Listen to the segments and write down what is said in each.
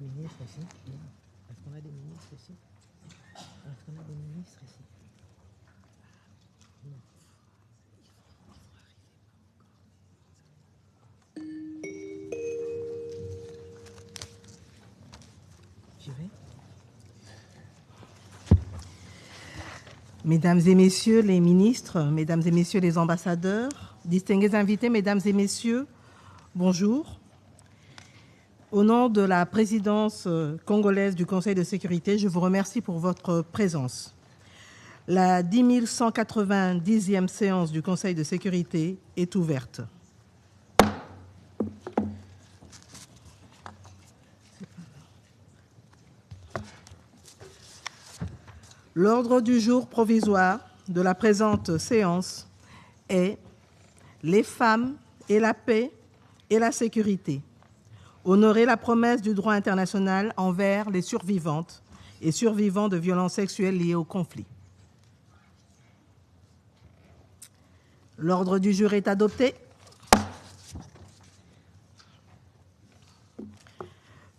ministres ici? Non. Est-ce qu'on a des ministres ici? Est-ce qu'on a des ministres ici? Non. Je vais. Mesdames et messieurs les ministres, mesdames et messieurs les ambassadeurs, distingués invités, mesdames et messieurs, bonjour. Au nom de la présidence congolaise du Conseil de sécurité, je vous remercie pour votre présence. La 10190e séance du Conseil de sécurité est ouverte. L'ordre du jour provisoire de la présente séance est les femmes et la paix et la sécurité. Honorer la promesse du droit international envers les survivantes et survivants de violences sexuelles liées au conflit. L'ordre du jour est adopté.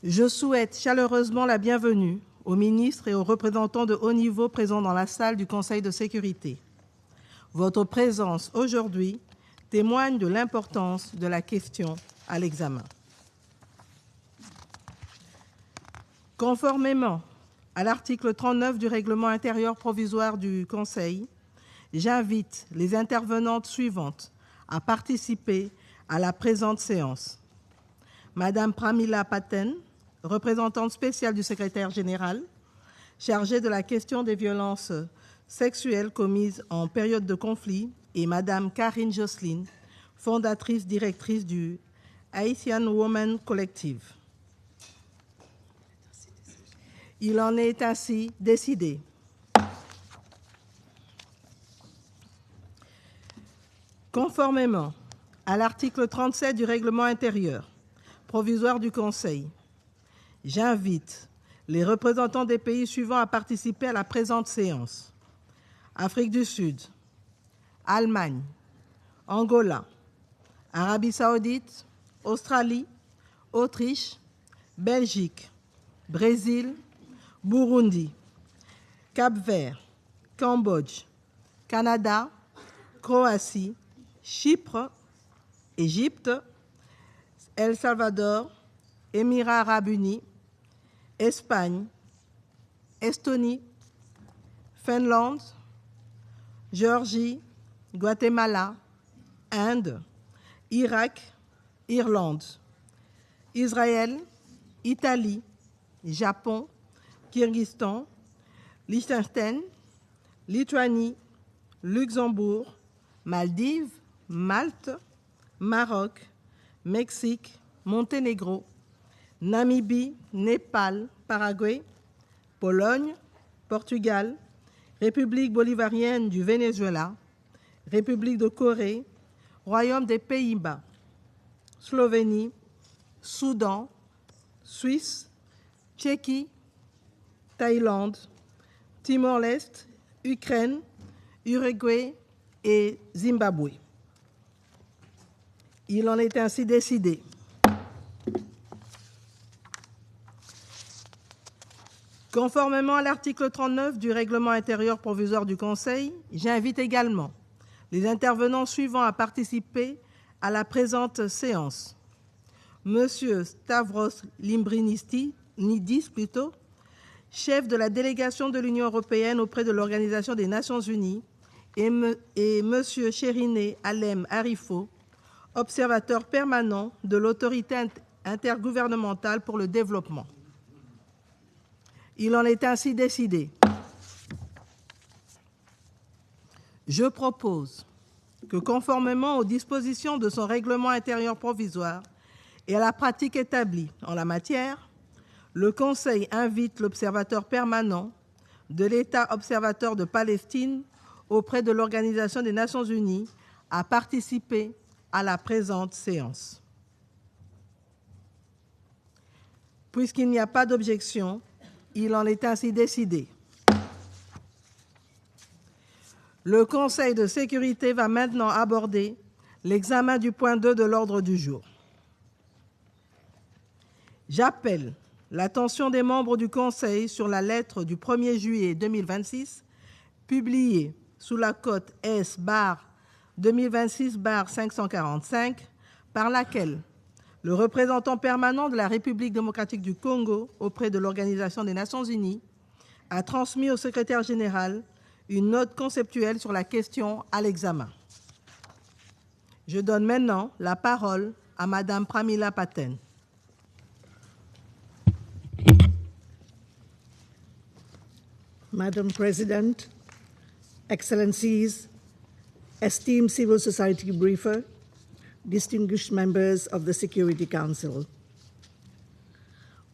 Je souhaite chaleureusement la bienvenue aux ministres et aux représentants de haut niveau présents dans la salle du Conseil de sécurité. Votre présence aujourd'hui témoigne de l'importance de la question à l'examen. Conformément à l'article 39 du règlement intérieur provisoire du Conseil, j'invite les intervenantes suivantes à participer à la présente séance. Madame Pramila Patten, représentante spéciale du secrétaire général, chargée de la question des violences sexuelles commises en période de conflit, et Madame Carine Jocelyn, fondatrice directrice du Haitian Women Collective. Il en est ainsi décidé. Conformément à l'article 37 du règlement intérieur provisoire du Conseil, j'invite les représentants des pays suivants à participer à la présente séance. Afrique du Sud, Allemagne, Angola, Arabie Saoudite, Australie, Autriche, Belgique, Brésil, Burundi, Cap-Vert, Cambodge, Canada, Croatie, Chypre, Égypte, El Salvador, Émirats arabes unis, Espagne, Estonie, Finlande, Géorgie, Guatemala, Inde, Irak, Irlande, Israël, Italie, Japon, Kyrgyzstan, Liechtenstein, Lituanie, Luxembourg, Maldives, Malte, Maroc, Mexique, Monténégro, Namibie, Népal, Paraguay, Pologne, Portugal, République bolivarienne du Venezuela, République de Corée, Royaume des Pays-Bas, Slovénie, Soudan, Suisse, Tchéquie, Thaïlande, Timor-Leste, Ukraine, Uruguay et Zimbabwe. Il en est ainsi décidé. Conformément à l'article 39 du règlement intérieur provisoire du Conseil, j'invite également les intervenants suivants à participer à la présente séance. Monsieur Stavros Limbrinidis, chef de la délégation de l'Union européenne auprès de l'Organisation des Nations Unies, et monsieur Carine Alem Arifo, observateur permanent de l'autorité intergouvernementale pour le développement. Il en est ainsi décidé. Je propose que, conformément aux dispositions de son règlement intérieur provisoire et à la pratique établie en la matière, le Conseil invite l'observateur permanent de l'État observateur de Palestine auprès de l'Organisation des Nations Unies à participer à la présente séance. Puisqu'il n'y a pas d'objection, il en est ainsi décidé. Le Conseil de sécurité va maintenant aborder l'examen du point 2 de l'ordre du jour. J'appelle l'attention des membres du Conseil sur la lettre du 1er juillet 2026, publiée sous la cote S/2026/545, par laquelle le représentant permanent de la République démocratique du Congo auprès de l'Organisation des Nations Unies a transmis au secrétaire général une note conceptuelle sur la question à l'examen. Je donne maintenant la parole à Madame Pramila Patten. Madam President, Excellencies, esteemed civil society briefer, distinguished members of the Security Council.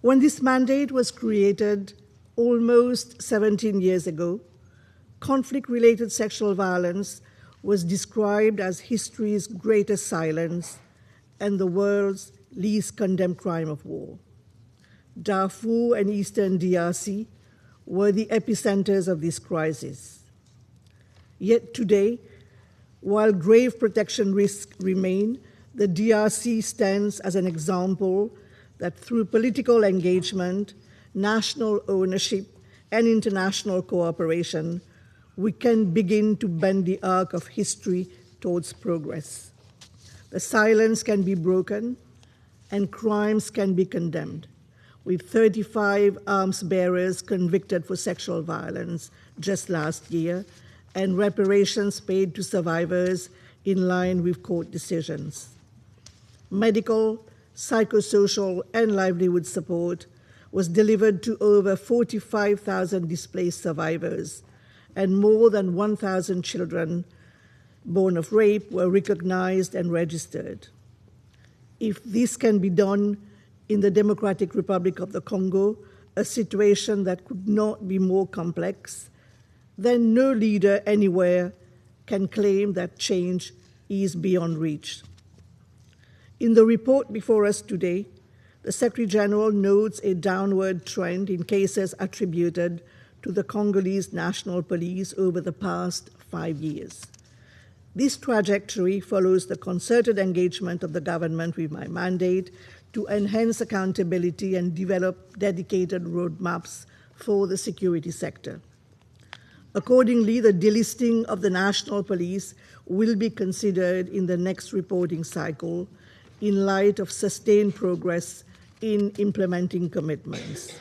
When this mandate was created almost 17 years ago, conflict-related sexual violence was described as history's greatest silence and the world's least condemned crime of war. Darfur and Eastern DRC were the epicenters of this crisis. Yet today, while grave protection risks remain, the DRC stands as an example that through political engagement, national ownership, and international cooperation, we can begin to bend the arc of history towards progress. The silence can be broken and crimes can be condemned, with 35 arms bearers convicted for sexual violence just last year and reparations paid to survivors in line with court decisions. Medical, psychosocial, and livelihood support was delivered to over 45,000 displaced survivors, and more than 1,000 children born of rape were recognized and registered. If this can be done in the Democratic Republic of the Congo, a situation that could not be more complex, then no leader anywhere can claim that change is beyond reach. In the report before us today, the Secretary General notes a downward trend in cases attributed to the Congolese National Police over the past 5 years. This trajectory follows the concerted engagement of the government with my mandate to enhance accountability and develop dedicated roadmaps for the security sector. Accordingly, the delisting of the National Police will be considered in the next reporting cycle in light of sustained progress in implementing commitments.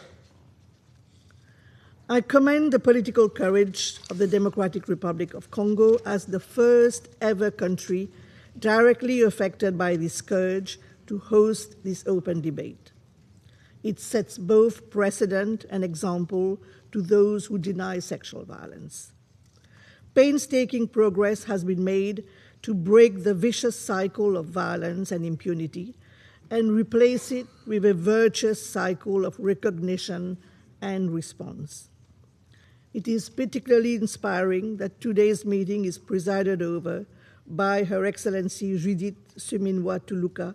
I commend the political courage of the Democratic Republic of Congo as the first ever country directly affected by this scourge to host this open debate. It sets both precedent and example to those who deny sexual violence. Painstaking progress has been made to break the vicious cycle of violence and impunity and replace it with a virtuous cycle of recognition and response. It is particularly inspiring that today's meeting is presided over by Her Excellency Judith Suminwa Tuluka,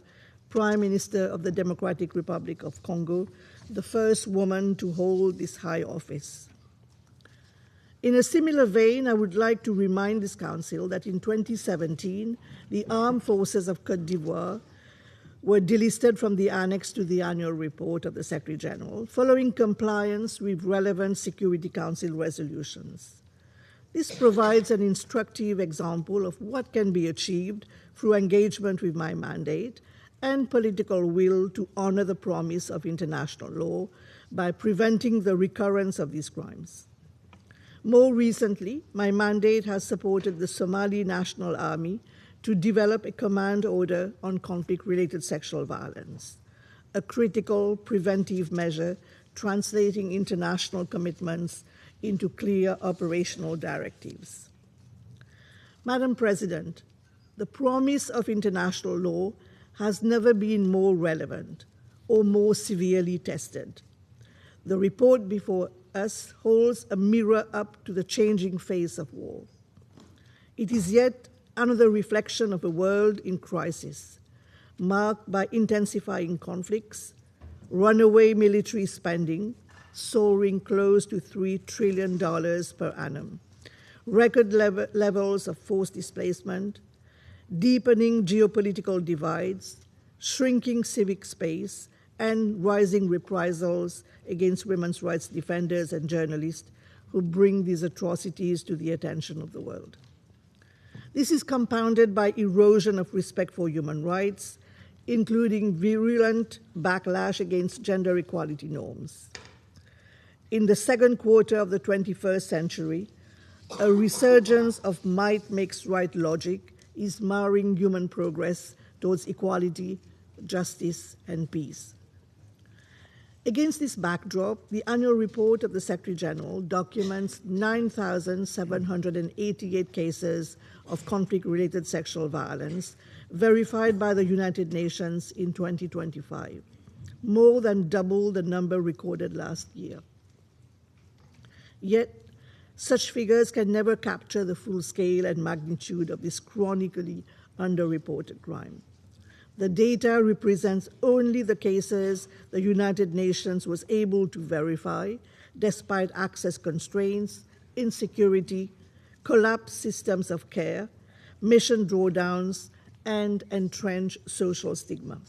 Prime Minister of the Democratic Republic of Congo, the first woman to hold this high office. In a similar vein, I would like to remind this Council that in 2017, the Armed Forces of Côte d'Ivoire were delisted from the annex to the annual report of the Secretary General, following compliance with relevant Security Council resolutions. This provides an instructive example of what can be achieved through engagement with my mandate and political will to honor the promise of international law by preventing the recurrence of these crimes. More recently, my mandate has supported the Somali National Army to develop a command order on conflict-related sexual violence, a critical preventive measure translating international commitments into clear operational directives. Madam President, the promise of international law has never been more relevant or more severely tested. The report before us holds a mirror up to the changing face of war. It is yet another reflection of a world in crisis, marked by intensifying conflicts, runaway military spending, soaring close to $3 trillion per annum, record levels of forced displacement, deepening geopolitical divides, shrinking civic space, and rising reprisals against women's rights defenders and journalists who bring these atrocities to the attention of the world. This is compounded by erosion of respect for human rights, including virulent backlash against gender equality norms. In the second quarter of the 21st century, a resurgence of might makes right logic is marring human progress towards equality, justice, and peace. Against this backdrop, the annual report of the Secretary General documents 9,788 cases of conflict-related sexual violence verified by the United Nations in 2025, more than double the number recorded last year. Yet, such figures can never capture the full scale and magnitude of this chronically underreported crime. The data represents only the cases the United Nations was able to verify, despite access constraints, insecurity, collapsed systems of care, mission drawdowns, and entrenched social stigma.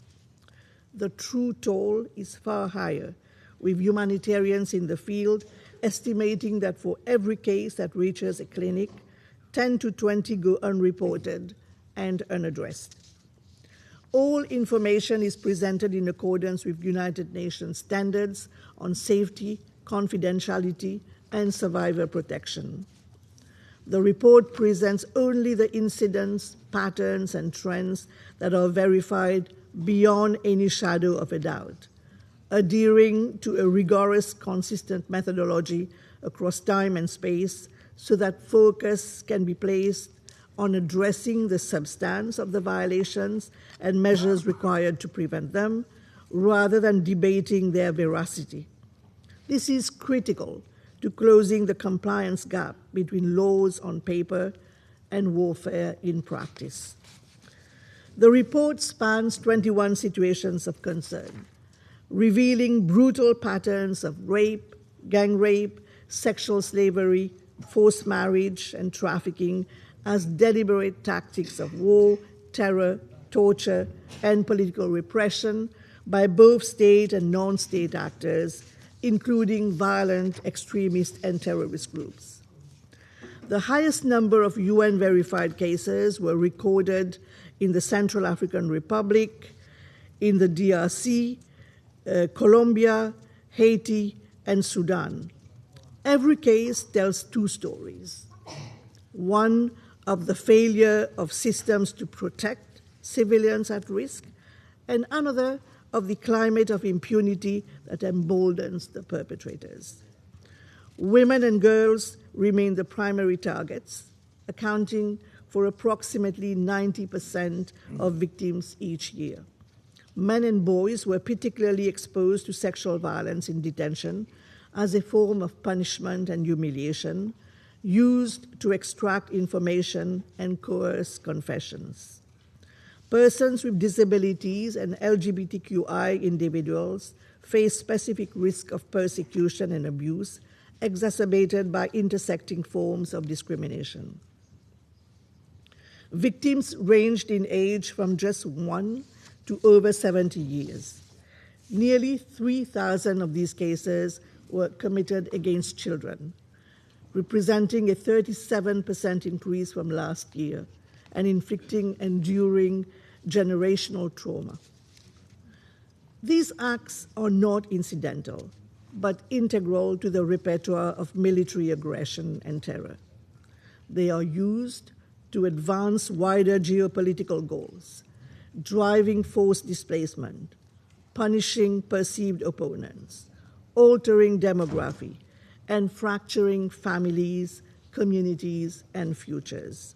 The true toll is far higher, with humanitarians in the field estimating that for every case that reaches a clinic, 10 to 20 go unreported and unaddressed. All information is presented in accordance with United Nations standards on safety, confidentiality, and survivor protection. The report presents only the incidents, patterns, and trends that are verified beyond any shadow of a doubt, adhering to a rigorous, consistent methodology across time and space so that focus can be placed on addressing the substance of the violations and measures required to prevent them, rather than debating their veracity. This is critical to closing the compliance gap between laws on paper and warfare in practice. The report spans 21 situations of concern, revealing brutal patterns of rape, gang rape, sexual slavery, forced marriage, and trafficking as deliberate tactics of war, terror, torture, and political repression by both state and non-state actors, including violent extremist and terrorist groups. The highest number of UN-verified cases were recorded in the Central African Republic, in the DRC, Colombia, Haiti, and Sudan. Every case tells two stories. One of the failure of systems to protect civilians at risk, and another of the climate of impunity that emboldens the perpetrators. Women and girls remain the primary targets, accounting for approximately 90% of victims each year. Men and boys were particularly exposed to sexual violence in detention as a form of punishment and humiliation, used to extract information and coerce confessions. Persons with disabilities and LGBTQI individuals face specific risk of persecution and abuse, exacerbated by intersecting forms of discrimination. Victims ranged in age from just 1 to over 70 years. Nearly 3,000 of these cases were committed against children, representing a 37% increase from last year and inflicting enduring generational trauma. These acts are not incidental, but integral to the repertoire of military aggression and terror. They are used to advance wider geopolitical goals, driving forced displacement, punishing perceived opponents, altering demography, and fracturing families, communities, and futures.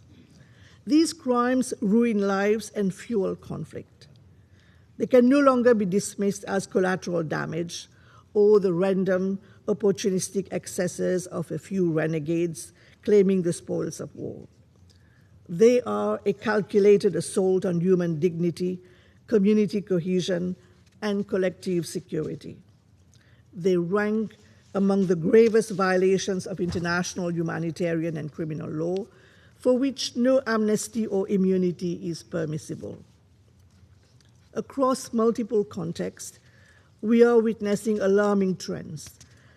These crimes ruin lives and fuel conflict. They can no longer be dismissed as collateral damage or the random, opportunistic excesses of a few renegades claiming the spoils of war. They are a calculated assault on human dignity, community cohesion, and collective security. They rank among the gravest violations of international humanitarian and criminal law, for which no amnesty or immunity is permissible. Across multiple contexts, we are witnessing alarming trends,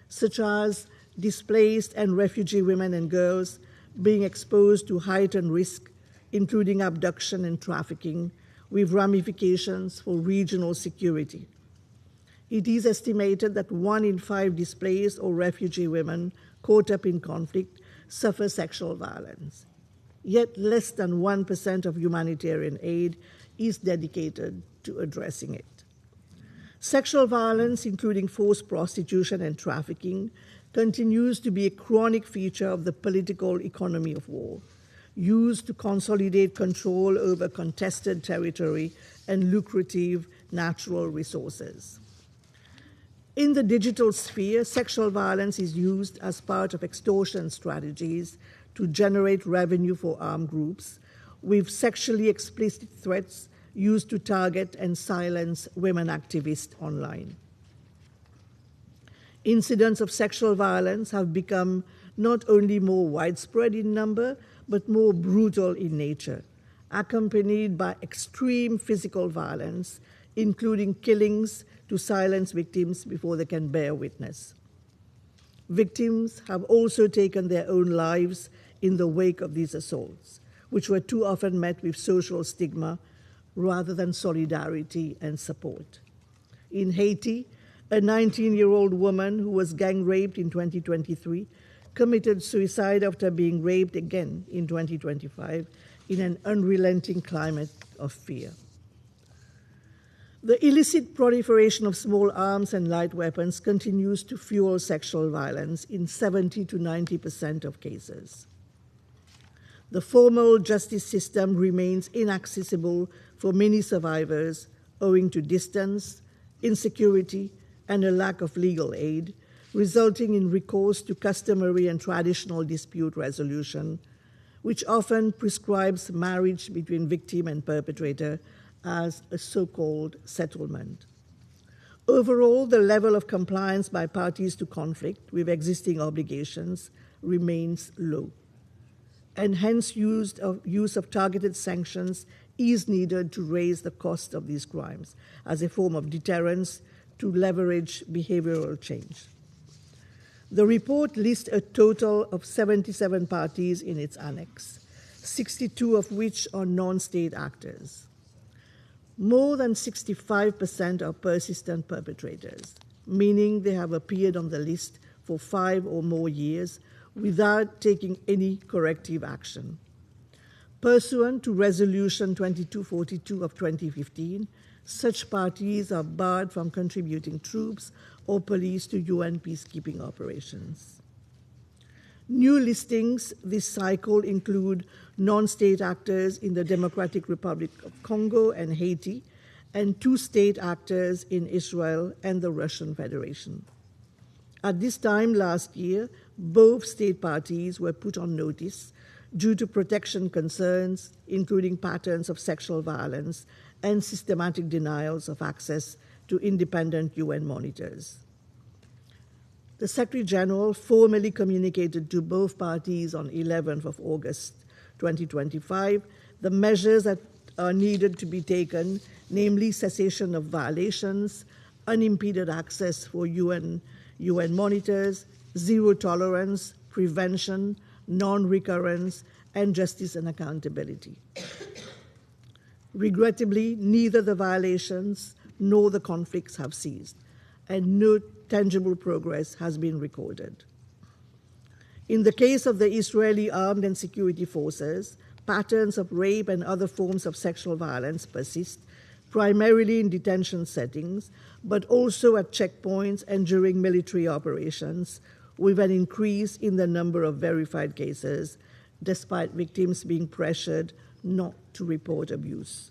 such as displaced and refugee women and girls being exposed to heightened risk, including abduction and trafficking, with ramifications for regional security. It is estimated that 1 in 5 displaced or refugee women caught up in conflict suffer sexual violence. Yet less than 1% of humanitarian aid is dedicated to addressing it. Sexual violence, including forced prostitution and trafficking, continues to be a chronic feature of the political economy of war, used to consolidate control over contested territory and lucrative natural resources. In the digital sphere, sexual violence is used as part of extortion strategies to generate revenue for armed groups, with sexually explicit threats used to target and silence women activists online. Incidents of sexual violence have become not only more widespread in number, but more brutal in nature, accompanied by extreme physical violence, including killings to silence victims before they can bear witness. Victims have also taken their own lives in the wake of these assaults, which were too often met with social stigma rather than solidarity and support. In Haiti, a 19-year-old woman who was gang raped in 2023 committed suicide after being raped again in 2025 in an unrelenting climate of fear. The illicit proliferation of small arms and light weapons continues to fuel sexual violence in 70 to 90% of cases. The formal justice system remains inaccessible for many survivors owing to distance, insecurity, and a lack of legal aid, resulting in recourse to customary and traditional dispute resolution, which often prescribes marriage between victim and perpetrator as a so-called settlement. Overall, the level of compliance by parties to conflict with existing obligations remains low, and hence use of targeted sanctions is needed to raise the cost of these crimes as a form of deterrence to leverage behavioral change. The report lists a total of 77 parties in its annex, 62 of which are non-state actors. More than 65% are persistent perpetrators, meaning they have appeared on the list for 5 or more years without taking any corrective action. Pursuant to Resolution 2242 of 2015, such parties are barred from contributing troops or police to UN peacekeeping operations. New listings this cycle include non-state actors in the Democratic Republic of Congo and Haiti, and 2 state actors in Israel and the Russian Federation. At this time last year, both state parties were put on notice due to protection concerns, including patterns of sexual violence and systematic denials of access to independent UN monitors. The Secretary General formally communicated to both parties on 11th of August 2025 the measures that are needed to be taken, namely cessation of violations, unimpeded access for UN monitors, zero tolerance, prevention, non-recurrence, and justice and accountability. Regrettably, neither the violations nor the conflicts have ceased, and no tangible progress has been recorded. In the case of the Israeli armed and security forces, patterns of rape and other forms of sexual violence persist, primarily in detention settings, but also at checkpoints and during military operations, with an increase in the number of verified cases, despite victims being pressured not to report abuse.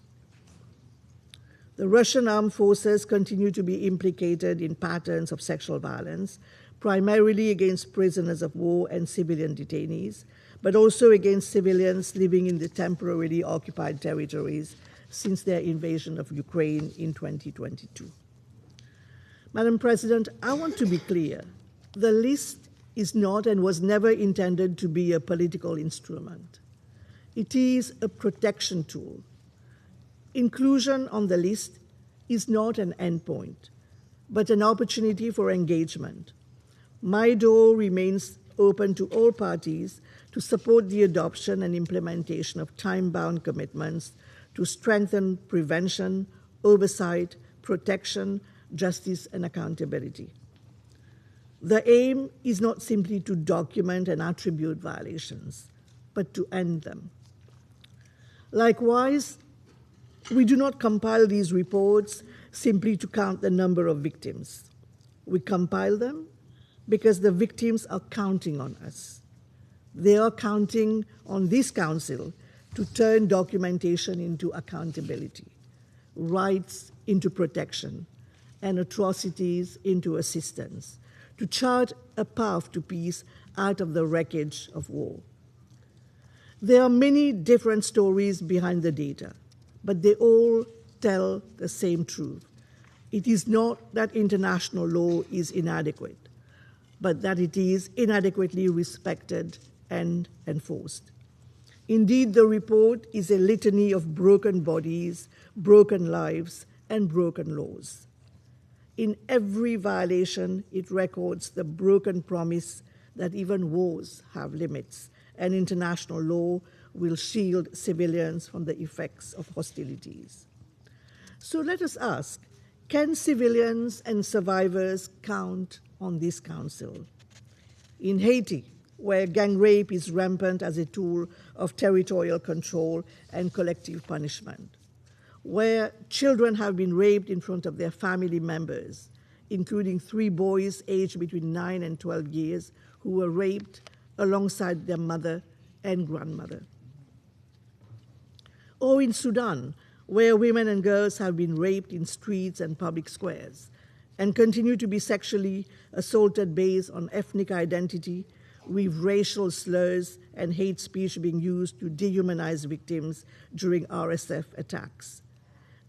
The Russian armed forces continue to be implicated in patterns of sexual violence, primarily against prisoners of war and civilian detainees, but also against civilians living in the temporarily occupied territories since their invasion of Ukraine in 2022. Madam President, I want to be clear. The list is not and was never intended to be a political instrument. It is a protection tool. Inclusion on the list is not an endpoint, but an opportunity for engagement. My door remains open to all parties to support the adoption and implementation of time-bound commitments to strengthen prevention, oversight, protection, justice, and accountability. The aim is not simply to document and attribute violations, but to end them. Likewise, we do not compile these reports simply to count the number of victims. We compile them because the victims are counting on us. They are counting on this council to turn documentation into accountability, rights into protection, and atrocities into assistance, to chart a path to peace out of the wreckage of war. There are many different stories behind the data, but they all tell the same truth. It is not that international law is inadequate, but that it is inadequately respected and enforced. Indeed, the report is a litany of broken bodies, broken lives, and broken laws. In every violation, it records the broken promise that even wars have limits, and international law will shield civilians from the effects of hostilities. So let us ask, can civilians and survivors count on this council? In Haiti, where gang rape is rampant as a tool of territorial control and collective punishment, where children have been raped in front of their family members, including 3 boys aged between 9 and 12 years who were raped alongside their mother and grandmother. Or in Sudan, where women and girls have been raped in streets and public squares and continue to be sexually assaulted based on ethnic identity, with racial slurs and hate speech being used to dehumanize victims during RSF attacks.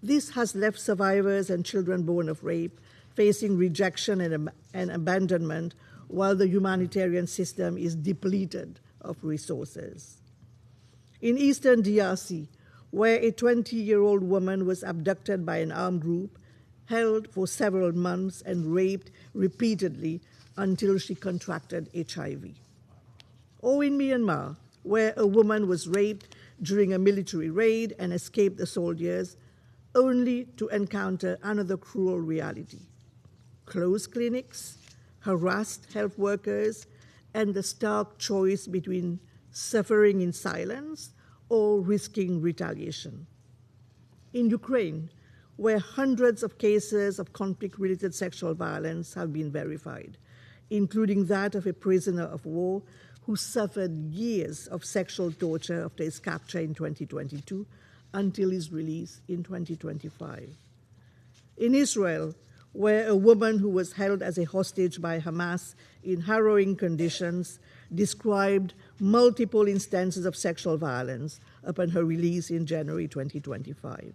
This has left survivors and children born of rape facing rejection and abandonment while the humanitarian system is depleted of resources. In Eastern DRC, where a 20-year-old woman was abducted by an armed group, held for several months and raped repeatedly until she contracted HIV. Or in Myanmar, where a woman was raped during a military raid and escaped the soldiers, only to encounter another cruel reality: closed clinics, harassed health workers, and the stark choice between suffering in silence or risking retaliation. In Ukraine, where hundreds of cases of conflict-related sexual violence have been verified, including that of a prisoner of war who suffered years of sexual torture after his capture in 2022 until his release in 2025. In Israel, where a woman who was held as a hostage by Hamas in harrowing conditions described multiple instances of sexual violence upon her release in January 2025.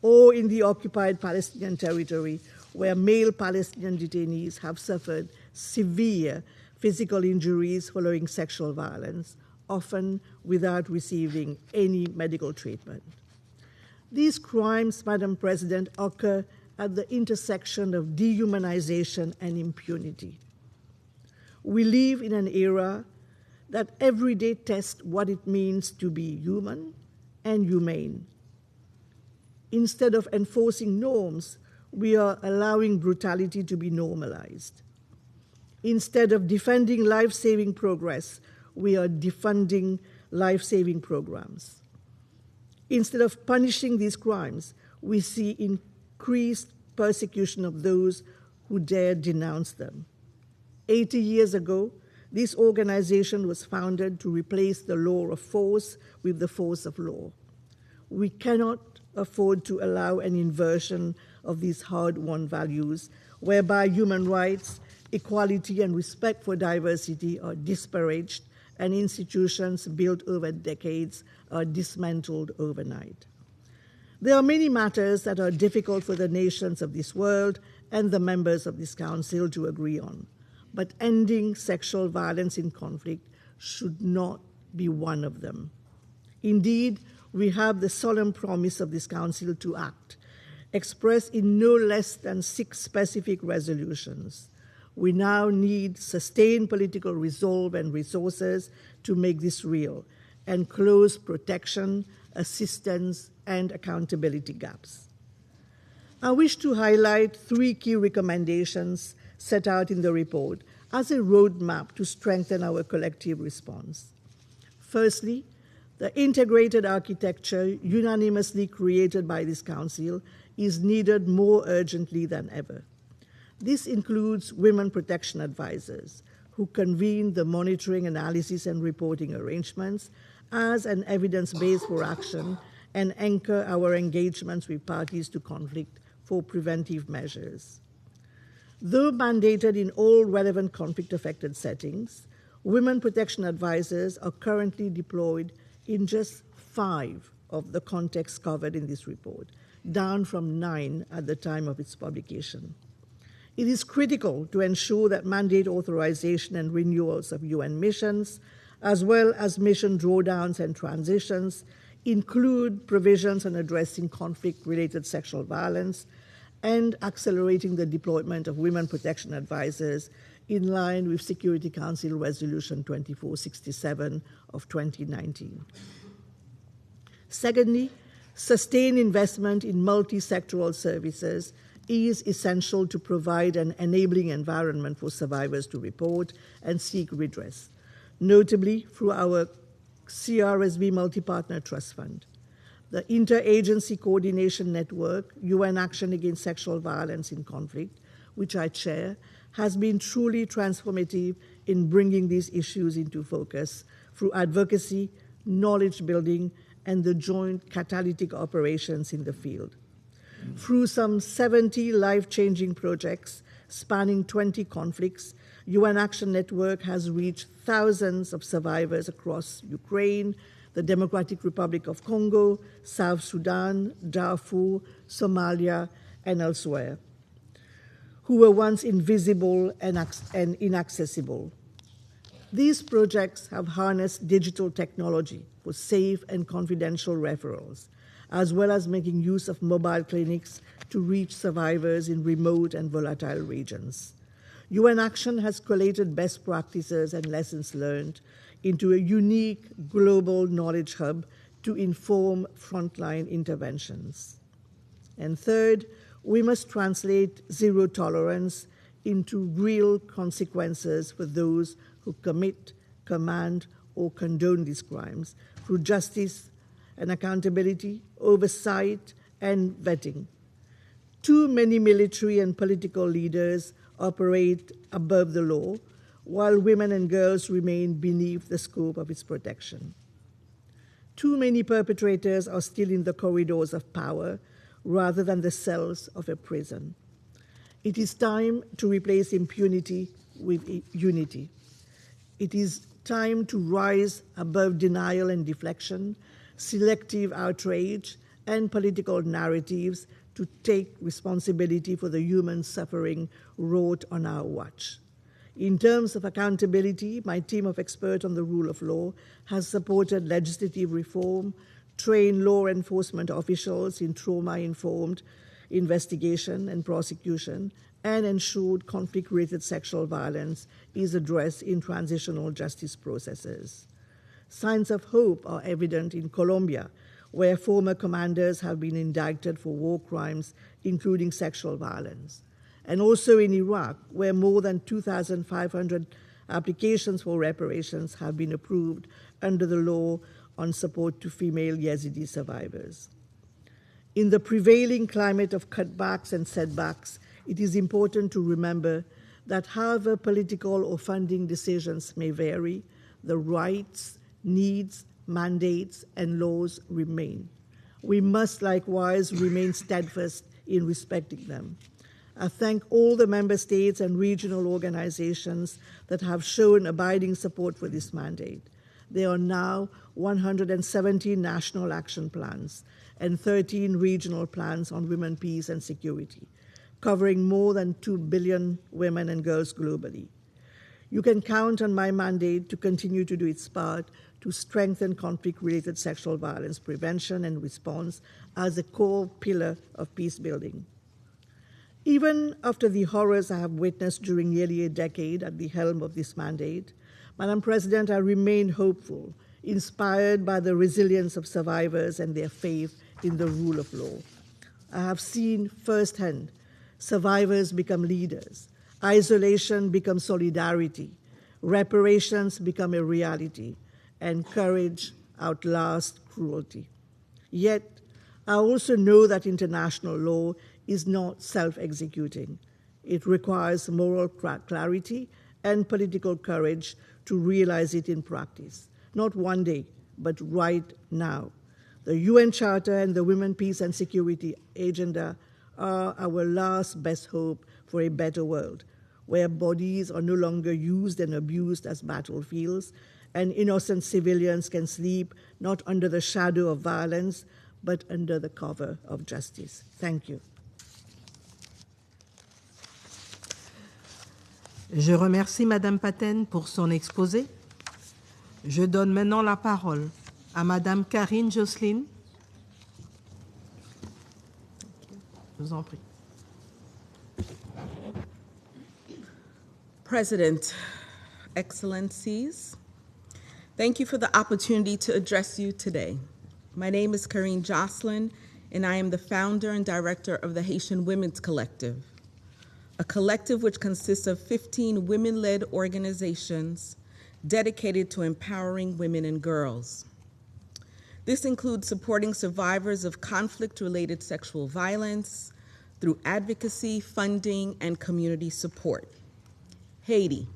Or in the occupied Palestinian territory, where male Palestinian detainees have suffered severe physical injuries following sexual violence, often without receiving any medical treatment. These crimes, Madam President, occur at the intersection of dehumanization and impunity. We live in an era that every day tests what it means to be human and humane. Instead of enforcing norms, we are allowing brutality to be normalized. Instead of defending life-saving progress, we are defunding life-saving programs. Instead of punishing these crimes, we see increased persecution of those who dare denounce them. 80 years ago, this organization was founded to replace the law of force with the force of law. We cannot afford to allow an inversion of these hard-won values, whereby human rights, equality, and respect for diversity are disparaged and institutions built over decades are dismantled overnight. There are many matters that are difficult for the nations of this world and the members of this council to agree on, but ending sexual violence in conflict should not be one of them. Indeed, we have the solemn promise of this council to act, expressed in no less than 6 specific resolutions. We now need sustained political resolve and resources to make this real and close protection, assistance, and accountability gaps. I wish to highlight 3 key recommendations set out in the report as a roadmap to strengthen our collective response. Firstly, the integrated architecture unanimously created by this Council is needed more urgently than ever. This includes women protection advisors who convene the monitoring, analysis, and reporting arrangements as an evidence base for action and anchor our engagements with parties to conflict for preventive measures. Though mandated in all relevant conflict-affected settings, women protection advisors are currently deployed in just 5 of the contexts covered in this report, down from 9 at the time of its publication. It is critical to ensure that mandate authorization and renewals of UN missions, as well as mission drawdowns and transitions, include provisions on addressing conflict-related sexual violence and accelerating the deployment of women protection advisors in line with Security Council Resolution 2467 of 2019. Secondly, sustained investment in multi-sectoral services is essential to provide an enabling environment for survivors to report and seek redress, notably through our CRSV Multi-Partner Trust Fund. The Interagency Coordination Network, UN Action Against Sexual Violence in Conflict, which I chair, has been truly transformative in bringing these issues into focus through advocacy, knowledge building, and the joint catalytic operations in the field. Through some 70 life-changing projects spanning 20 conflicts, UN Action Network has reached thousands of survivors across Ukraine, the Democratic Republic of Congo, South Sudan, Darfur, Somalia, and elsewhere, who were once invisible and inaccessible. These projects have harnessed digital technology for safe and confidential referrals, as well as making use of mobile clinics to reach survivors in remote and volatile regions. UN Action has collated best practices and lessons learned into a unique global knowledge hub to inform frontline interventions. And third, we must translate zero tolerance into real consequences for those who commit, command, or condone these crimes through justice and accountability, oversight, and vetting. Too many military and political leaders operate above the law, while women and girls remain beneath the scope of its protection. Too many perpetrators are still in the corridors of power rather than the cells of a prison. It is time to replace impunity with unity. It is time to rise above denial and deflection, selective outrage, and political narratives to take responsibility for the human suffering wrought on our watch. In terms of accountability, my team of experts on the rule of law has supported legislative reform, trained law enforcement officials in trauma-informed investigation and prosecution, and ensured conflict-related sexual violence is addressed in transitional justice processes. Signs of hope are evident in Colombia, where former commanders have been indicted for war crimes, including sexual violence, and also in Iraq, where more than 2,500 applications for reparations have been approved under the law on support to female Yazidi survivors. In the prevailing climate of cutbacks and setbacks, it is important to remember that however political or funding decisions may vary, the rights, needs, mandates, and laws remain. We must likewise remain steadfast in respecting them. I thank all the member states and regional organizations that have shown abiding support for this mandate. There are now 117 national action plans and 13 regional plans on women, peace, and security, covering more than 2 billion women and girls globally. You can count on my mandate to continue to do its part to strengthen conflict-related sexual violence prevention and response as a core pillar of peace building. Even after the horrors I have witnessed during nearly a decade at the helm of this mandate, Madam President, I remain hopeful, inspired by the resilience of survivors and their faith in the rule of law. I have seen firsthand survivors become leaders, isolation become solidarity, reparations become a reality, and courage outlast cruelty. Yet, I also know that international law is not self-executing. It requires moral clarity and political courage to realize it in practice, not one day, but right now. The UN Charter and the Women, Peace and Security Agenda are our last best hope for a better world, where bodies are no longer used and abused as battlefields, and innocent civilians can sleep not under the shadow of violence, but under the cover of justice. Thank you. Je remercie Madame Patten pour son exposé. Je donne maintenant la parole à Madame Carine Jocelyn. Je vous en prie. President, Excellencies, thank you for the opportunity to address you today. My name is Carine Jocelyn, and I am the founder and director of the Haitian Women's Collective, a collective which consists of 15 women-led organizations dedicated to empowering women and girls. This includes supporting survivors of conflict-related sexual violence through advocacy, funding, and community support. Haiti,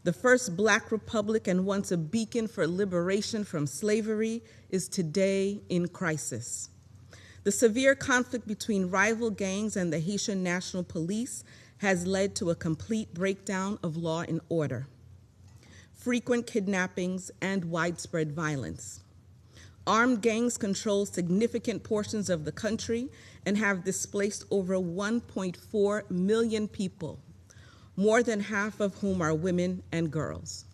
the first Black republic and once a beacon for liberation from slavery, is today in crisis. The severe conflict between rival gangs and the Haitian National Police has led to a complete breakdown of law and order, frequent kidnappings, and widespread violence. Armed gangs control significant portions of the country and have displaced over 1.4 million people, more than half of whom are women and girls.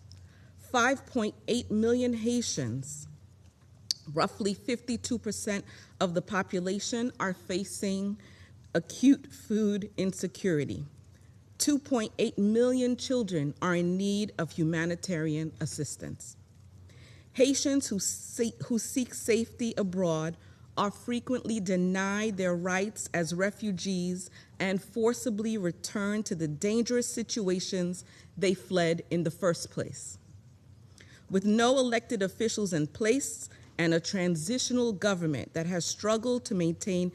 5.8 million Haitians, roughly 52% of the population, are facing acute food insecurity. 2.8 million children are in need of humanitarian assistance. Haitians who seek safety abroad are frequently denied their rights as refugees and forcibly returned to the dangerous situations they fled in the first place. With no elected officials in place and a transitional government that has struggled to maintain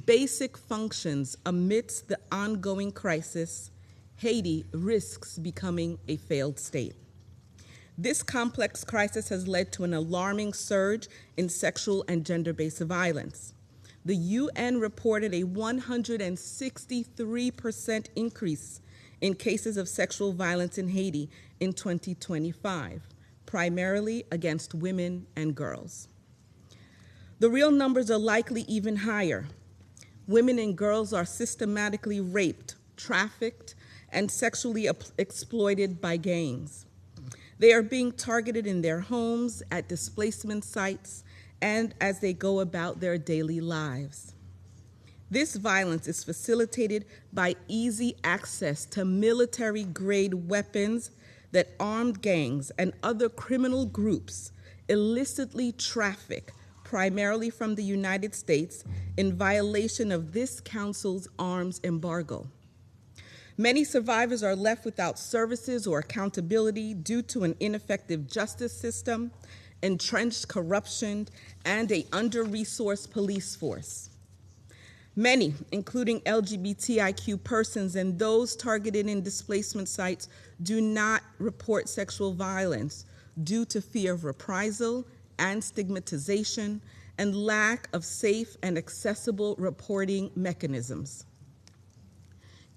basic functions amidst the ongoing crisis, Haiti risks becoming a failed state. This complex crisis has led to an alarming surge in sexual and gender-based violence. The UN reported a 163% increase in cases of sexual violence in Haiti in 2025, primarily against women and girls. The real numbers are likely even higher. Women and girls are systematically raped, trafficked, and sexually exploited by gangs. They are being targeted in their homes, at displacement sites, and as they go about their daily lives. This violence is facilitated by easy access to military-grade weapons that armed gangs and other criminal groups illicitly traffic, primarily from the United States, in violation of this council's arms embargo. Many survivors are left without services or accountability due to an ineffective justice system, entrenched corruption, and an under-resourced police force. Many, including LGBTIQ persons and those targeted in displacement sites, do not report sexual violence due to fear of reprisal and stigmatization and lack of safe and accessible reporting mechanisms.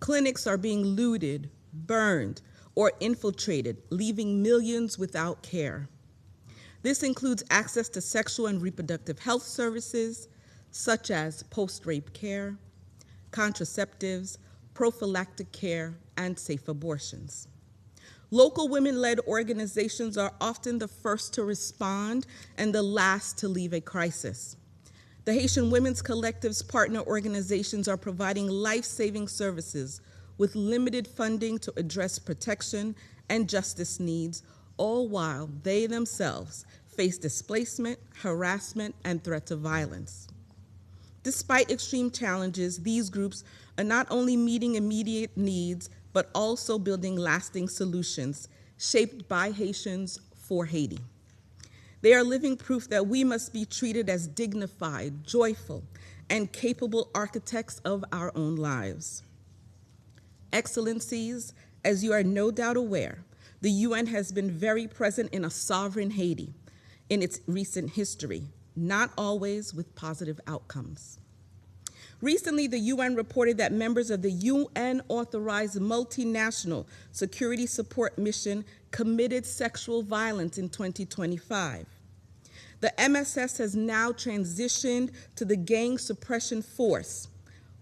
Clinics are being looted, burned, or infiltrated, leaving millions without care. This includes access to sexual and reproductive health services, such as post-rape care, contraceptives, prophylactic care, and safe abortions. Local women-led organizations are often the first to respond and the last to leave a crisis. The Haitian Women's Collective's partner organizations are providing life-saving services with limited funding to address protection and justice needs, all while they themselves face displacement, harassment, and threats of violence. Despite extreme challenges, these groups are not only meeting immediate needs, but also building lasting solutions shaped by Haitians for Haiti. They are living proof that we must be treated as dignified, joyful, and capable architects of our own lives. Excellencies, as you are no doubt aware, the UN has been very present in a sovereign Haiti in its recent history, not always with positive outcomes. Recently, the UN reported that members of the UN-authorized multinational security support mission committed sexual violence in 2025. The MSS has now transitioned to the gang suppression force,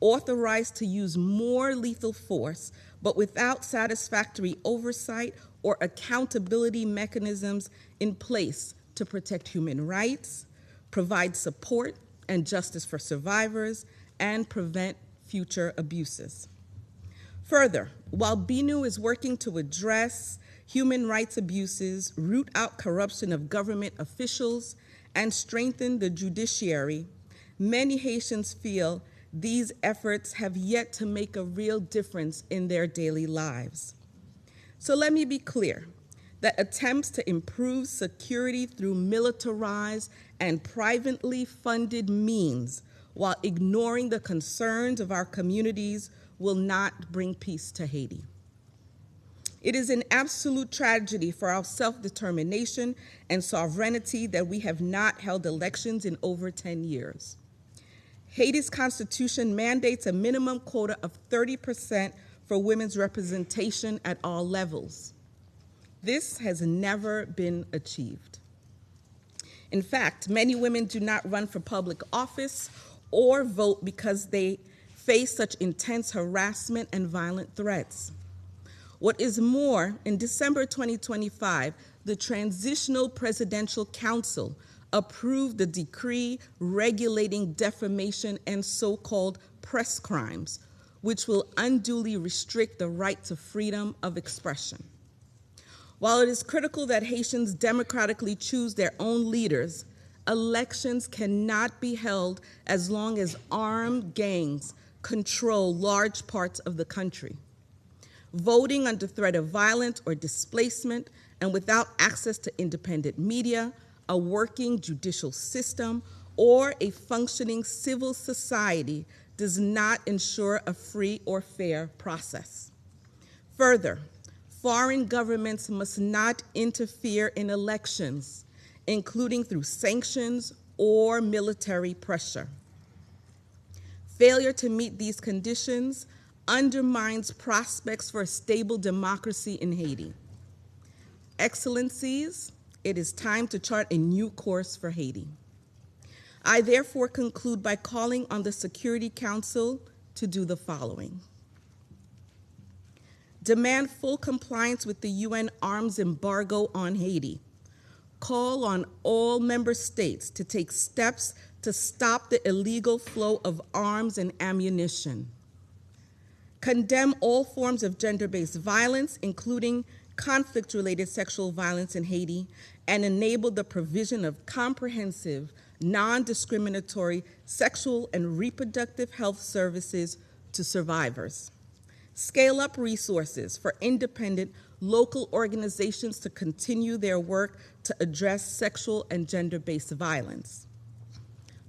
authorized to use more lethal force, but without satisfactory oversight or accountability mechanisms in place to protect human rights, provide support and justice for survivors, and prevent future abuses. Further, while BNU is working to address human rights abuses, root out corruption of government officials, and strengthen the judiciary, many Haitians feel these efforts have yet to make a real difference in their daily lives. So let me be clear that attempts to improve security through militarized and privately funded means while ignoring the concerns of our communities will not bring peace to Haiti. It is an absolute tragedy for our self-determination and sovereignty that we have not held elections in over 10 years. Haiti's constitution mandates a minimum quota of 30% for women's representation at all levels. This has never been achieved. In fact, many women do not run for public office or vote because they face such intense harassment and violent threats. What is more, in December 2025, the Transitional Presidential Council approved the decree regulating defamation and so-called press crimes, which will unduly restrict the right to freedom of expression. While it is critical that Haitians democratically choose their own leaders, elections cannot be held as long as armed gangs control large parts of the country. Voting under threat of violence or displacement and without access to independent media, a working judicial system, or a functioning civil society does not ensure a free or fair process. Further, foreign governments must not interfere in elections, including through sanctions or military pressure. Failure to meet these conditions undermines prospects for a stable democracy in Haiti. Excellencies, it is time to chart a new course for Haiti. I therefore conclude by calling on the Security Council to do the following. Demand full compliance with the UN arms embargo on Haiti. Call on all member states to take steps to stop the illegal flow of arms and ammunition. Condemn all forms of gender-based violence, including conflict-related sexual violence in Haiti, and enable the provision of comprehensive, non-discriminatory sexual and reproductive health services to survivors. Scale up resources for independent local organizations to continue their work to address sexual and gender-based violence.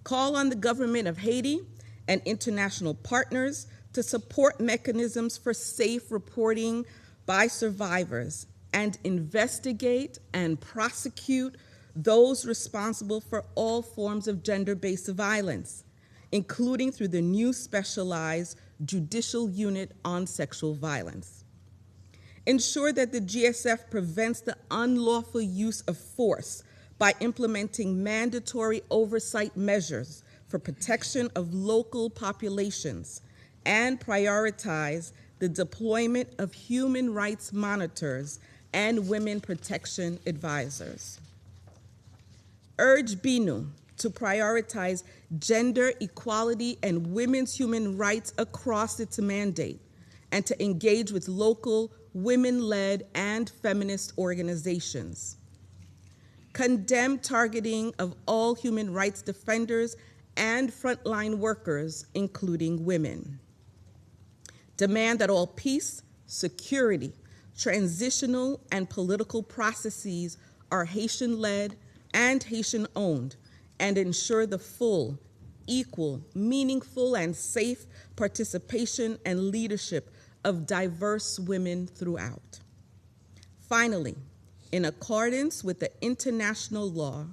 Call on the government of Haiti and international partners to support mechanisms for safe reporting by survivors and investigate and prosecute those responsible for all forms of gender-based violence, including through the new specialized Judicial Unit on Sexual Violence. Ensure that the GSF prevents the unlawful use of force by implementing mandatory oversight measures for protection of local populations and prioritize the deployment of human rights monitors and women protection advisors. Urge BINU to prioritize gender equality and women's human rights across its mandate, and to engage with local women-led and feminist organizations. Condemn targeting of all human rights defenders and frontline workers, including women. Demand that all peace, security, transitional, and political processes are Haitian-led and Haitian-owned, and ensure the full, equal, meaningful, and safe participation and leadership of diverse women throughout. Finally, in accordance with the international law,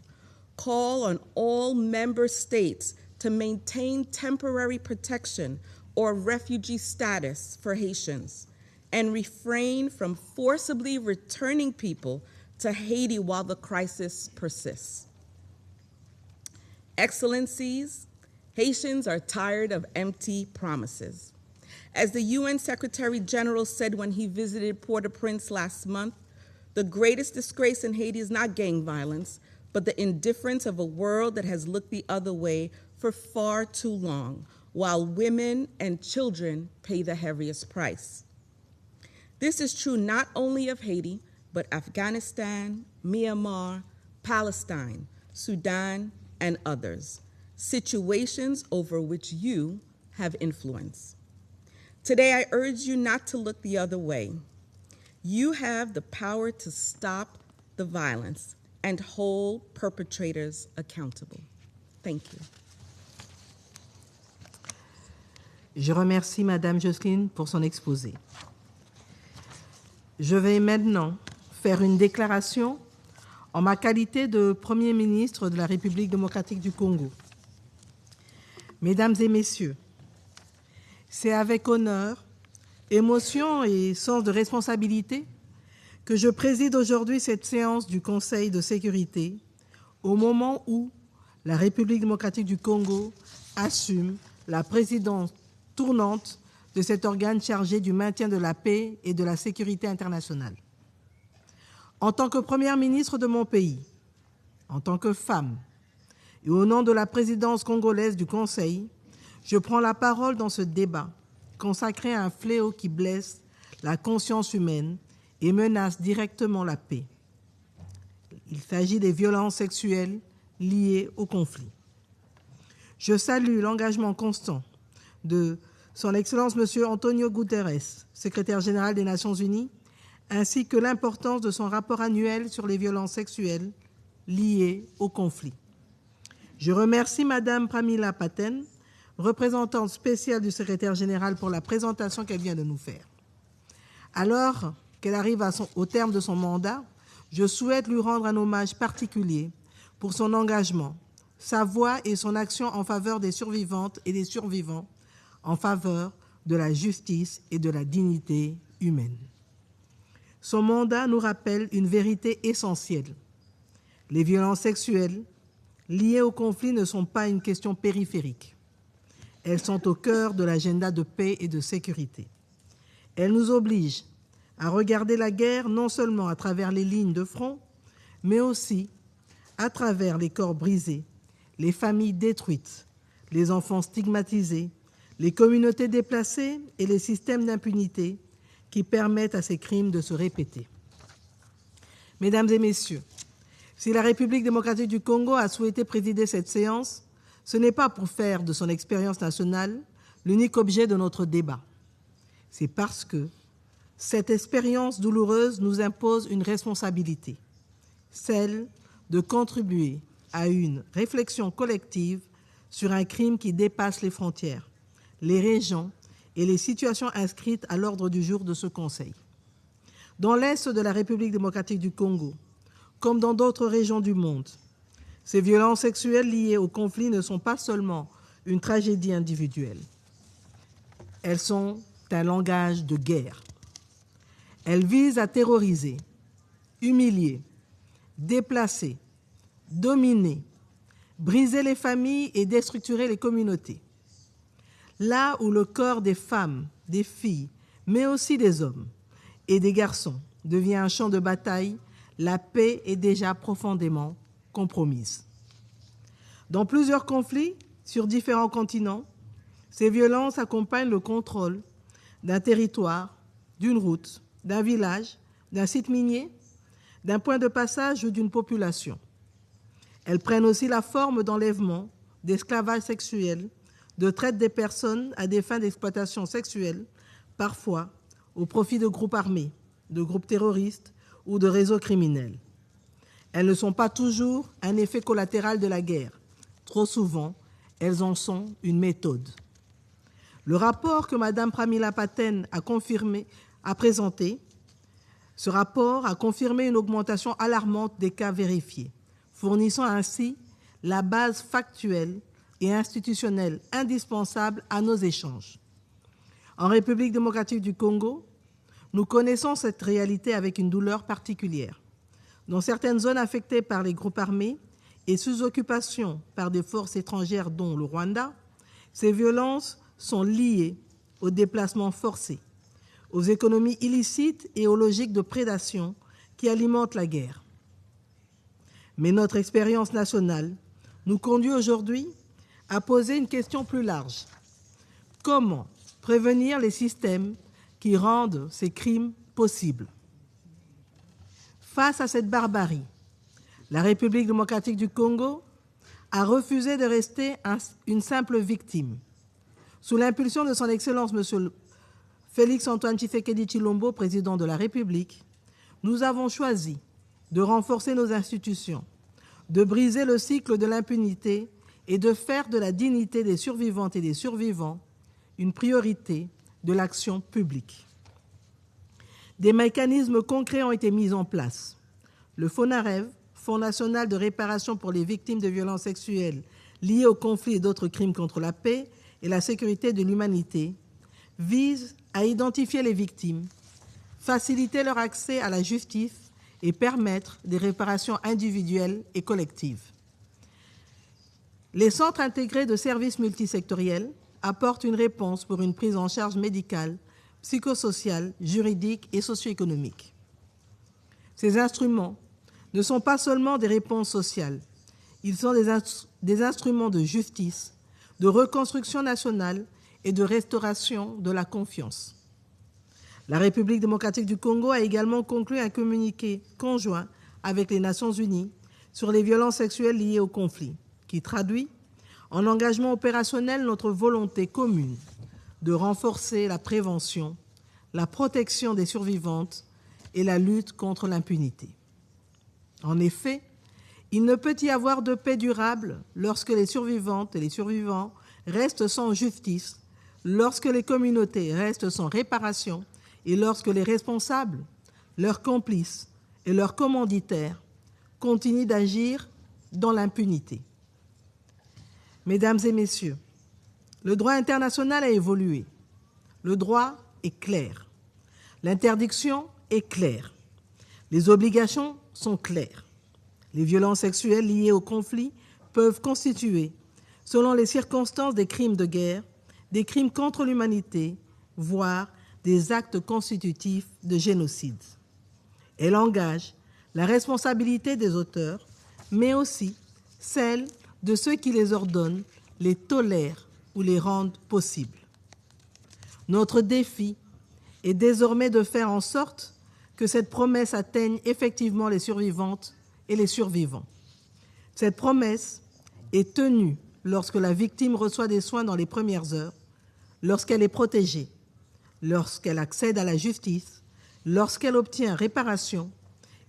call on all member states to maintain temporary protection or refugee status for Haitians and refrain from forcibly returning people to Haiti while the crisis persists. Excellencies, Haitians are tired of empty promises. As the UN Secretary General said when he visited Port-au-Prince last month, the greatest disgrace in Haiti is not gang violence, but the indifference of a world that has looked the other way for far too long, while women and children pay the heaviest price. This is true not only of Haiti, but Afghanistan, Myanmar, Palestine, Sudan, and others, situations over which you have influence. Today, I urge you not to look the other way. You have the power to stop the violence and hold perpetrators accountable. Thank you. Je remercie Madame Jocelyn pour son exposé. Je vais maintenant faire une déclaration en ma qualité de Premier ministre de la République démocratique du Congo. Mesdames et Messieurs, c'est avec honneur, émotion et sens de responsabilité que je préside aujourd'hui cette séance du Conseil de sécurité au moment où la République démocratique du Congo assume la présidence tournante de cet organe chargé du maintien de la paix et de la sécurité internationale. En tant que Première ministre de mon pays, en tant que femme, et au nom de la présidence congolaise du Conseil, je prends la parole dans ce débat consacré à un fléau qui blesse la conscience humaine et menace directement la paix. Il s'agit des violences sexuelles liées au conflit. Je salue l'engagement constant de Son Excellence M. Antonio Guterres, secrétaire général des Nations Unies, ainsi que l'importance de son rapport annuel sur les violences sexuelles liées au conflit. Je remercie Mme Pramila Patten, représentante spéciale du secrétaire général, pour la présentation qu'elle vient de nous faire. Alors qu'elle arrive au terme de son mandat, je souhaite lui rendre un hommage particulier pour son engagement, sa voix et son action en faveur des survivantes et des survivants, en faveur de la justice et de la dignité humaine. Son mandat nous rappelle une vérité essentielle. Les violences sexuelles liées au conflit ne sont pas une question périphérique. Elles sont au cœur de l'agenda de paix et de sécurité. Elles nous obligent à regarder la guerre non seulement à travers les lignes de front, mais aussi à travers les corps brisés, les familles détruites, les enfants stigmatisés, les communautés déplacées et les systèmes d'impunité qui permettent à ces crimes de se répéter. Mesdames et Messieurs, si la République démocratique du Congo a souhaité présider cette séance, ce n'est pas pour faire de son expérience nationale l'unique objet de notre débat. C'est parce que cette expérience douloureuse nous impose une responsabilité, celle de contribuer à une réflexion collective sur un crime qui dépasse les frontières, les régions et les situations inscrites à l'ordre du jour de ce Conseil. Dans l'Est de la République démocratique du Congo, comme dans d'autres régions du monde, ces violences sexuelles liées au conflit ne sont pas seulement une tragédie individuelle. Elles sont un langage de guerre. Elles visent à terroriser, humilier, déplacer, dominer, briser les familles et déstructurer les communautés. Là où le corps des femmes, des filles, mais aussi des hommes et des garçons devient un champ de bataille, la paix est déjà profondément compromise. Dans plusieurs conflits sur différents continents, ces violences accompagnent le contrôle d'un territoire, d'une route, d'un village, d'un site minier, d'un point de passage ou d'une population. Elles prennent aussi la forme d'enlèvement, d'esclavage sexuel, de traite des personnes à des fins d'exploitation sexuelle, parfois au profit de groupes armés, de groupes terroristes ou de réseaux criminels. Elles ne sont pas toujours un effet collatéral de la guerre. Trop souvent, elles en sont une méthode. Le rapport que Mme Pramila Patten a présenté, ce rapport a confirmé une augmentation alarmante des cas vérifiés, fournissant ainsi la base factuelle et institutionnelle indispensable à nos échanges. En République démocratique du Congo, nous connaissons cette réalité avec une douleur particulière. Dans certaines zones affectées par les groupes armés et sous occupation par des forces étrangères dont le Rwanda, ces violences sont liées aux déplacements forcés, aux économies illicites et aux logiques de prédation qui alimentent la guerre. Mais notre expérience nationale nous conduit aujourd'hui à poser une question plus large. Comment prévenir les systèmes qui rendent ces crimes possibles? Face à cette barbarie, la République démocratique du Congo a refusé de rester une simple victime. Sous l'impulsion de son Excellence M. Félix-Antoine Tshisekedi Tshilombo, président de la République, nous avons choisi de renforcer nos institutions, de briser le cycle de l'impunité et de faire de la dignité des survivantes et des survivants une priorité de l'action publique. Des mécanismes concrets ont été mis en place. Le FONAREV, Fonds national de réparation pour les victimes de violences sexuelles liées aux conflits et d'autres crimes contre la paix et la sécurité de l'humanité, vise à identifier les victimes, faciliter leur accès à la justice et permettre des réparations individuelles et collectives. Les centres intégrés de services multisectoriels apportent une réponse pour une prise en charge médicale, psychosociale, juridique et socio-économique. Ces instruments ne sont pas seulement des réponses sociales, ils sont des instruments de justice, de reconstruction nationale et de restauration de la confiance. La République démocratique du Congo a également conclu un communiqué conjoint avec les Nations unies sur les violences sexuelles liées au conflit, qui traduit en engagement opérationnel notre volonté commune de renforcer la prévention, la protection des survivantes et la lutte contre l'impunité. En effet, il ne peut y avoir de paix durable lorsque les survivantes et les survivants restent sans justice, lorsque les communautés restent sans réparation et lorsque les responsables, leurs complices et leurs commanditaires continuent d'agir dans l'impunité. Mesdames et messieurs, le droit international a évolué. Le droit est clair. L'interdiction est claire. Les obligations sont claires. Les violences sexuelles liées au conflit peuvent constituer, selon les circonstances, des crimes de guerre, des crimes contre l'humanité, voire des actes constitutifs de génocide. Elle engage la responsabilité des auteurs, mais aussi celle de ceux qui les ordonnent, les tolèrent ou les rendent possibles. Notre défi est désormais de faire en sorte que cette promesse atteigne effectivement les survivantes et les survivants. Cette promesse est tenue lorsque la victime reçoit des soins dans les premières heures, lorsqu'elle est protégée, lorsqu'elle accède à la justice, lorsqu'elle obtient réparation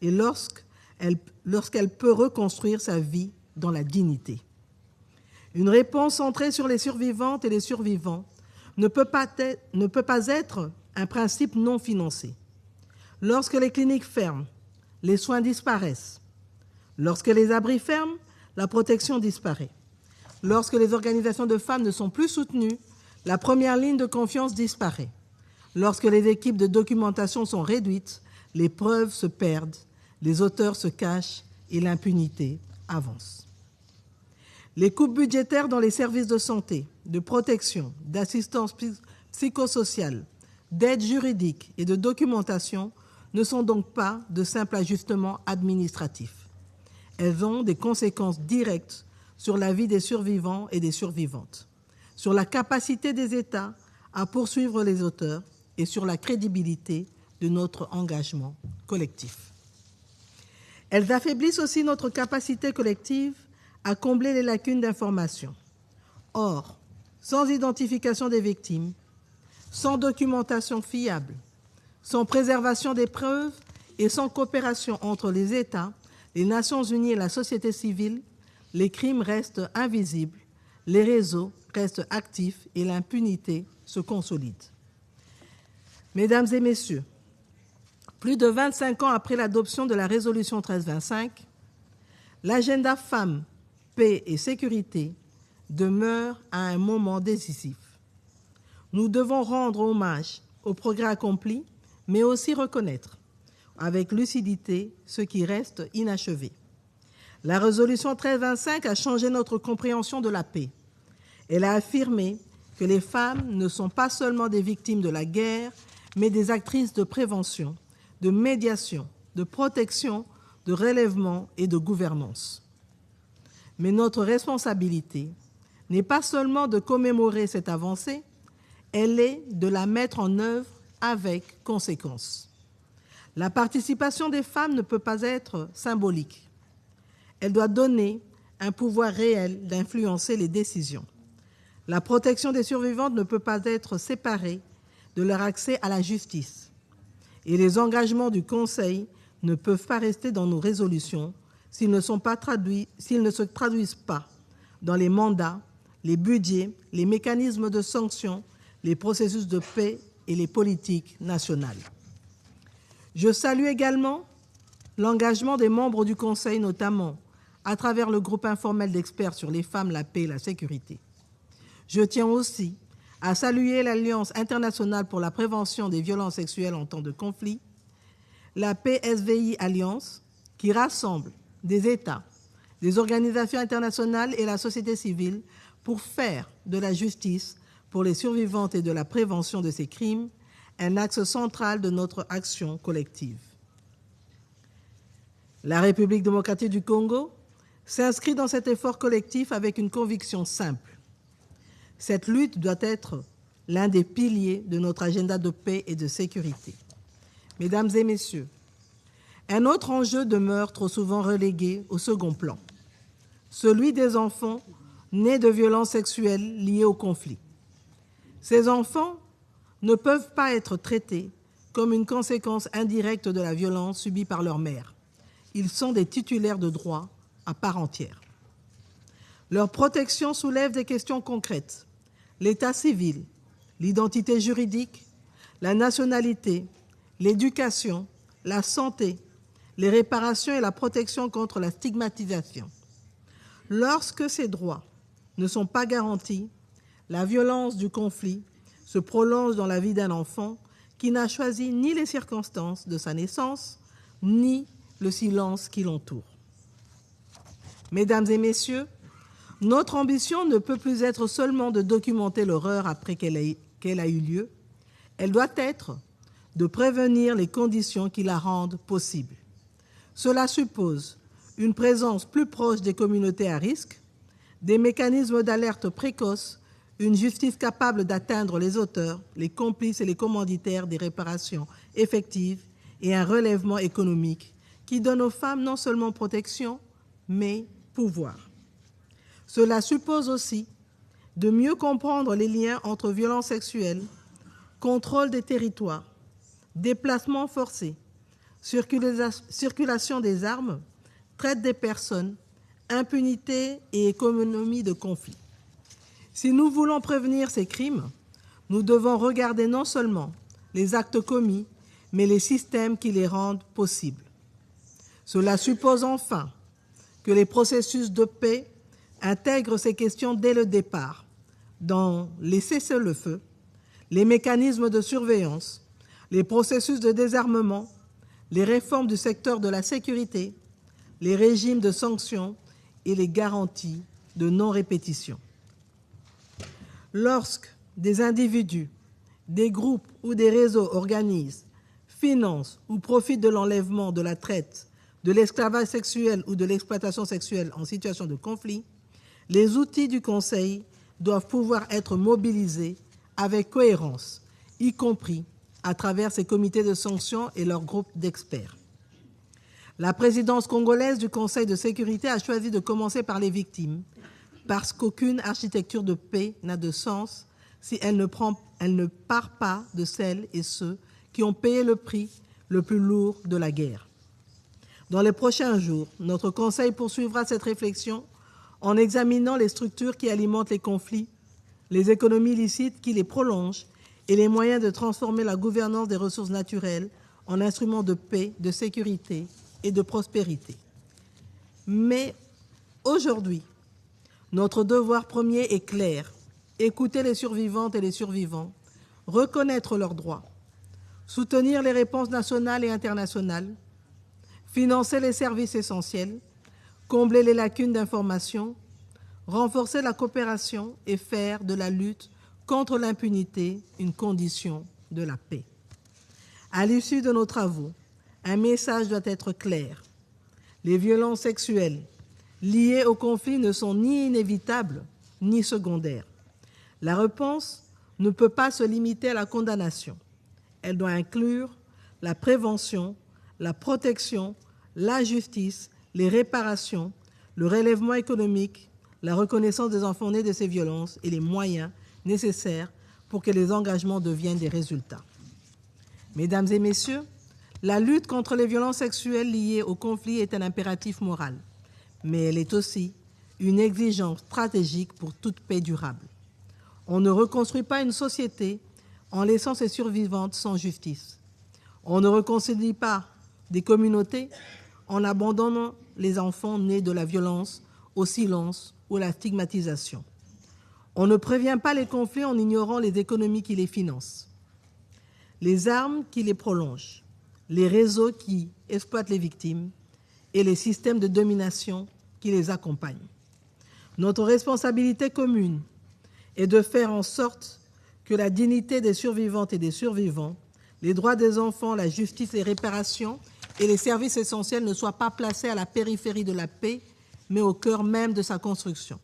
et lorsqu'elle peut reconstruire sa vie dans la dignité. Une réponse centrée sur les survivantes et les survivants ne peut pas être un principe non financé. Lorsque les cliniques ferment, les soins disparaissent. Lorsque les abris ferment, la protection disparaît. Lorsque les organisations de femmes ne sont plus soutenues, la première ligne de confiance disparaît. Lorsque les équipes de documentation sont réduites, les preuves se perdent, les auteurs se cachent et l'impunité avance. Les coupes budgétaires dans les services de santé, de protection, d'assistance psychosociale, d'aide juridique et de documentation ne sont donc pas de simples ajustements administratifs. Elles ont des conséquences directes sur la vie des survivants et des survivantes, sur la capacité des États à poursuivre les auteurs et sur la crédibilité de notre engagement collectif. Elles affaiblissent aussi notre capacité collective à combler les lacunes d'information. Or, sans identification des victimes, sans documentation fiable, sans préservation des preuves et sans coopération entre les États, les Nations unies et la société civile, les crimes restent invisibles, les réseaux restent actifs et l'impunité se consolide. Mesdames et messieurs, plus de 25 ans après l'adoption de la résolution 1325, l'agenda femmes, paix et sécurité demeure à un moment décisif. Nous devons rendre hommage aux progrès accomplis, mais aussi reconnaître avec lucidité ce qui reste inachevé. La résolution 1325 a changé notre compréhension de la paix. Elle a affirmé que les femmes ne sont pas seulement des victimes de la guerre, mais des actrices de prévention, de médiation, de protection, de relèvement et de gouvernance. Mais notre responsabilité n'est pas seulement de commémorer cette avancée, elle est de la mettre en œuvre avec conséquence. La participation des femmes ne peut pas être symbolique. Elle doit donner un pouvoir réel d'influencer les décisions. La protection des survivantes ne peut pas être séparée de leur accès à la justice. Et les engagements du Conseil ne peuvent pas rester dans nos résolutions s'ils ne se traduisent pas dans les mandats, les budgets, les mécanismes de sanctions, les processus de paix et les politiques nationales. Je salue également l'engagement des membres du Conseil, notamment à travers le groupe informel d'experts sur les femmes, la paix et la sécurité. Je tiens aussi à saluer l'Alliance internationale pour la prévention des violences sexuelles en temps de conflit, la PSVI Alliance, qui rassemble des États, des organisations internationales et la société civile pour faire de la justice pour les survivantes et de la prévention de ces crimes un axe central de notre action collective. La République démocratique du Congo s'inscrit dans cet effort collectif avec une conviction simple. Cette lutte doit être l'un des piliers de notre agenda de paix et de sécurité. Mesdames et messieurs, un autre enjeu demeure trop souvent relégué au second plan, celui des enfants nés de violences sexuelles liées au conflit. Ces enfants ne peuvent pas être traités comme une conséquence indirecte de la violence subie par leur mère. Ils sont des titulaires de droits à part entière. Leur protection soulève des questions concrètes. L'état civil, l'identité juridique, la nationalité, l'éducation, la santé, les réparations et la protection contre la stigmatisation. Lorsque ces droits ne sont pas garantis, la violence du conflit se prolonge dans la vie d'un enfant qui n'a choisi ni les circonstances de sa naissance, ni le silence qui l'entoure. Mesdames et messieurs, notre ambition ne peut plus être seulement de documenter l'horreur après qu'elle a eu lieu. Elle doit être de prévenir les conditions qui la rendent possible. Cela suppose une présence plus proche des communautés à risque, des mécanismes d'alerte précoce, une justice capable d'atteindre les auteurs, les complices et les commanditaires des réparations effectives et un relèvement économique qui donne aux femmes non seulement protection, mais pouvoir. Cela suppose aussi de mieux comprendre les liens entre violences sexuelles, contrôle des territoires, déplacements forcés, circulation des armes, traite des personnes, impunité et économie de conflit. Si nous voulons prévenir ces crimes, nous devons regarder non seulement les actes commis, mais les systèmes qui les rendent possibles. Cela suppose enfin que les processus de paix intègrent ces questions dès le départ, dans les cessez-le-feu, les mécanismes de surveillance, les processus de désarmement, les réformes du secteur de la sécurité, les régimes de sanctions et les garanties de non-répétition. Lorsque des individus, des groupes ou des réseaux organisent, financent ou profitent de l'enlèvement, de la traite, de l'esclavage sexuel ou de l'exploitation sexuelle en situation de conflit, les outils du Conseil doivent pouvoir être mobilisés avec cohérence, y compris à travers ses comités de sanctions et leurs groupes d'experts. La présidence congolaise du Conseil de sécurité a choisi de commencer par les victimes, parce qu'aucune architecture de paix n'a de sens si elle ne part pas de celles et ceux qui ont payé le prix le plus lourd de la guerre. Dans les prochains jours, notre Conseil poursuivra cette réflexion en examinant les structures qui alimentent les conflits, les économies illicites qui les prolongent et les moyens de transformer la gouvernance des ressources naturelles en instruments de paix, de sécurité et de prospérité. Mais aujourd'hui, notre devoir premier est clair: écouter les survivantes et les survivants, reconnaître leurs droits, soutenir les réponses nationales et internationales, financer les services essentiels, combler les lacunes d'information, renforcer la coopération et faire de la lutte contre l'impunité une condition de la paix. À l'issue de nos travaux, un message doit être clair. Les violences sexuelles liées au conflit ne sont ni inévitables ni secondaires. La réponse ne peut pas se limiter à la condamnation. Elle doit inclure la prévention, la protection, la justice, les réparations, le relèvement économique, la reconnaissance des enfants nés de ces violences et les moyens nécessaires pour que les engagements deviennent des résultats. Mesdames et messieurs, la lutte contre les violences sexuelles liées au conflit est un impératif moral, mais elle est aussi une exigence stratégique pour toute paix durable. On ne reconstruit pas une société en laissant ses survivantes sans justice. On ne réconcilie pas des communautés en abandonnant les enfants nés de la violence au silence ou à la stigmatisation. On ne prévient pas les conflits en ignorant les économies qui les financent, les armes qui les prolongent, les réseaux qui exploitent les victimes et les systèmes de domination qui les accompagnent. Notre responsabilité commune est de faire en sorte que la dignité des survivantes et des survivants, les droits des enfants, la justice, les réparations et les services essentiels ne soient pas placés à la périphérie de la paix, mais au cœur même de sa construction.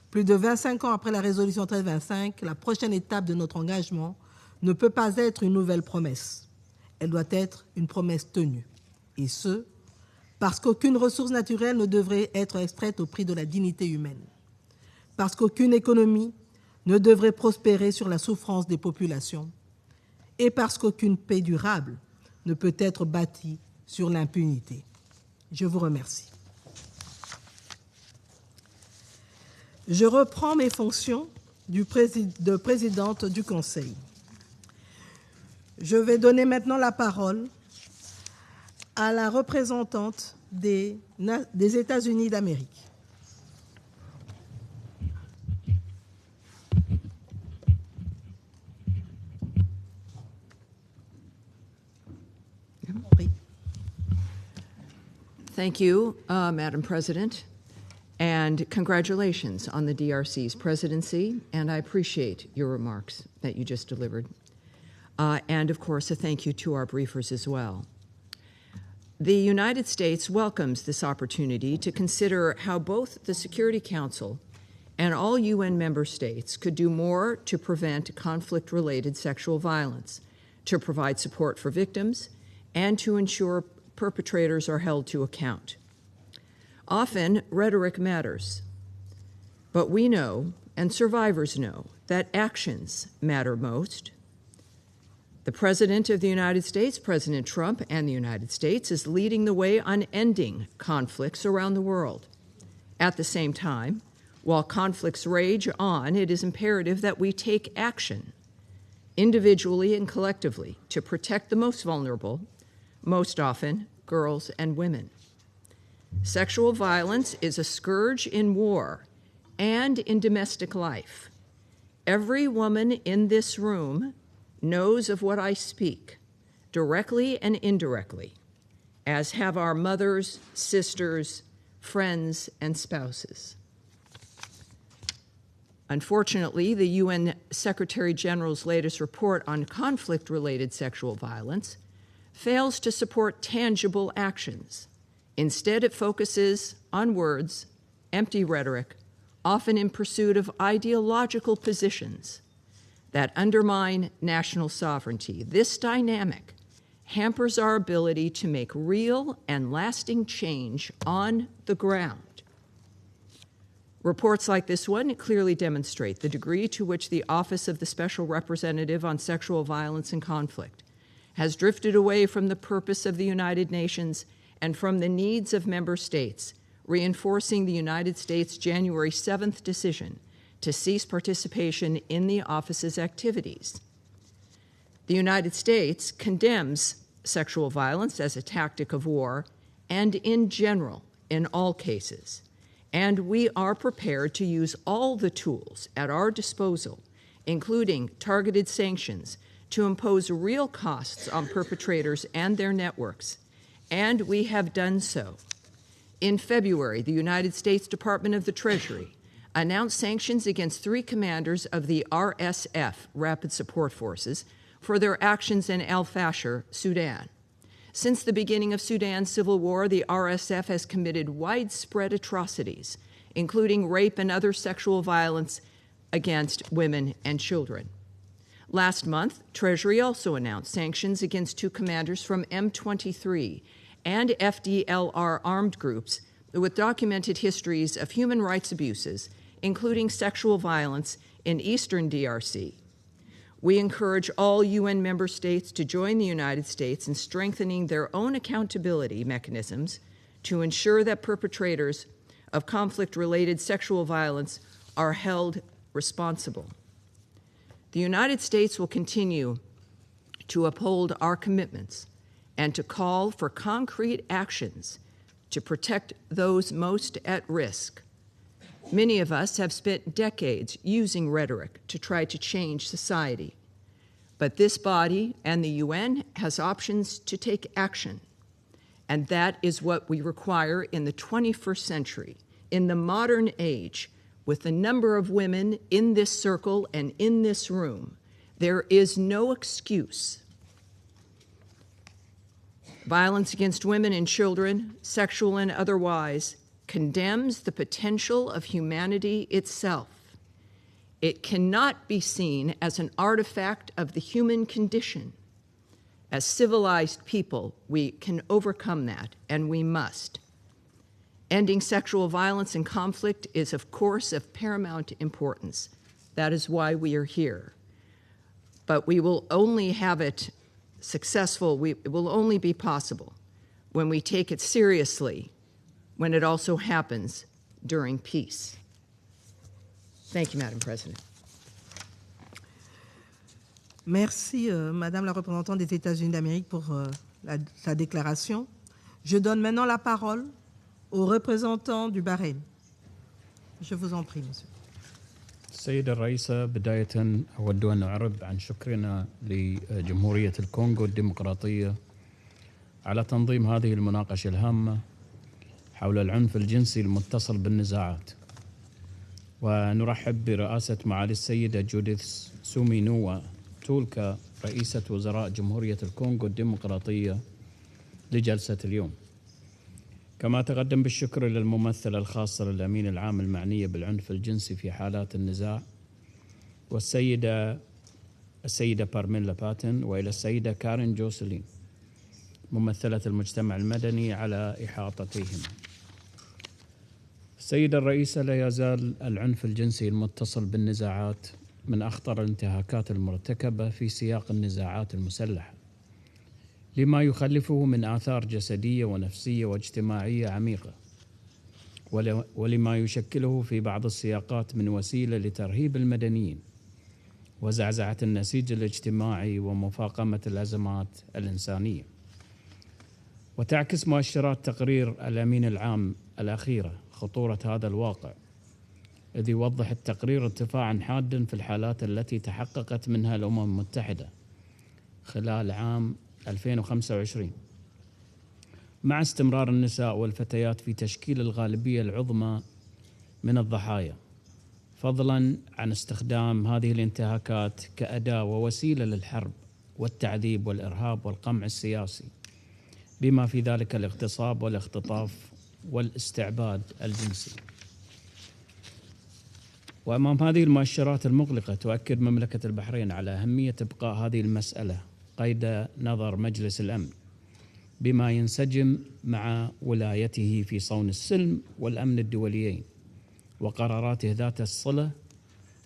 Plus de 25 ans après la résolution 1325, la prochaine étape de notre engagement ne peut pas être une nouvelle promesse. Elle doit être une promesse tenue. Et ce, parce qu'aucune ressource naturelle ne devrait être extraite au prix de la dignité humaine. Parce qu'aucune économie ne devrait prospérer sur la souffrance des populations. Et parce qu'aucune paix durable ne peut être bâtie sur l'impunité. Je vous remercie. Je reprends mes fonctions de présidente du Conseil. Je vais donner maintenant la parole à la représentante des États-Unis d'Amérique. Thank you, Madam President, and congratulations on the DRC's presidency, and I appreciate your remarks that you just delivered. And of course, a thank you to our briefers as well. The United States welcomes this opportunity to consider how both the Security Council and all UN member states could do more to prevent conflict-related sexual violence, to provide support for victims, and to ensure perpetrators are held to account. Often, rhetoric matters, but we know, and survivors know, that actions matter most. The President of the United States, President Trump, and the United States is leading the way on ending conflicts around the world. At the same time, while conflicts rage on, it is imperative that we take action, individually and collectively, to protect the most vulnerable, most often girls and women. Sexual violence is a scourge in war and in domestic life. Every woman in this room knows of what I speak, directly and indirectly, as have our mothers, sisters, friends, and spouses. Unfortunately, the UN Secretary General's latest report on conflict-related sexual violence fails to support tangible actions. Instead, it focuses on words, empty rhetoric, often in pursuit of ideological positions that undermine national sovereignty. This dynamic hampers our ability to make real and lasting change on the ground. Reports like this one clearly demonstrate the degree to which the Office of the Special Representative on Sexual Violence and Conflict has drifted away from the purpose of the United Nations and from the needs of member states, reinforcing the United States' January 7th decision to cease participation in the office's activities. The United States condemns sexual violence as a tactic of war and in general in all cases, and we are prepared to use all the tools at our disposal, including targeted sanctions, to impose real costs on perpetrators and their networks, and we have done so. In February, the United States Department of the Treasury announced sanctions against 3 commanders of the RSF, Rapid Support Forces, for their actions in El Fasher, Sudan. Since the beginning of Sudan's civil war, the RSF has committed widespread atrocities, including rape and other sexual violence against women and children. Last month, Treasury also announced sanctions against 2 commanders from M23 and FDLR armed groups with documented histories of human rights abuses, including sexual violence in eastern DRC. We encourage all UN member states to join the United States in strengthening their own accountability mechanisms to ensure that perpetrators of conflict-related sexual violence are held responsible. The United States will continue to uphold our commitments and to call for concrete actions to protect those most at risk. Many of us have spent decades using rhetoric to try to change society, but this body and the UN has options to take action, and that is what we require in the 21st century, in the modern age, with the number of women in this circle and in this room. There is no excuse. Violence against women and children, sexual and otherwise, condemns the potential of humanity itself. It cannot be seen as an artifact of the human condition. As civilized people, we can overcome that, and we must. Ending sexual violence and conflict is, of course, of paramount importance. That is why we are here. But we will only have it successful, it will only be possible when we take it seriously, when it also happens during peace. Thank you, Madam President. Merci, Madame la représentante des États-Unis d'Amérique, pour sa déclaration. Je donne maintenant la parole au représentant du Bahreïn. Je vous en prie, monsieur. السيدة الرئيسة، بداية أود أن أعرب عن شكرنا لجمهورية الكونغو الديمقراطية على تنظيم هذه المناقشة الهامة حول العنف الجنسي المتصل بالنزاعات، ونرحب برئاسة معالي السيدة جوديث سومينوا تولكا رئيسة وزراء جمهورية الكونغو الديمقراطية لجلسة اليوم. كما تقدم بالشكر للممثلة الخاصة للأمين العام المعنية بالعنف الجنسي في حالات النزاع والسيدة بارميلا باتن، وإلى السيدة كارين جوسلين ممثلة المجتمع المدني على إحاطتهم. السيدة الرئيسة، لا يزال العنف الجنسي المتصل بالنزاعات من أخطر الانتهاكات المرتكبة في سياق النزاعات المسلحة، لما يخلفه من آثار جسدية ونفسية واجتماعية عميقة، ولما يشكله في بعض السياقات من وسيلة لترهيب المدنيين وزعزعة النسيج الاجتماعي ومفاقمة الأزمات الإنسانية. وتعكس مؤشرات تقرير الأمين العام الأخيرة خطورة هذا الواقع، إذ يوضح التقرير ارتفاعا حادا في الحالات التي تحققت منها الأمم المتحدة خلال عام 2025، مع استمرار النساء والفتيات في تشكيل الغالبية العظمى من الضحايا، فضلا عن استخدام هذه الانتهاكات كأداة ووسيلة للحرب والتعذيب والإرهاب والقمع السياسي، بما في ذلك الاغتصاب والاختطاف والاستعباد الجنسي. وأمام هذه المؤشرات المقلقة تؤكد مملكة البحرين على أهمية إبقاء هذه المسألة قيد نظر مجلس الأمن، بما ينسجم مع ولايته في صون السلم والأمن الدوليين وقراراته ذات الصلة،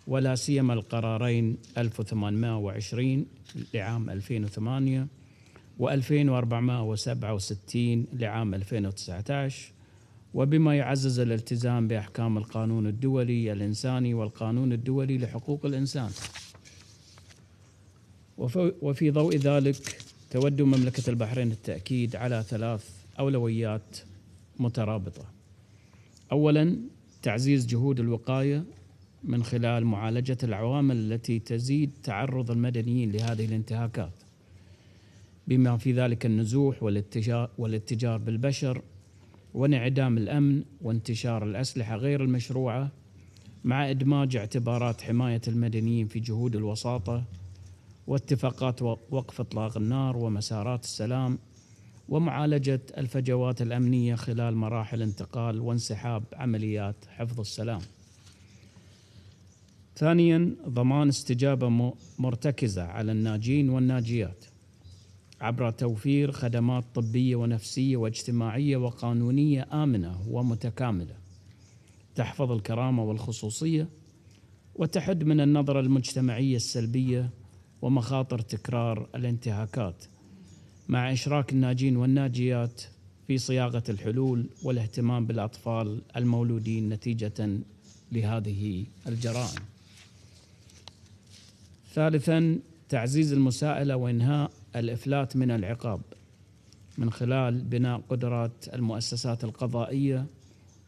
ولا سيما القرارين 1820 لعام 2008 و2467 لعام 2019، وبما يعزز الالتزام بأحكام القانون الدولي الإنساني والقانون الدولي لحقوق الإنسان. وفي ضوء ذلك تود مملكة البحرين التأكيد على 3 أولويات مترابطة. أولاً، تعزيز جهود الوقاية من خلال معالجة العوامل التي تزيد تعرض المدنيين لهذه الانتهاكات، بما في ذلك النزوح والاتجار بالبشر وانعدام الأمن وانتشار الأسلحة غير المشروعة، مع إدماج اعتبارات حماية المدنيين في جهود الوساطة واتفاقات وقف إطلاق النار ومسارات السلام، ومعالجة الفجوات الأمنية خلال مراحل انتقال وانسحاب عمليات حفظ السلام. ثانياً، ضمان استجابة مرتكزة على الناجين والناجيات عبر توفير خدمات طبية ونفسية واجتماعية وقانونية آمنة ومتكاملة تحفظ الكرامة والخصوصية وتحد من النظرة المجتمعية السلبية ومخاطر تكرار الانتهاكات، مع إشراك الناجين والناجيات في صياغة الحلول والاهتمام بالأطفال المولودين نتيجة لهذه الجرائم. ثالثاً، تعزيز المساءلة وإنهاء الإفلات من العقاب من خلال بناء قدرات المؤسسات القضائية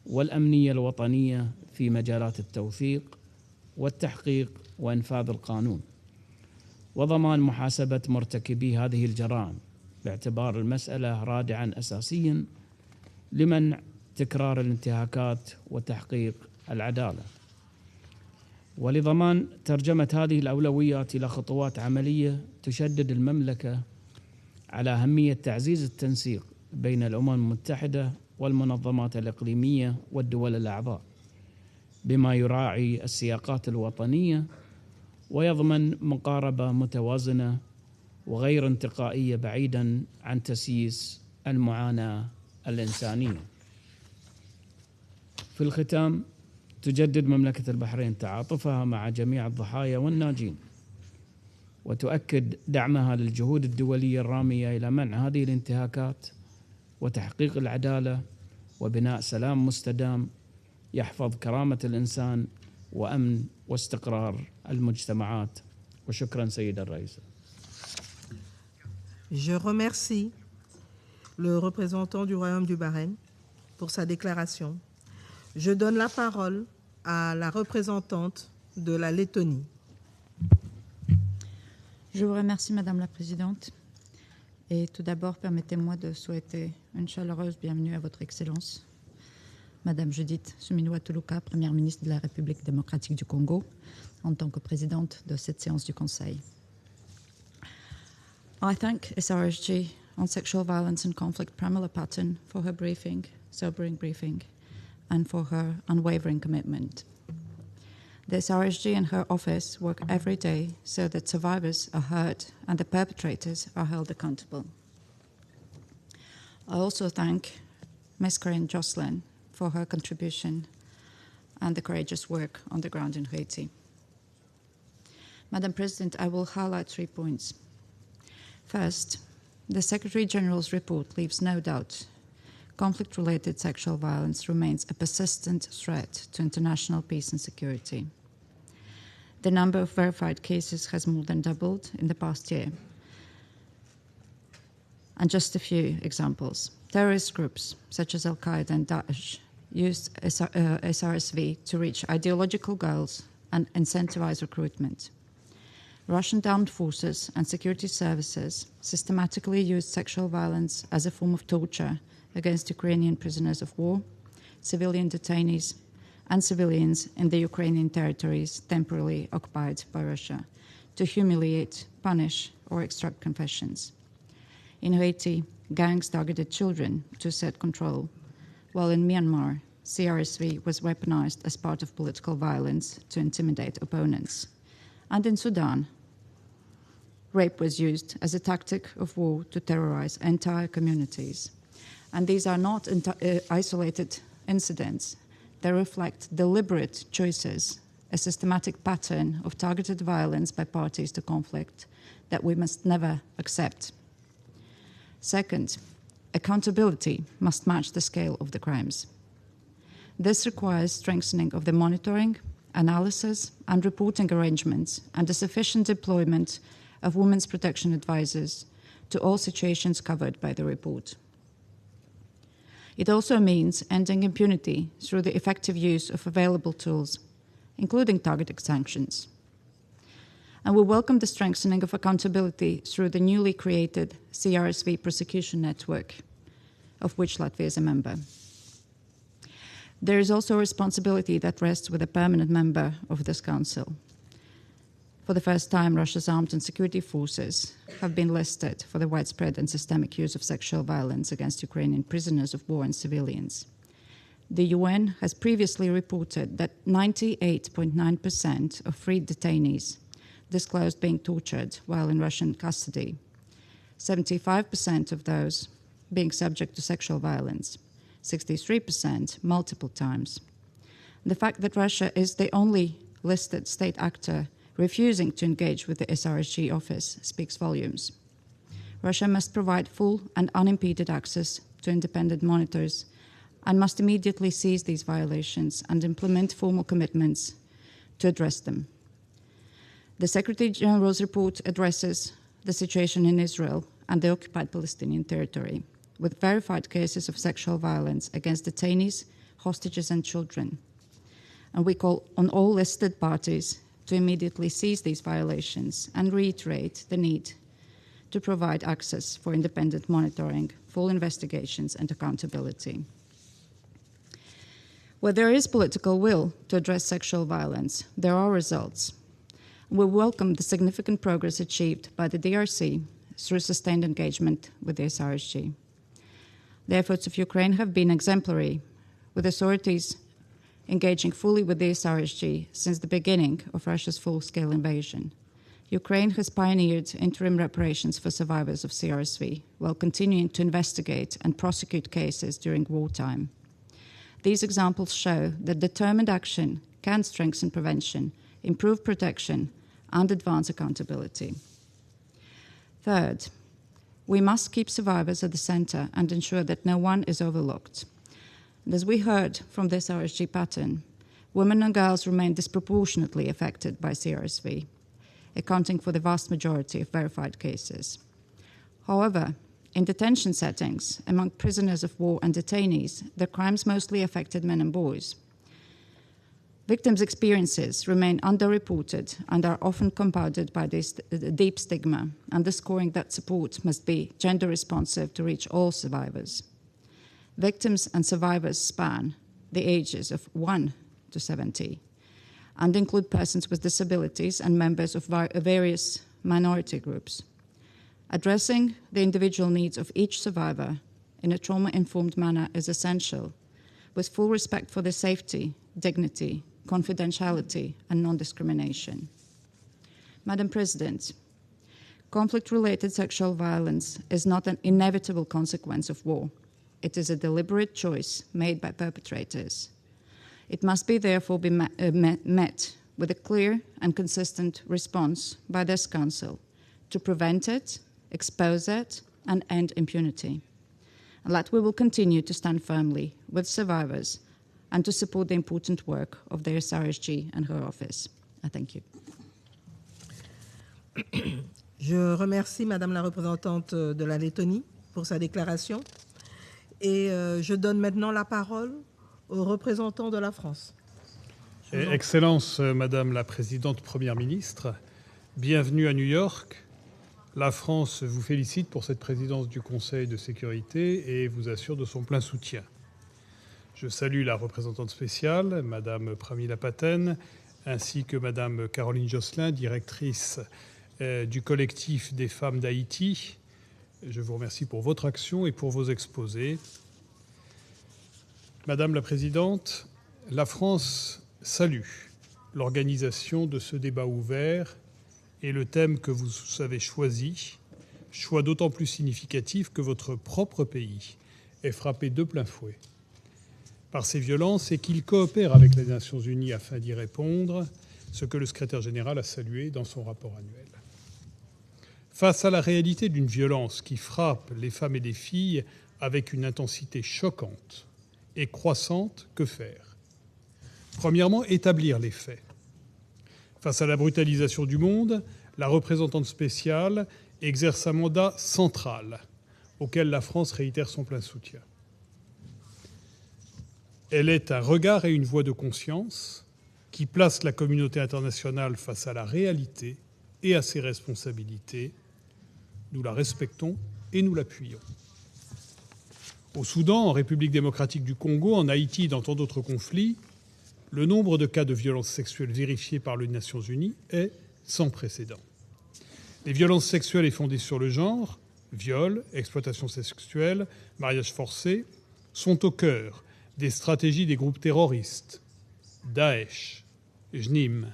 والأمنية الوطنية في مجالات التوثيق والتحقيق وإنفاذ القانون، وضمان محاسبة مرتكبي هذه الجرائم باعتبار المسألة رادعاً أساسياً لمنع تكرار الانتهاكات وتحقيق العدالة. ولضمان ترجمة هذه الأولويات إلى خطوات عملية، تشدد المملكة على أهمية تعزيز التنسيق بين الأمم المتحدة والمنظمات الإقليمية والدول الأعضاء، بما يراعي السياقات الوطنية ويضمن مقاربة متوازنة وغير انتقائية بعيداً عن تسييس المعاناة الإنسانية. في الختام، تجدد مملكة البحرين تعاطفها مع جميع الضحايا والناجين، وتؤكد دعمها للجهود الدولية الرامية إلى منع هذه الانتهاكات وتحقيق العدالة وبناء سلام مستدام يحفظ كرامة الإنسان وأمن واستقرار المجتمعات. وشكرا سيد الرئيس. Je remercie le représentant du Royaume du Bahreïn pour sa déclaration. Je donne la parole à la représentante de la Lettonie. Je vous remercie, Madame la Présidente. Et tout d'abord, permettez-moi de souhaiter une chaleureuse bienvenue à Votre Excellence, Madame Judith Suminwa Tuluka, Première ministre de la République démocratique du Congo, en tant que présidente de cette séance du Conseil. I thank SRSG on sexual violence and conflict Pramila Patten for her sobering briefing, and for her unwavering commitment. The SRSG and her office work every day so that survivors are heard and the perpetrators are held accountable. I also thank Ms. Carine Jocelyn for her contribution and the courageous work on the ground in Haiti. Madam President, I will highlight 3 points. First, the Secretary General's report leaves no doubt conflict-related sexual violence remains a persistent threat to international peace and security. The number of verified cases has more than doubled in the past year. And just a few examples. Terrorist groups such as Al-Qaeda and Daesh used SRSV to reach ideological goals and incentivize recruitment. Russian armed forces and security services systematically used sexual violence as a form of torture against Ukrainian prisoners of war, civilian detainees, and civilians in the Ukrainian territories temporarily occupied by Russia to humiliate, punish, or extract confessions. In Haiti, gangs targeted children to assert control, while in Myanmar, CRSV was weaponized as part of political violence to intimidate opponents. And in Sudan, rape was used as a tactic of war to terrorize entire communities. And these are not isolated incidents. They reflect deliberate choices, a systematic pattern of targeted violence by parties to conflict that we must never accept. Second, accountability must match the scale of the crimes. This requires strengthening of the monitoring, analysis, and reporting arrangements and a sufficient deployment of women's protection advisors to all situations covered by the report. It also means ending impunity through the effective use of available tools, including targeted sanctions. And we welcome the strengthening of accountability through the newly created CRSV prosecution network, of which Latvia is a member. There is also a responsibility that rests with a permanent member of this council. For the first time, Russia's armed and security forces have been listed for the widespread and systemic use of sexual violence against Ukrainian prisoners of war and civilians. The UN has previously reported that 98.9% of freed detainees disclosed being tortured while in Russian custody, 75% of those being subject to sexual violence, 63% multiple times. The fact that Russia is the only listed state actor refusing to engage with the SRSG office speaks volumes. Russia must provide full and unimpeded access to independent monitors and must immediately cease these violations and implement formal commitments to address them. The Secretary General's report addresses the situation in Israel and the occupied Palestinian territory, with verified cases of sexual violence against detainees, hostages, and children. And we call on all listed parties to immediately cease these violations and reiterate the need to provide access for independent monitoring, full investigations, and accountability. Where there is political will to address sexual violence, there are results. We welcome the significant progress achieved by the DRC through sustained engagement with the SRSG. The efforts of Ukraine have been exemplary, with authorities engaging fully with the SRSG since the beginning of Russia's full-scale invasion. Ukraine has pioneered interim reparations for survivors of CRSV while continuing to investigate and prosecute cases during wartime. These examples show that determined action can strengthen prevention, improve protection, and advance accountability. Third, we must keep survivors at the center and ensure that no one is overlooked. And as we heard from this SRSG Patten, women and girls remain disproportionately affected by CRSV, accounting for the vast majority of verified cases. However, in detention settings, among prisoners of war and detainees, the crimes mostly affected men and boys. Victims' experiences remain underreported and are often compounded by this deep stigma, underscoring that support must be gender responsive to reach all survivors. Victims and survivors span the ages of 1 to 70 and include persons with disabilities and members of various minority groups. Addressing the individual needs of each survivor in a trauma-informed manner is essential, with full respect for their safety, dignity, confidentiality, and non-discrimination. Madam President, conflict-related sexual violence is not an inevitable consequence of war. It is a deliberate choice made by perpetrators. It must therefore be met with a clear and consistent response by this Council to prevent it, expose it, and end impunity. And that we will continue to stand firmly with survivors and to support the important work of the SRSG and her office. I thank you. Je remercie Madame la représentante de la Lettonie pour sa déclaration et je donne maintenant la parole au représentant de la France. Excellence, Madame la Présidente Première Ministre, bienvenue à New York. La France vous félicite pour cette présidence du Conseil de sécurité et vous assure de son plein soutien. Je salue la représentante spéciale, Madame Pramila Patten, ainsi que Madame Carine Jocelyn, directrice du collectif des femmes d'Haïti. Je vous remercie pour votre action et pour vos exposés. Madame la Présidente, la France salue l'organisation de ce débat ouvert et le thème que vous avez choisi, choix d'autant plus significatif que votre propre pays est frappé de plein fouet par ces violences et qu'il coopère avec les Nations Unies afin d'y répondre, ce que le secrétaire général a salué dans son rapport annuel. Face à la réalité d'une violence qui frappe les femmes et les filles avec une intensité choquante et croissante, que faire ? Premièrement, établir les faits. Face à la brutalisation du monde, la représentante spéciale exerce un mandat central auquel la France réitère son plein soutien. Elle est un regard et une voix de conscience qui place la communauté internationale face à la réalité et à ses responsabilités. Nous la respectons et nous l'appuyons. Au Soudan, en République démocratique du Congo, en Haïti et dans tant d'autres conflits, le nombre de cas de violences sexuelles vérifiés par les Nations Unies est sans précédent. Les violences sexuelles et fondées sur le genre, viol, exploitation sexuelle, mariage forcé, sont au cœur des stratégies des groupes terroristes, Daesh, JNIM,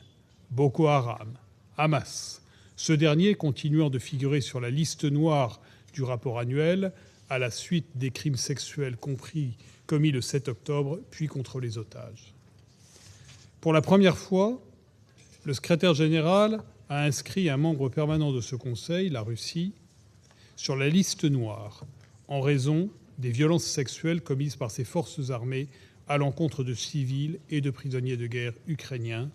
Boko Haram, Hamas, ce dernier continuant de figurer sur la liste noire du rapport annuel à la suite des crimes sexuels commis le 7 octobre, puis contre les otages. Pour la première fois, le secrétaire général a inscrit un membre permanent de ce Conseil, la Russie, sur la liste noire en raison des violences sexuelles commises par ses forces armées à l'encontre de civils et de prisonniers de guerre ukrainiens,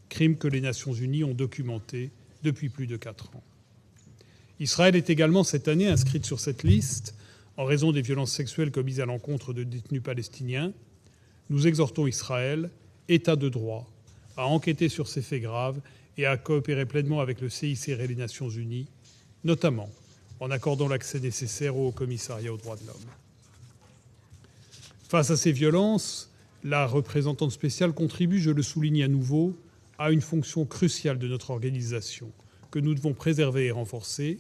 crimes que les Nations Unies ont documentés depuis plus de 4 ans. Israël est également cette année inscrite sur cette liste en raison des violences sexuelles commises à l'encontre de détenus palestiniens. Nous exhortons Israël, État de droit, à enquêter sur ces faits graves et à coopérer pleinement avec le CICR et les Nations Unies, notamment en accordant l'accès nécessaire au Haut-Commissariat aux droits de l'homme. Face à ces violences, la représentante spéciale contribue, je le souligne à nouveau, à une fonction cruciale de notre organisation que nous devons préserver et renforcer,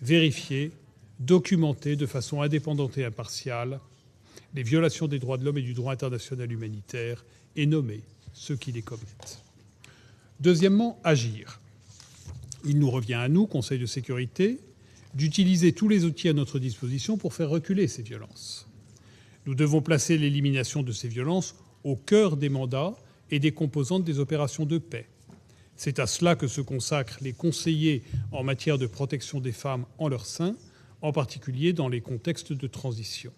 vérifier, documenter de façon indépendante et impartiale les violations des droits de l'homme et du droit international humanitaire et nommer ceux qui les commettent. Deuxièmement, agir. Il nous revient à nous, Conseil de sécurité, d'utiliser tous les outils à notre disposition pour faire reculer ces violences. Nous devons placer l'élimination de ces violences au cœur des mandats et des composantes des opérations de paix. C'est à cela que se consacrent les conseillers en matière de protection des femmes en leur sein, en particulier dans les contextes de transition.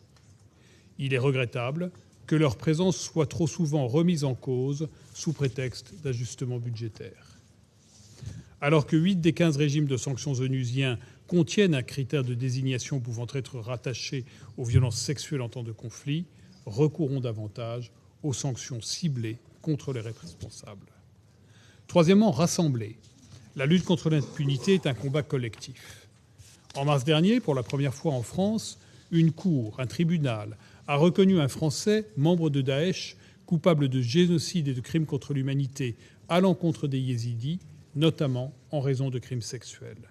Il est regrettable que leur présence soit trop souvent remise en cause sous prétexte d'ajustements budgétaires. Alors que 8 des 15 régimes de sanctions onusiens contiennent un critère de désignation pouvant être rattaché aux violences sexuelles en temps de conflit, recourons davantage aux sanctions ciblées contre les responsables. Troisièmement, rassembler. La lutte contre l'impunité est un combat collectif. En mars dernier, pour la première fois en France, une cour, un tribunal, a reconnu un Français, membre de Daesh, coupable de génocide et de crimes contre l'humanité à l'encontre des Yézidis, notamment en raison de crimes sexuels.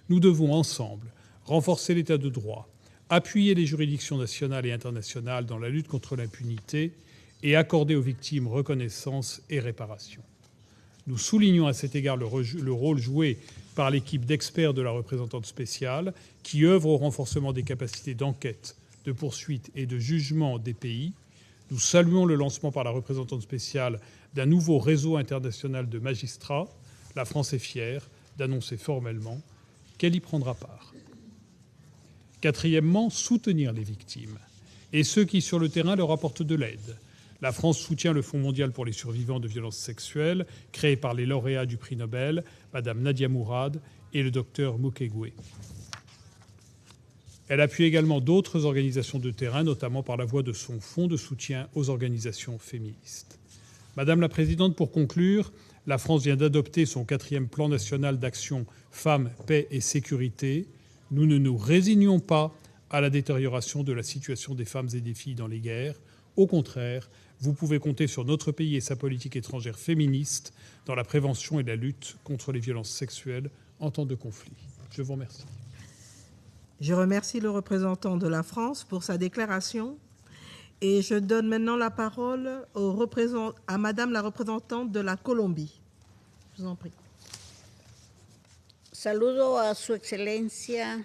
Nous devons ensemble renforcer l'état de droit, appuyer les juridictions nationales et internationales dans la lutte contre l'impunité et accorder aux victimes reconnaissance et réparation. Nous soulignons à cet égard le rôle joué par l'équipe d'experts de la représentante spéciale qui œuvre au renforcement des capacités d'enquête, de poursuite et de jugement des pays. Nous saluons le lancement par la représentante spéciale d'un nouveau réseau international de magistrats. La France est fière d'annoncer formellement qu'elle y prendra part. Quatrièmement, soutenir les victimes et ceux qui, sur le terrain, leur apportent de l'aide. La France soutient le Fonds mondial pour les survivants de violences sexuelles, créé par les lauréats du prix Nobel, Mme Nadia Mourad et le docteur Mukwege. Elle appuie également d'autres organisations de terrain, notamment par la voie de son fonds de soutien aux organisations féministes. Madame la Présidente, pour conclure, la France vient d'adopter son 4e plan national d'action Femmes, Paix et Sécurité. Nous ne nous résignons pas à la détérioration de la situation des femmes et des filles dans les guerres. Au contraire, vous pouvez compter sur notre pays et sa politique étrangère féministe dans la prévention et la lutte contre les violences sexuelles en temps de conflit. Je vous remercie. Je remercie le représentant de la France pour sa déclaration et je donne maintenant la parole à Madame la représentante de la Colombie. Je vous en prie. Saludo a Su Excelencia,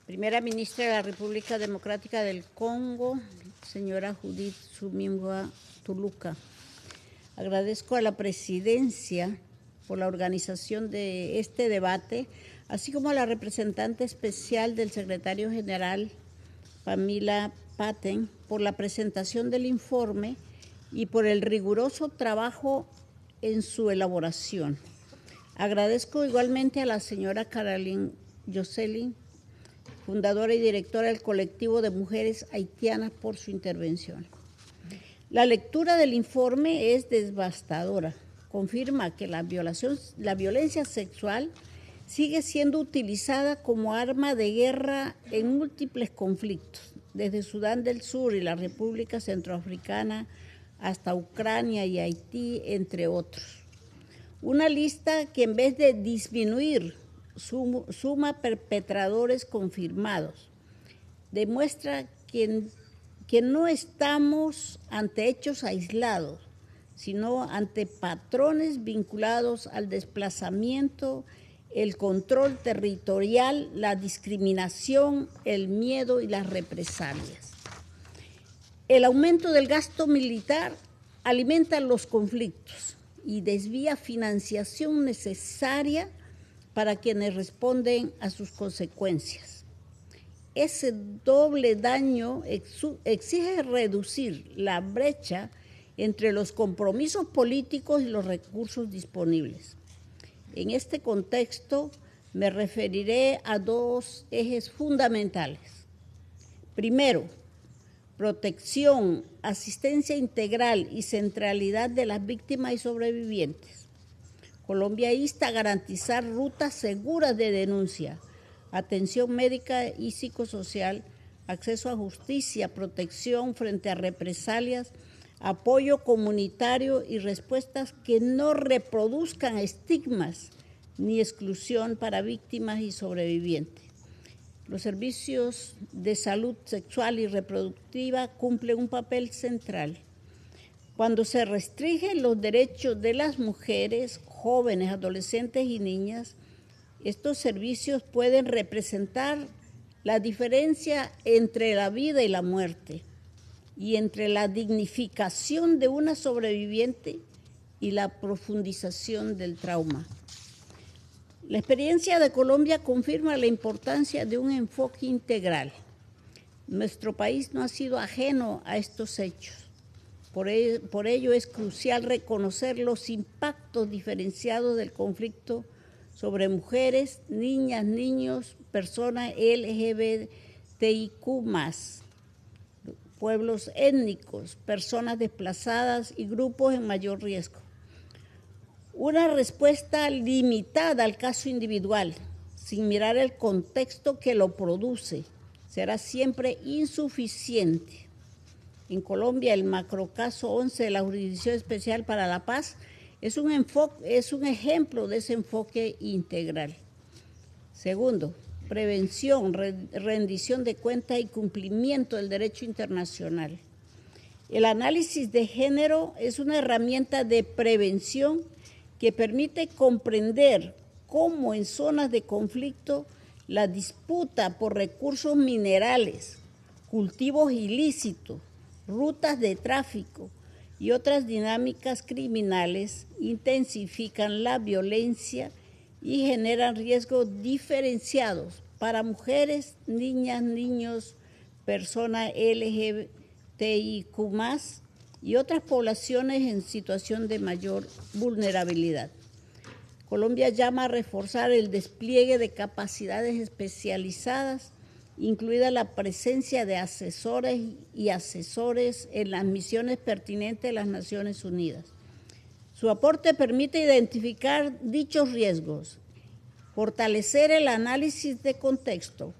Primera Ministra de la República Democrática del Congo, señora Judith Suminwa Tuluka. Agradezco a la Presidencia por la organización de este debate, así como a la representante especial del Secretario General, Pramila, Patten, por la presentación del informe y por el riguroso trabajo en su elaboración. Agradezco igualmente a la señora Carine Jocelyn, fundadora y directora del colectivo de mujeres haitianas, por su intervención. La lectura del informe es devastadora. Confirma que la violencia sexual sigue siendo utilizada como arma de guerra en múltiples conflictos, desde Sudán del Sur y la República Centroafricana hasta Ucrania y Haití, entre otros. Una lista que en vez de disminuir suma perpetradores confirmados. Demuestra que no estamos ante hechos aislados, sino ante patrones vinculados al desplazamiento, el control territorial, la discriminación, el miedo y las represalias. El aumento del gasto militar alimenta los conflictos y desvía financiación necesaria para quienes responden a sus consecuencias. Ese doble daño exige reducir la brecha entre los compromisos políticos y los recursos disponibles. En este contexto me referiré a dos ejes fundamentales. Primero, protección, asistencia integral y centralidad de las víctimas y sobrevivientes. Colombia insta a garantizar rutas seguras de denuncia, atención médica y psicosocial, acceso a justicia, protección frente a represalias, apoyo comunitario y respuestas que no reproduzcan estigmas ni exclusión para víctimas y sobrevivientes. Los servicios de salud sexual y reproductiva cumplen un papel central. Cuando se restringen los derechos de las mujeres, jóvenes, adolescentes y niñas, estos servicios pueden representar la diferencia entre la vida y la muerte y entre la dignificación de una sobreviviente y la profundización del trauma. La experiencia de Colombia confirma la importancia de un enfoque integral. Nuestro país no ha sido ajeno a estos hechos. Por ello es crucial reconocer los impactos diferenciados del conflicto sobre mujeres, niñas, niños, personas LGBTIQ+, pueblos étnicos, personas desplazadas y grupos en mayor riesgo. Una respuesta limitada al caso individual, sin mirar el contexto que lo produce, será siempre insuficiente. En Colombia, el macrocaso 11 de la Jurisdicción Especial para la Paz es un ejemplo de ese enfoque integral. Segundo, prevención, rendición de cuentas y cumplimiento del derecho internacional. El análisis de género es una herramienta de prevención que permite comprender cómo en zonas de conflicto la disputa por recursos minerales, cultivos ilícitos, rutas de tráfico y otras dinámicas criminales intensifican la violencia y generan riesgos diferenciados para mujeres, niñas, niños, personas LGBTIQ+, y otras poblaciones en situación de mayor vulnerabilidad. Colombia llama a reforzar el despliegue de capacidades especializadas, incluida la presencia de asesores y asesores en las misiones pertinentes de las Naciones Unidas. Su aporte permite identificar dichos riesgos, fortalecer el análisis de contexto,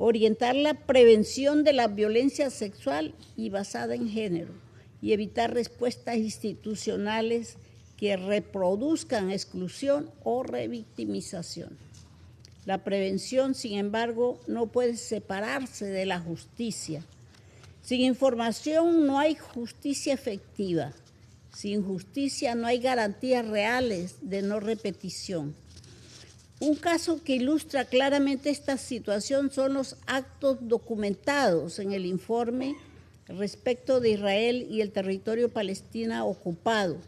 orientar la prevención de la violencia sexual y basada en género y evitar respuestas institucionales que reproduzcan exclusión o revictimización. La prevención, sin embargo, no puede separarse de la justicia. Sin información no hay justicia efectiva. Sin justicia no hay garantías reales de no repetición. Un caso que ilustra claramente esta situación son los actos documentados en el informe respecto de Israel y el territorio palestino ocupado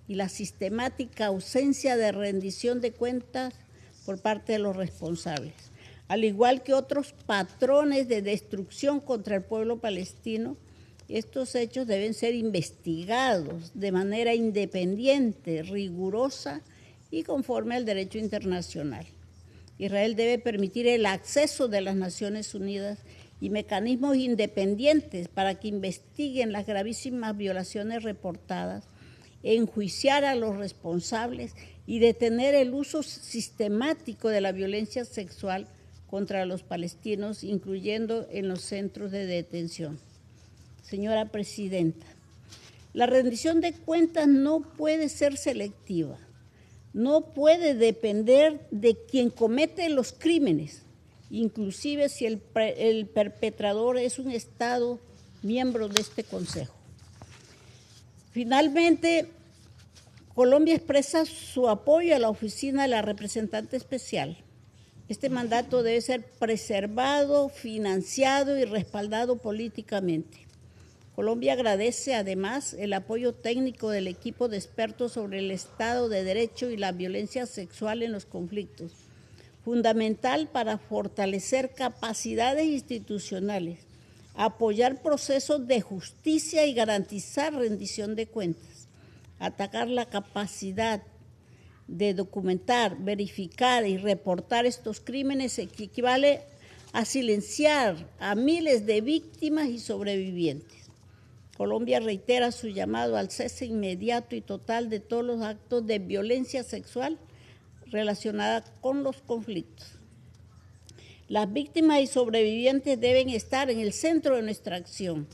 y la sistemática ausencia de rendición de cuentas por parte de los responsables, al igual que otros patrones de destrucción contra el pueblo palestino. Estos hechos deben ser investigados de manera independiente, rigurosa y conforme al derecho internacional. Israel debe permitir el acceso de las Naciones Unidas y mecanismos independientes para que investiguen las gravísimas violaciones reportadas, enjuiciar a los responsables y detener el uso sistemático de la violencia sexual contra los palestinos, incluyendo en los centros de detención. Señora Presidenta, la rendición de cuentas no puede ser selectiva, no puede depender de quien comete los crímenes, inclusive si el perpetrador es un Estado miembro de este Consejo. Finalmente, Colombia expresa su apoyo a la Oficina de la Representante Especial. Este mandato debe ser preservado, financiado y respaldado políticamente. Colombia agradece además el apoyo técnico del equipo de expertos sobre el Estado de Derecho y la violencia sexual en los conflictos, fundamental para fortalecer capacidades institucionales, apoyar procesos de justicia y garantizar rendición de cuentas, atacar la capacidad de documentar, verificar y reportar estos crímenes equivale a silenciar a miles de víctimas y sobrevivientes. Colombia reitera su llamado al cese inmediato y total de todos los actos de violencia sexual relacionada con los conflictos. Las víctimas y sobrevivientes deben estar en el centro de nuestra acción.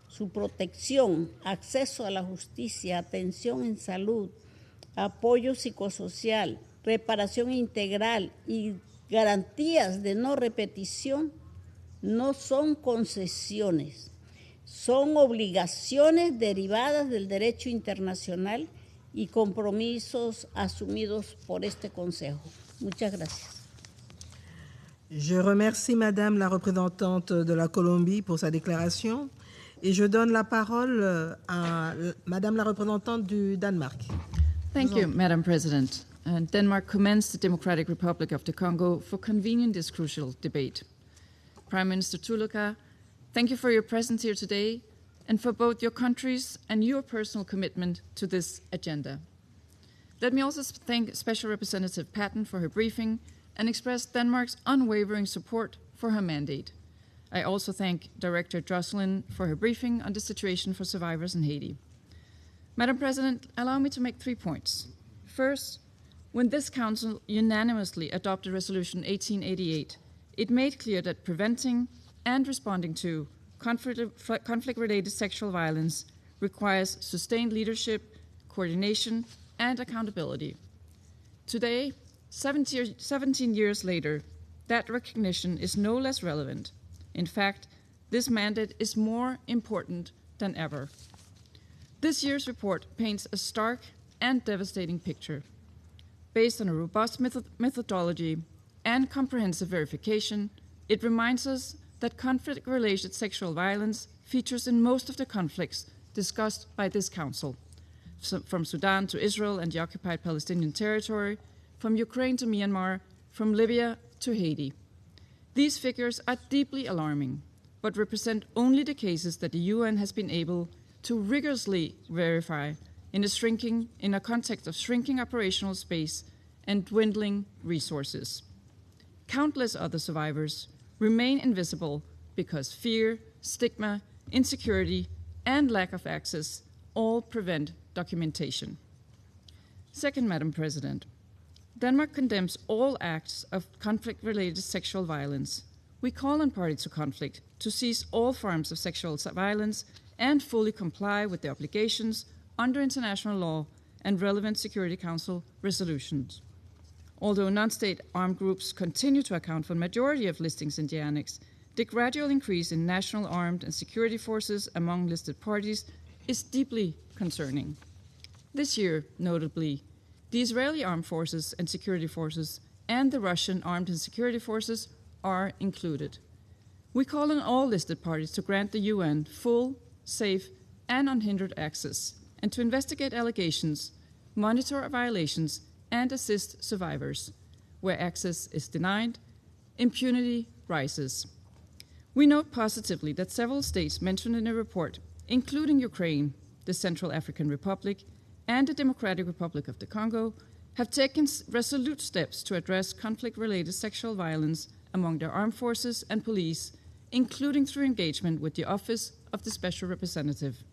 Su protección, acceso a la justicia, atención en salud, apoyo psicosocial, reparación integral y garantías de no repetición no son concesiones, son obligaciones derivadas del derecho internacional y compromisos asumidos por este Consejo. Muchas gracias. Je remercie Madame la représentante de la Colombie pour sa déclaration et je donne la parole à Madame la représentante du Danemark. Thank you, Madam President. Denmark commends the Democratic Republic of the Congo for convening this crucial debate. Prime Minister Tuluka, thank you for your presence here today and for both your country's and your personal commitment to this agenda. Let me also thank Special Representative Patten for her briefing and express Denmark's unwavering support for her mandate. I also thank Director Jocelyn for her briefing on the situation for survivors in Haiti. Madam President, allow me to make 3 points. First, when this Council unanimously adopted Resolution 1888, it made clear that preventing and responding to conflict-related sexual violence requires sustained leadership, coordination, and accountability. Today, 17 years later, that recognition is no less relevant. In fact, this mandate is more important than ever. This year's report paints a stark and devastating picture. Based on a robust methodology and comprehensive verification, it reminds us that conflict-related sexual violence features in most of the conflicts discussed by this Council, from Sudan to Israel and the occupied Palestinian territory, from Ukraine to Myanmar, from Libya to Haiti. These figures are deeply alarming, but represent only the cases that the UN has been able to rigorously verify in a context of shrinking operational space and dwindling resources. Countless other survivors remain invisible because fear, stigma, insecurity, and lack of access all prevent documentation. Second, Madam President, Denmark condemns all acts of conflict-related sexual violence, we call on parties to conflict to cease all forms of sexual violence and fully comply with the obligations under international law and relevant Security Council resolutions. Although non-state armed groups continue to account for the majority of listings in the Annex, the gradual increase in national armed and security forces among listed parties is deeply concerning. This year, notably, the Israeli armed forces and security forces and the Russian armed and security forces are included. We call on all listed parties to grant the UN full, safe, and unhindered access, and to investigate allegations, monitor violations, and assist survivors. Where access is denied, impunity rises. We note positively that several states mentioned in the report, including Ukraine, the Central African Republic, and the Democratic Republic of the Congo, have taken resolute steps to address conflict-related sexual violence among their armed forces and police, including through engagement with the Office of the Special Representative.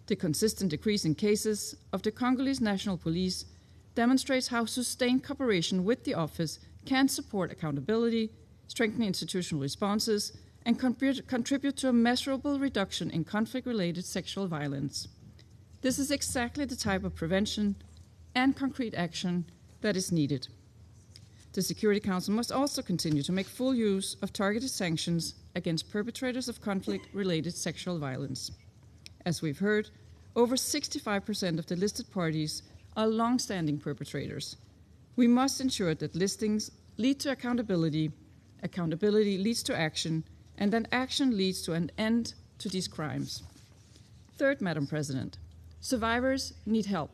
The consistent decrease in cases of the Congolese National Police demonstrates how sustained cooperation with the office can support accountability, strengthen institutional responses, and contribute to a measurable reduction in conflict-related sexual violence. This is exactly the type of prevention and concrete action that is needed. The Security Council must also continue to make full use of targeted sanctions against perpetrators of conflict-related sexual violence. As we've heard, over 65% of the listed parties are long-standing perpetrators. We must ensure that listings lead to accountability, accountability leads to action, and then action leads to an end to these crimes. Third, Madam President, survivors need help.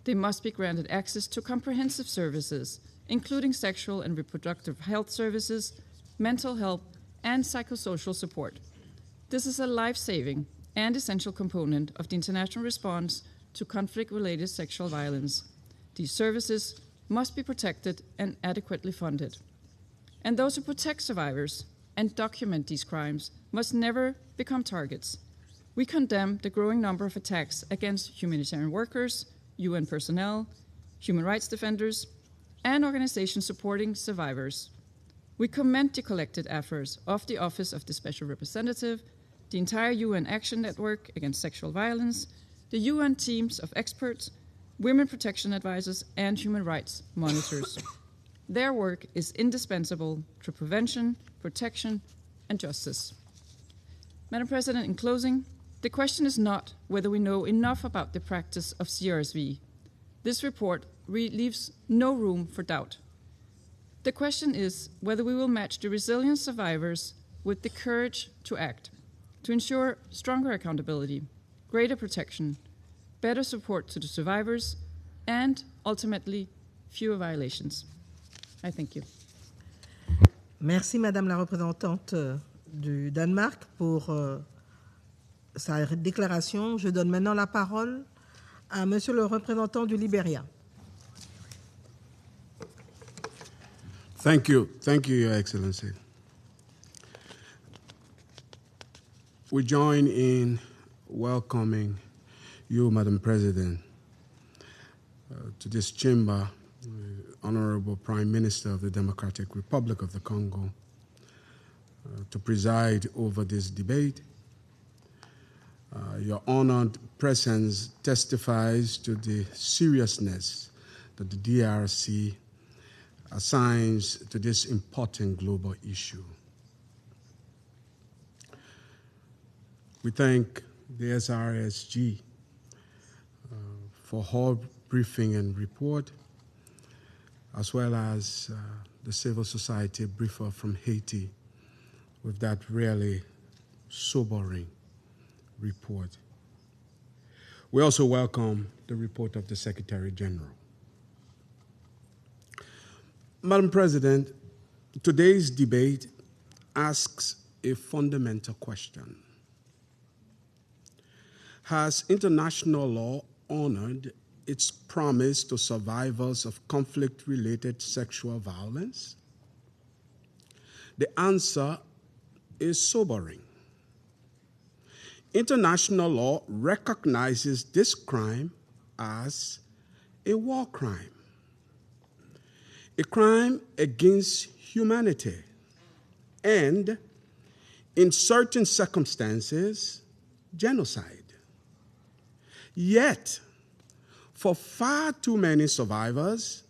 They must be granted access to comprehensive services, including sexual and reproductive health services, mental health, and psychosocial support. This is a life-saving and essential component of the international response to conflict-related sexual violence. These services must be protected and adequately funded. And those who protect survivors and document these crimes must never become targets. We condemn the growing number of attacks against humanitarian workers, UN personnel, human rights defenders, and organizations supporting survivors. We commend the collected efforts of the Office of the Special Representative, the entire UN Action Network Against Sexual Violence, the UN teams of experts, women protection advisors, and human rights monitors. Their work is indispensable to prevention, protection, and justice. Madam President, in closing, the question is not whether we know enough about the practice of CRSV. This report leaves no room for doubt. The question is whether we will match the resilient survivors with the courage to act, to ensure stronger accountability, greater protection, better support to the survivors, and ultimately, fewer violations. I thank you. Merci, Madame la représentante du Danemark, pour sa déclaration. Je donne maintenant la parole à Monsieur le représentant du Libéria. Thank you, Your Excellency. We join in welcoming you, Madam President, to this chamber, Honorable Prime Minister of the Democratic Republic of the Congo, to preside over this debate. Your honored presence testifies to the seriousness that the DRC assigns to this important global issue. We thank the SRSG for her briefing and report, as well as the civil society briefer from Haiti with that really sobering report. We also welcome the report of the Secretary General. Madam President, today's debate asks a fundamental question. Has international law honored its promise to survivors of conflict-related sexual violence? The answer is sobering. International law recognizes this crime as a war crime, a crime against humanity, and, in certain circumstances, genocide. Yet, for far too many survivors,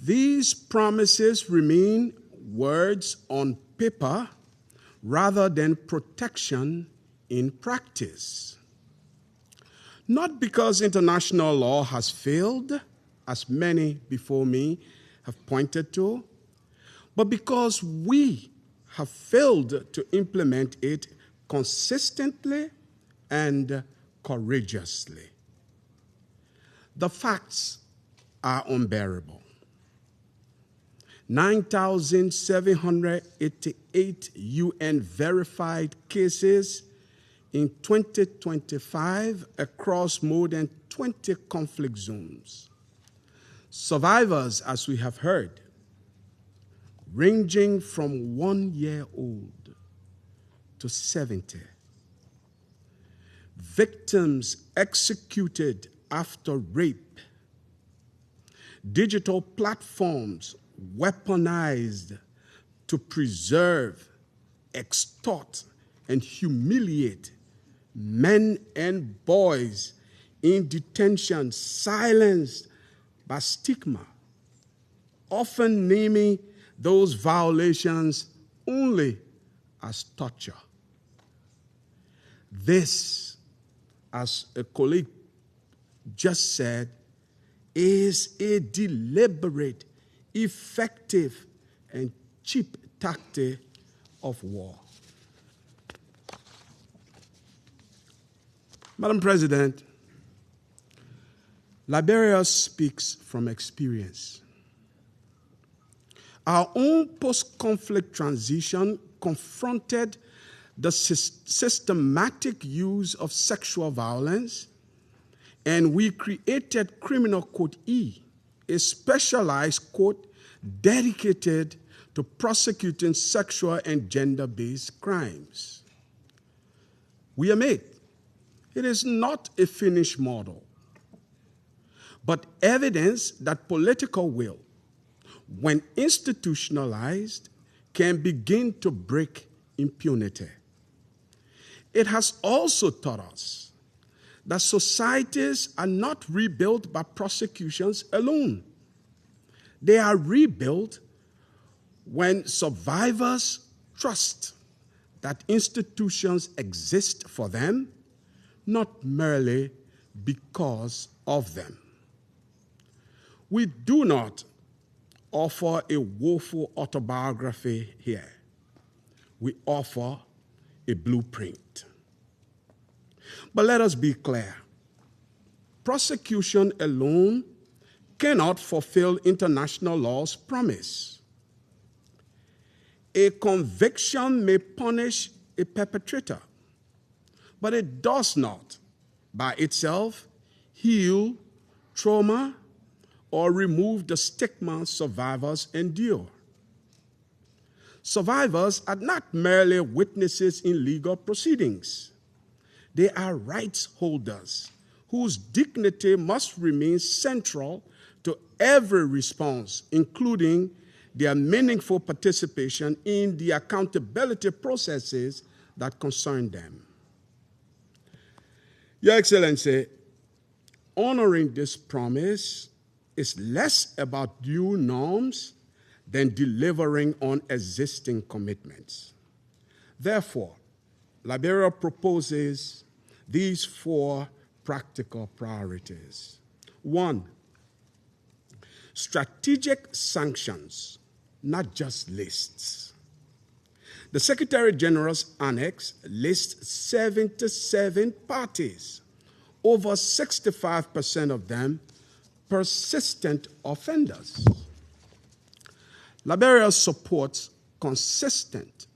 these promises remain words on paper rather than protection in practice. Not because international law has failed, as many before me have pointed to, but because we have failed to implement it consistently and courageously. The facts are unbearable. 9,788 UN-verified cases in 2025 across more than 20 conflict zones. Survivors, as we have heard, ranging from 1 year old to 70. Victims executed after rape. Digital platforms weaponized to preserve, extort, and humiliate men and boys in detention, silenced by stigma, often naming those violations only as torture. This, as a colleague just said, is a deliberate, effective, and cheap tactic of war. Madam President, Liberia speaks from experience. Our own post-conflict transition confronted the systematic use of sexual violence, and we created Criminal Code E, a specialized court dedicated to prosecuting sexual and gender-based crimes. We are made. It is not a finished model, but evidence that political will, when institutionalized, can begin to break impunity. It has also taught us that societies are not rebuilt by prosecutions alone. They are rebuilt when survivors trust that institutions exist for them, not merely because of them. We do not offer a woeful autobiography here. We offer a blueprint. But let us be clear. Prosecution alone cannot fulfill international law's promise. A conviction may punish a perpetrator, but it does not, by itself, heal trauma or remove the stigma survivors endure. Survivors are not merely witnesses in legal proceedings. They are rights holders whose dignity must remain central to every response, including their meaningful participation in the accountability processes that concern them. Your Excellency, honoring this promise is less about new norms than delivering on existing commitments. Therefore, Liberia proposes these 4 practical priorities. 1, strategic sanctions, not just lists. The Secretary General's Annex lists 77 parties, over 65% of them persistent offenders. Liberia supports consistent,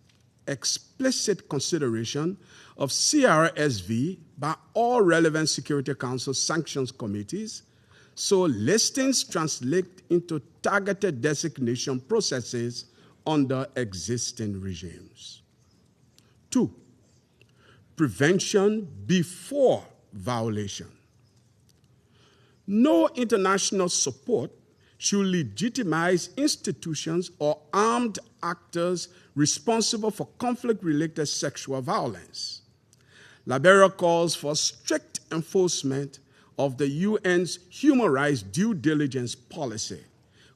explicit consideration of CRSV by all relevant Security Council sanctions committees, so listings translate into targeted designation processes under existing regimes. 2, prevention before violation. No international support should legitimize institutions or armed actors responsible for conflict-related sexual violence. Liberia calls for strict enforcement of the UN's human rights due diligence policy,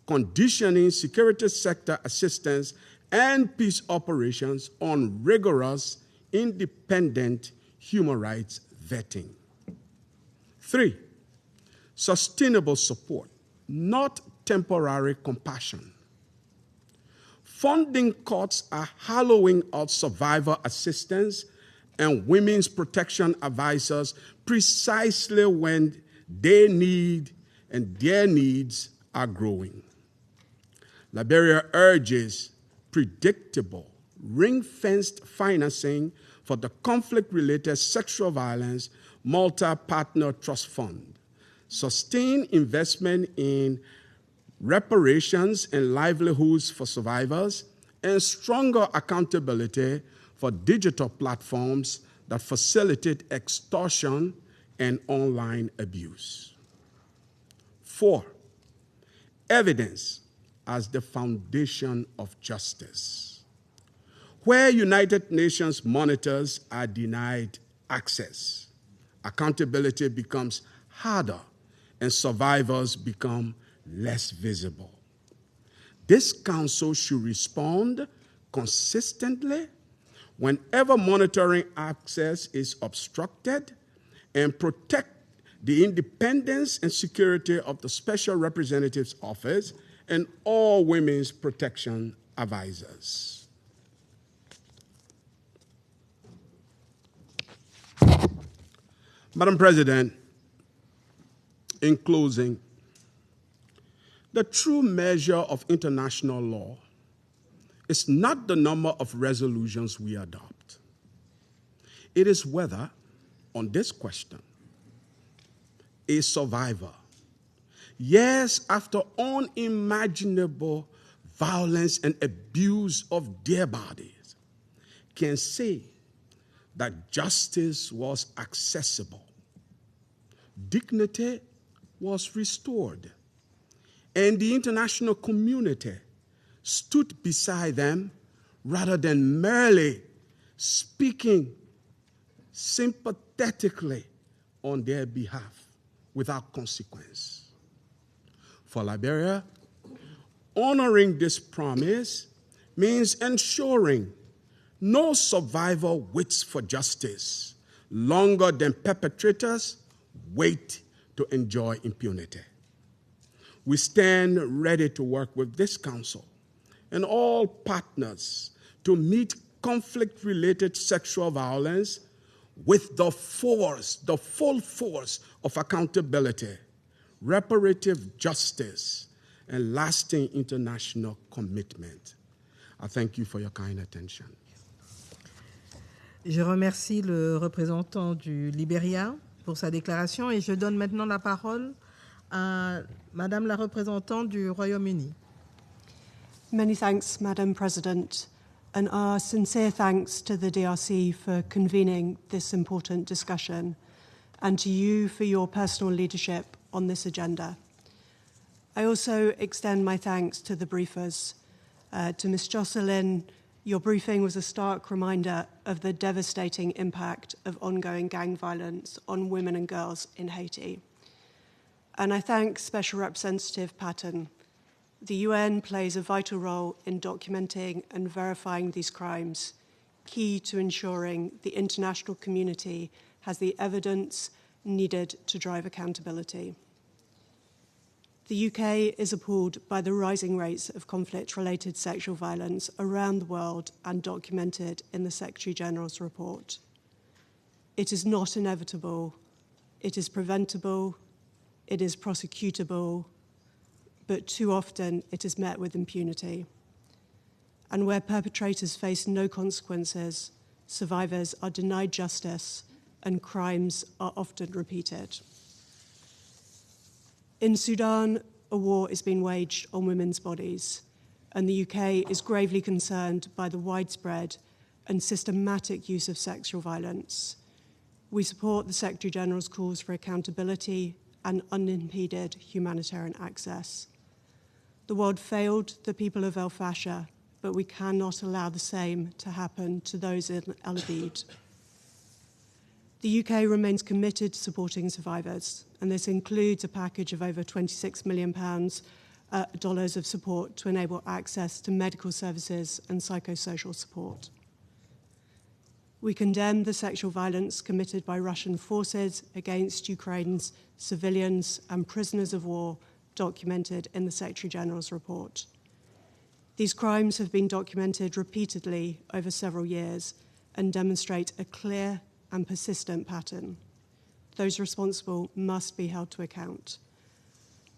conditioning security sector assistance and peace operations on rigorous, independent human rights vetting. 3, sustainable support, not temporary compassion. Funding cuts are hollowing out survivor assistance and women's protection advisors precisely when they need and their needs are growing. Liberia urges predictable, ring-fenced financing for the conflict-related sexual violence multi-partner trust fund, sustained investment in reparations and livelihoods for survivors, and stronger accountability for digital platforms that facilitate extortion and online abuse. 4, evidence as the foundation of justice. Where United Nations monitors are denied access, accountability becomes harder and survivors become less visible. This council should respond consistently whenever monitoring access is obstructed and protect the independence and security of the Special Representative's Office and all women's protection advisors. Madam President, in closing, the true measure of international law is not the number of resolutions we adopt. It is whether, on this question, a survivor, years after unimaginable violence and abuse of their bodies, can say that justice was accessible, dignity was restored, and the international community stood beside them rather than merely speaking sympathetically on their behalf without consequence. For Liberia, honoring this promise means ensuring no survivor waits for justice longer than perpetrators wait to enjoy impunity. We stand ready to work with this council and all partners to meet conflict-related sexual violence with the full force of accountability, reparative justice, and lasting international commitment. I thank you for your kind attention. Je remercie le représentant du Libéria pour sa déclaration et je donne maintenant la parole à Madame la représentante du Royaume-Uni. Many thanks, Madam President, and our sincere thanks to the DRC for convening this important discussion and to you for your personal leadership on this agenda. I also extend my thanks to the briefers. To Ms. Jocelyn, your briefing was a stark reminder of the devastating impact of ongoing gang violence on women and girls in Haiti. And I thank Special Representative Patten. The UN plays a vital role in documenting and verifying these crimes, key to ensuring the international community has the evidence needed to drive accountability. The UK is appalled by the rising rates of conflict-related sexual violence around the world and documented in the Secretary-General's report. It is not inevitable, it is preventable, it is prosecutable, but too often it is met with impunity. And where perpetrators face no consequences, survivors are denied justice and crimes are often repeated. In Sudan, a war is being waged on women's bodies, and the UK is gravely concerned by the widespread and systematic use of sexual violence. We support the Secretary-General's calls for accountability and unimpeded humanitarian access. The world failed the people of El Fasher, but we cannot allow the same to happen to those in El Obeid. The UK remains committed to supporting survivors, and this includes a package of over £26 million of support to enable access to medical services and psychosocial support. We condemn the sexual violence committed by Russian forces against Ukraine's civilians and prisoners of war documented in the Secretary-General's report. These crimes have been documented repeatedly over several years and demonstrate a clear and persistent pattern. Those responsible must be held to account.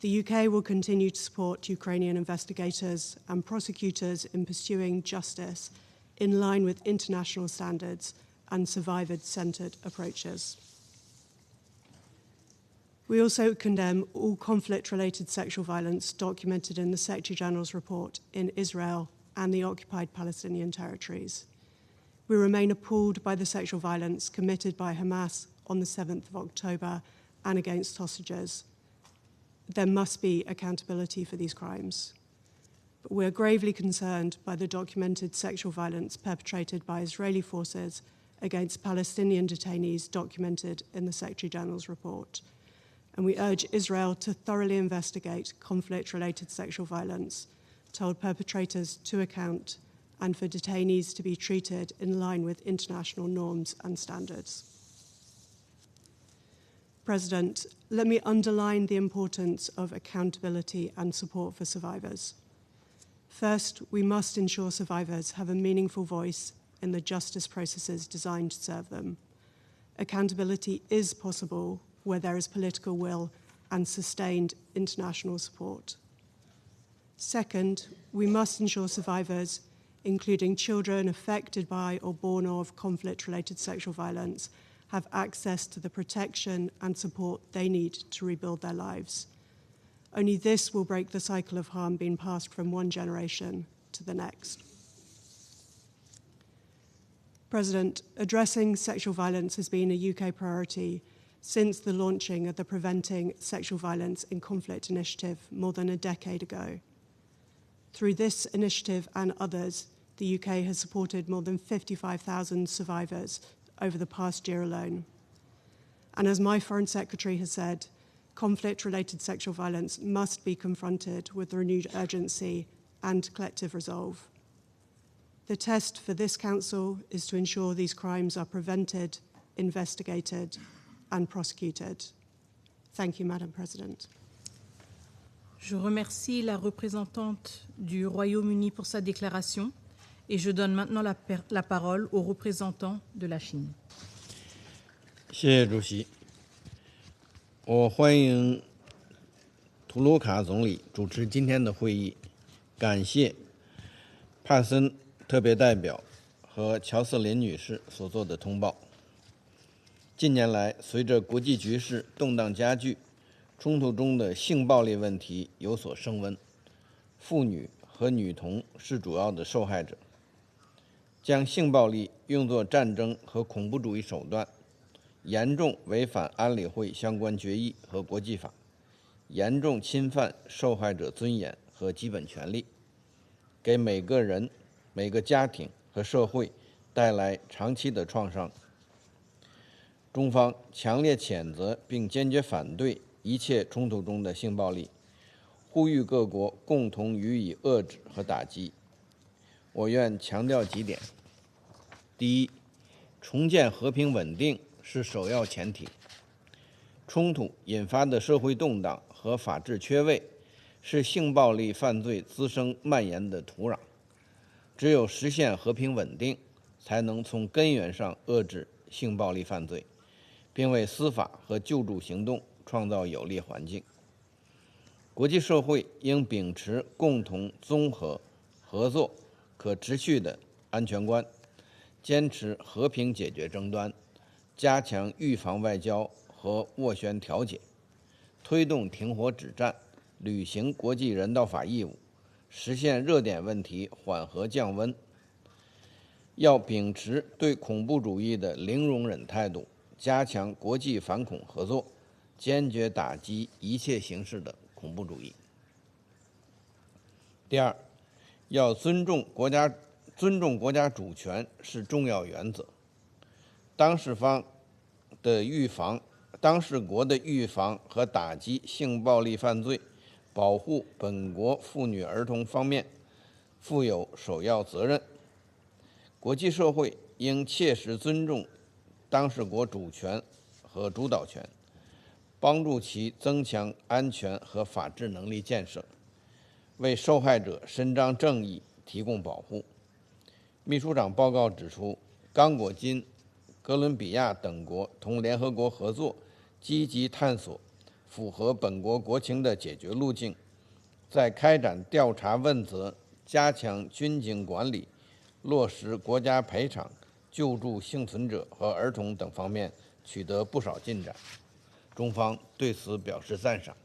The UK will continue to support Ukrainian investigators and prosecutors in pursuing justice in line with international standards and survivor-centred approaches. We also condemn all conflict-related sexual violence documented in the Secretary-General's report in Israel and the occupied Palestinian territories. We remain appalled by the sexual violence committed by Hamas on the 7th of October and against hostages. There must be accountability for these crimes. But we are gravely concerned by the documented sexual violence perpetrated by Israeli forces against Palestinian detainees documented in the Secretary-General's report. And we urge Israel to thoroughly investigate conflict-related sexual violence, to hold perpetrators to account, and for detainees to be treated in line with international norms and standards. President, let me underline the importance of accountability and support for survivors. First, we must ensure survivors have a meaningful voice in the justice processes designed to serve them. Accountability is possible where there is political will and sustained international support. Second, we must ensure survivors, including children affected by or born of conflict-related sexual violence, have access to the protection and support they need to rebuild their lives. Only this will break the cycle of harm being passed from one generation to the next. President, addressing sexual violence has been a UK priority since the launching of the Preventing Sexual Violence in Conflict initiative more than a decade ago. Through this initiative and others, the UK has supported more than 55,000 survivors over the past year alone. And as my Foreign Secretary has said, conflict-related sexual violence must be confronted with renewed urgency and collective resolve. The test for this Council is to ensure these crimes are prevented, investigated, and prosecuted. Thank you, Madam President. Je remercie la représentante du Royaume-Uni pour sa déclaration et je donne maintenant la parole au représentant de la Chine. 谢谢主席。我欢迎图卢卡总理主持今天的会议，感谢帕森特别代表和乔瑟琳女士所做的通报。近年来，随着国际局势动荡加剧，冲突中的性暴力问题有所升温，妇女和女童是主要的受害者。将性暴力用作战争和恐怖主义手段，严重违反安理会相关决议和国际法，严重侵犯受害者尊严和基本权利，给每个人、每个家庭和社会带来长期的创伤。中方强烈谴责并坚决反对一切冲突中的性暴力，呼吁各国共同予以遏制和打击。我愿强调几点：第一，重建和平稳定是首要前提。冲突引发的社会动荡和法治缺位是性暴力犯罪滋生蔓延的土壤。只有实现和平稳定，才能从根源上遏制性暴力犯罪，并为司法和救助行动创造有利环境。国际社会应秉持共同、综合、合作、可持续的安全观，坚持和平解决争端，加强预防外交和斡旋调解，推动停火止战，履行国际人道法义务，实现热点问题缓和降温。要秉持对恐怖主义的零容忍态度，加强国际反恐合作，坚决打击一切形式的恐怖主义。第二，要尊重国家主权是重要原则。当事国的预防和打击性暴力犯罪，保护本国妇女儿童方面负有首要责任。国际社会应切实尊重当事国主权和主导权，帮助其增强安全和法治能力建设，为受害者伸张正义提供保护。秘书长报告指出，刚果金、哥伦比亚等国同联合国合作，积极探索符合本国国情的解决路径，在开展调查问责、加强军警管理、落实国家赔偿、救助幸存者和儿童等方面取得不少进展，中方对此表示赞赏。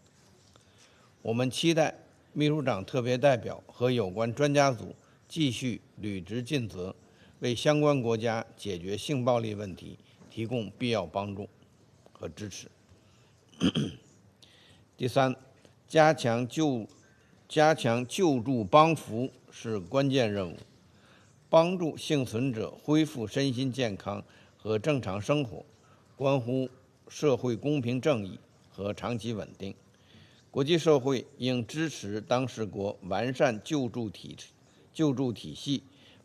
我们期待秘书长特别代表和有关专家组继续履职尽责，为相关国家解决性暴力问题提供必要帮助和支持。第三，加强救助帮扶是关键任务，帮助幸存者恢复身心健康和正常生活，关乎社会公平正义和长期稳定。国际社会应支持当事国完善救助体系，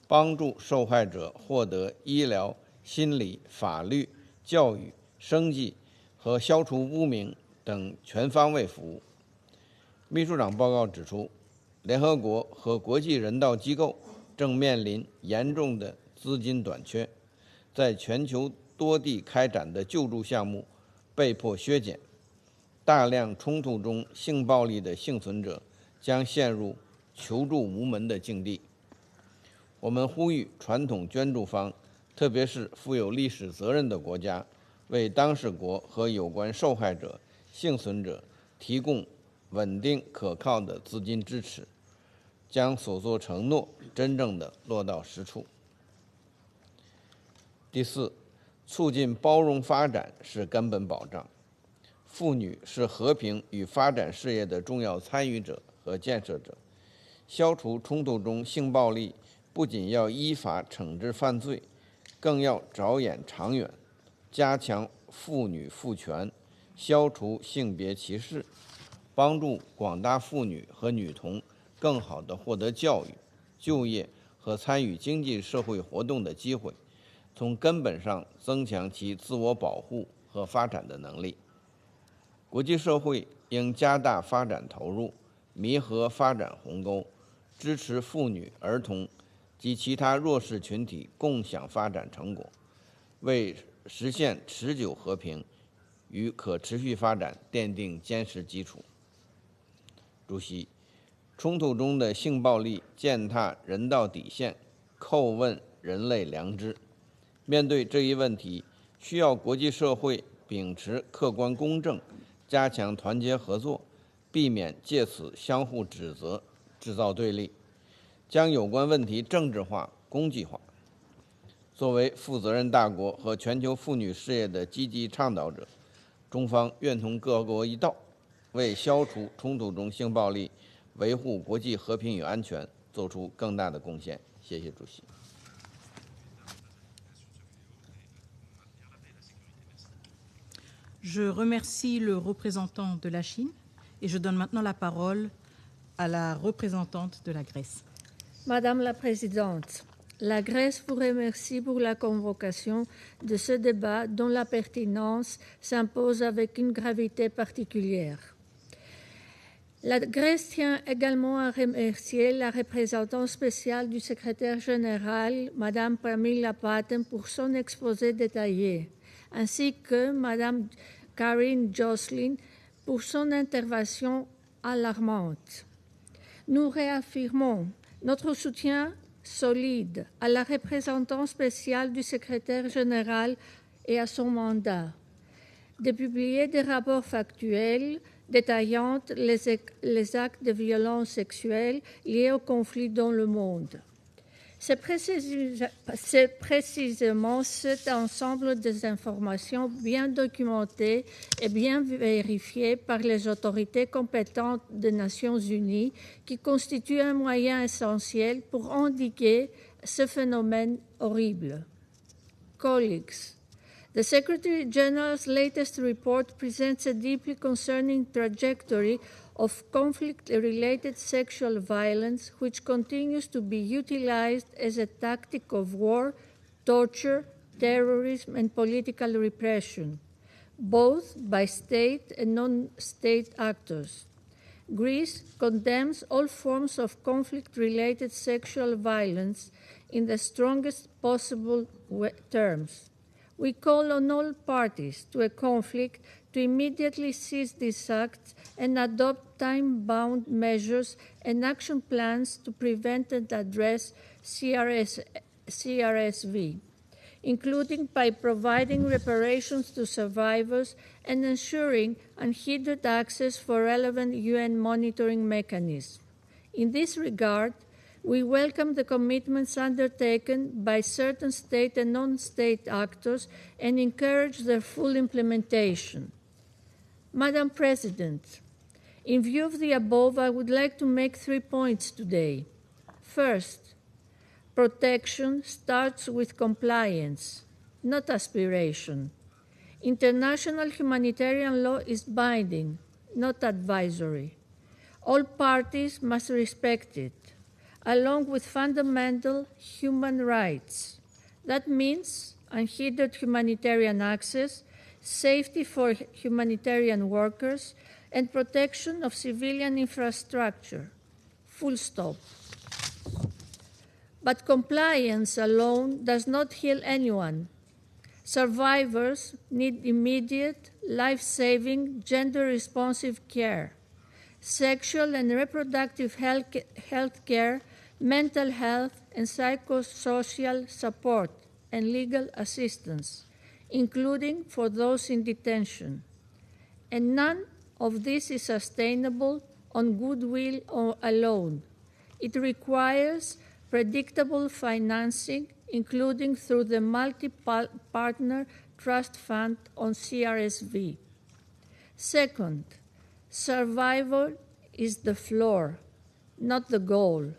帮助受害者获得医疗、心理、法律、教育、生计和消除污名等全方位服务。秘书长报告指出，联合国和国际人道机构正面临严重的资金短缺，在全球多地开展的救助项目被迫削减，大量冲突中性暴力的幸存者将陷入求助无门的境地。我们呼吁传统捐助方，特别是负有历史责任的国家，为当事国和有关受害者、幸存者提供稳定可靠的资金支持，将所作承诺真正的落到实处。第四，促进包容发展是根本保障。妇女是和平与发展事业的重要参与者和建设者，消除冲突中性暴力不仅要依法惩治犯罪，更要着眼长远，加强妇女赋权，消除性别歧视，帮助广大妇女和女童更好地获得教育、就业和参与经济社会活动的机会，从根本上增强其自我保护和发展的能力。国际社会应加大发展投入，弥合发展鸿沟，支持妇女、儿童及其他弱势群体共享发展成果，为实现持久和平与可持续发展奠定坚实基础。主席，冲突中的性暴力践踏人道底线，叩问人类良知。面对这一问题，需要国际社会秉持客观公正，加强团结合作，避免借此相互指责、制造对立，将有关问题政治化、攻击化。作为负责任大国和全球妇女事业的积极倡导者，中方愿同各国一道，为消除冲突中性暴力、维护国际和平与安全做出更大的贡献。谢谢主席。Je remercie le représentant de la Chine et je donne maintenant la parole à la représentante de la Grèce. Madame la Présidente, la Grèce vous remercie pour la convocation de ce débat dont la pertinence s'impose avec une gravité particulière. La Grèce tient également à remercier la représentante spéciale du secrétaire général, Madame Pramila Patten, pour son exposé détaillé, ainsi que Madame Carine Jocelyn pour son intervention alarmante. Nous réaffirmons notre soutien solide à la représentante spéciale du secrétaire général et à son mandat de publier des rapports factuels détaillant les actes de violence sexuelle liés au conflit dans le monde. C'est précisément cet ensemble des informations bien documentées et bien vérifiées par les autorités compétentes des Nations Unies qui constitue un moyen essentiel pour endiguer ce phénomène horrible. Colleagues, the Secretary General's latest report presents a deeply concerning trajectory of conflict-related sexual violence, which continues to be utilized as a tactic of war, torture, terrorism, and political repression, both by state and non-state actors. Greece condemns all forms of conflict-related sexual violence in the strongest possible terms. We call on all parties to a conflict to immediately cease these acts and adopt time-bound measures and action plans to prevent and address CRSV, including by providing reparations to survivors and ensuring unhindered access for relevant UN monitoring mechanisms. In this regard, we welcome the commitments undertaken by certain state and non-state actors and encourage their full implementation. Madam President, in view of the above, I would like to make 3 points today. First, protection starts with compliance, not aspiration. International humanitarian law is binding, not advisory. All parties must respect it, along with fundamental human rights. That means unhindered humanitarian access, safety for humanitarian workers, and protection of civilian infrastructure. Full stop. But compliance alone does not heal anyone. Survivors need immediate, life-saving, gender-responsive care, sexual and reproductive health care, mental health and psychosocial support, and legal assistance, including for those in detention. And none of this is sustainable on goodwill alone. It requires predictable financing, including through the multi-partner trust fund on CRSV. Second, survival is the floor, not the goal.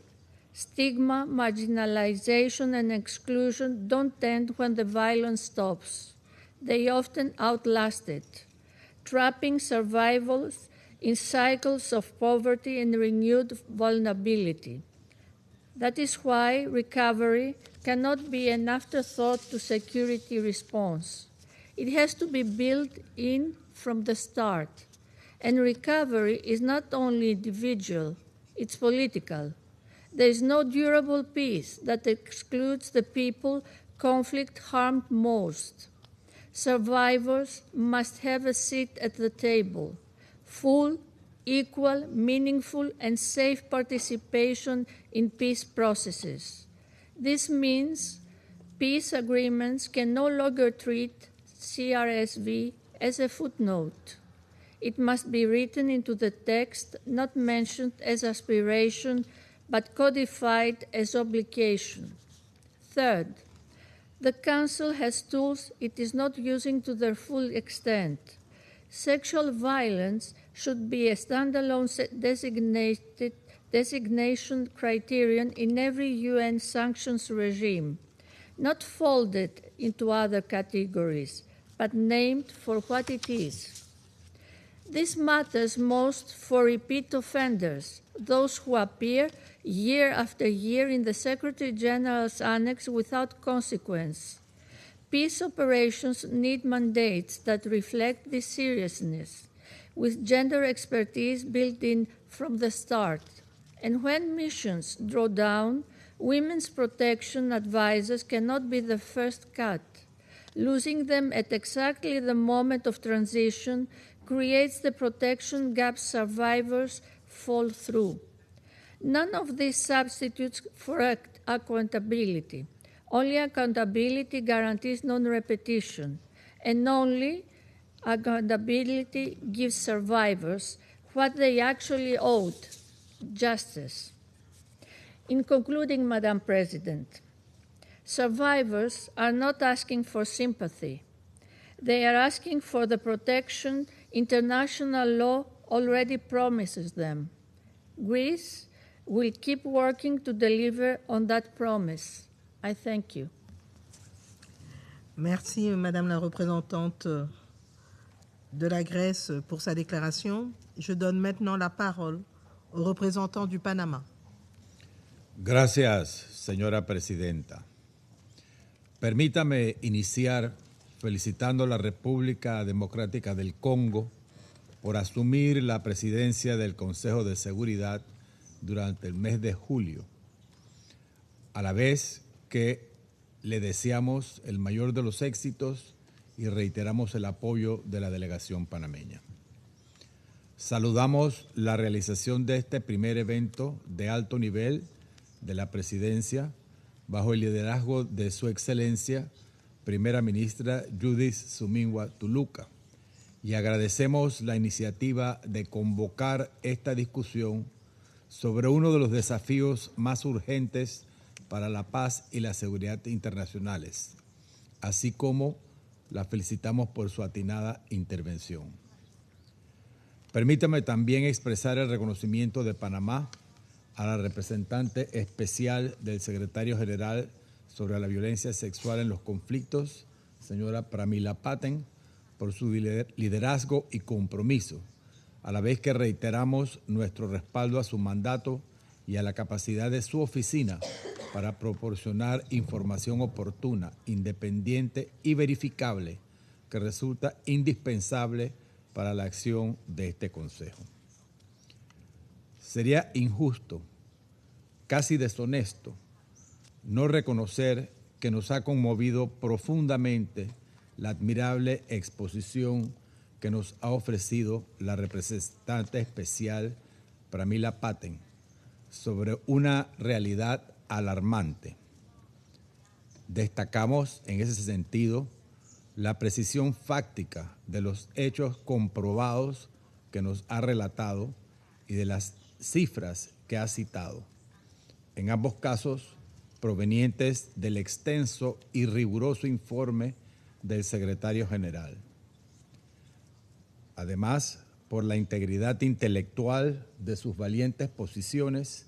Stigma, marginalization, and exclusion don't end when the violence stops. They often outlast it, trapping survivors in cycles of poverty and renewed vulnerability. That is why recovery cannot be an afterthought to security response. It has to be built in from the start. And recovery is not only individual, it's political. There is no durable peace that excludes the people conflict harmed most. Survivors must have a seat at the table, full, equal, meaningful, and safe participation in peace processes. This means peace agreements can no longer treat CRSV as a footnote. It must be written into the text, not mentioned as aspiration, but codified as obligation. Third, the Council has tools it is not using to their full extent. Sexual violence should be a standalone designation criterion in every UN sanctions regime, not folded into other categories, but named for what it is. This matters most for repeat offenders, those who appear year after year in the Secretary General's Annex without consequence. Peace operations need mandates that reflect this seriousness, with gender expertise built in from the start. And when missions draw down, women's protection advisors cannot be the first cut. Losing them at exactly the moment of transition creates the protection gap survivors fall through. None of these substitutes for accountability. Only accountability guarantees non-repetition, and only accountability gives survivors what they actually owed, justice. In concluding, Madam President, survivors are not asking for sympathy. They are asking for the protection international law already promises them. Greece will keep working to deliver on that promise. I thank you. Merci, Madame la représentante de la Grèce, pour sa déclaration. Je donne maintenant la parole au représentant du Panama. Gracias, señora presidenta. Permítame iniciar felicitando a la República Democrática del Congo por asumir la presidencia del Consejo de Seguridad durante el mes de julio, a la vez que le deseamos el mayor de los éxitos y reiteramos el apoyo de la delegación panameña. Saludamos la realización de este primer evento de alto nivel de la presidencia bajo el liderazgo de Su Excelencia, Primera Ministra Judith Suminwa Tuluka, y agradecemos la iniciativa de convocar esta discusión sobre uno de los desafíos más urgentes para la paz y la seguridad internacionales, así como la felicitamos por su atinada intervención. Permítame también expresar el reconocimiento de Panamá a la representante especial del secretario general sobre la violencia sexual en los conflictos, señora Pramila Patten, por su liderazgo y compromiso, a la vez que reiteramos nuestro respaldo a su mandato y a la capacidad de su oficina para proporcionar información oportuna, independiente y verificable que resulta indispensable para la acción de este Consejo. Sería injusto, casi deshonesto, no reconocer que nos ha conmovido profundamente la admirable exposición que nos ha ofrecido la representante especial Pramila Patten sobre una realidad alarmante. Destacamos en ese sentido la precisión fáctica de los hechos comprobados que nos ha relatado y de las cifras que ha citado, en ambos casos provenientes del extenso y riguroso informe del secretario general. Además, por la integridad intelectual de sus valientes posiciones,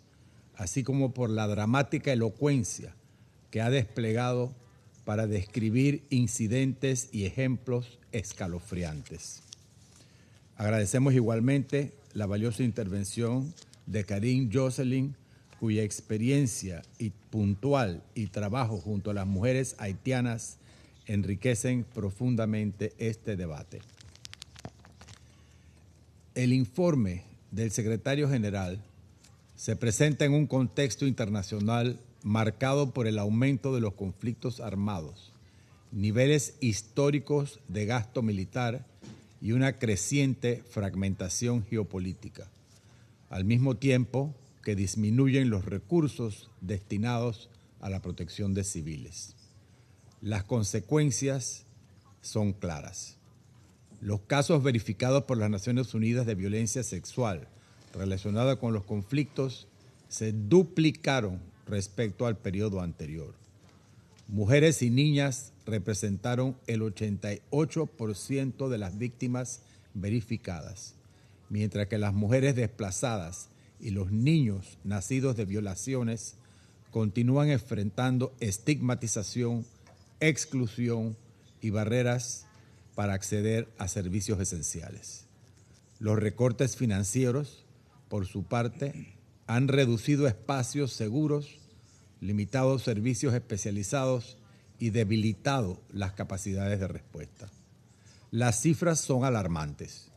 así como por la dramática elocuencia que ha desplegado para describir incidentes y ejemplos escalofriantes. Agradecemos igualmente la valiosa intervención de Carine Jocelyn, cuya experiencia puntual y trabajo junto a las mujeres haitianas enriquecen profundamente este debate. El informe del secretario general se presenta en un contexto internacional marcado por el aumento de los conflictos armados, niveles históricos de gasto militar y una creciente fragmentación geopolítica, al mismo tiempo que disminuyen los recursos destinados a la protección de civiles. Las consecuencias son claras. Los casos verificados por las Naciones Unidas de violencia sexual relacionada con los conflictos se duplicaron respecto al periodo anterior. Mujeres y niñas representaron el 88% de las víctimas verificadas, mientras que las mujeres desplazadas y los niños nacidos de violaciones continúan enfrentando estigmatización, exclusión y barreras para acceder a servicios esenciales. Los recortes financieros, por su parte, han reducido espacios seguros, limitado servicios especializados y debilitado las capacidades de respuesta. Las cifras son alarmantes,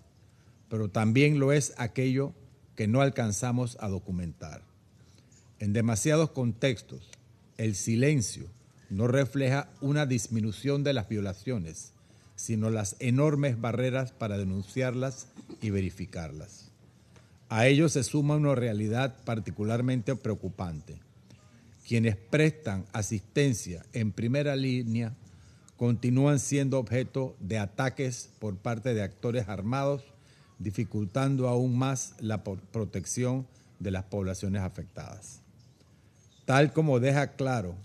pero también lo es aquello que no alcanzamos a documentar. En demasiados contextos, el silencio no refleja una disminución de las violaciones, sino las enormes barreras para denunciarlas y verificarlas. A ello se suma una realidad particularmente preocupante. Quienes prestan asistencia en primera línea continúan siendo objeto de ataques por parte de actores armados, dificultando aún más la protección de las poblaciones afectadas. Tal como deja claro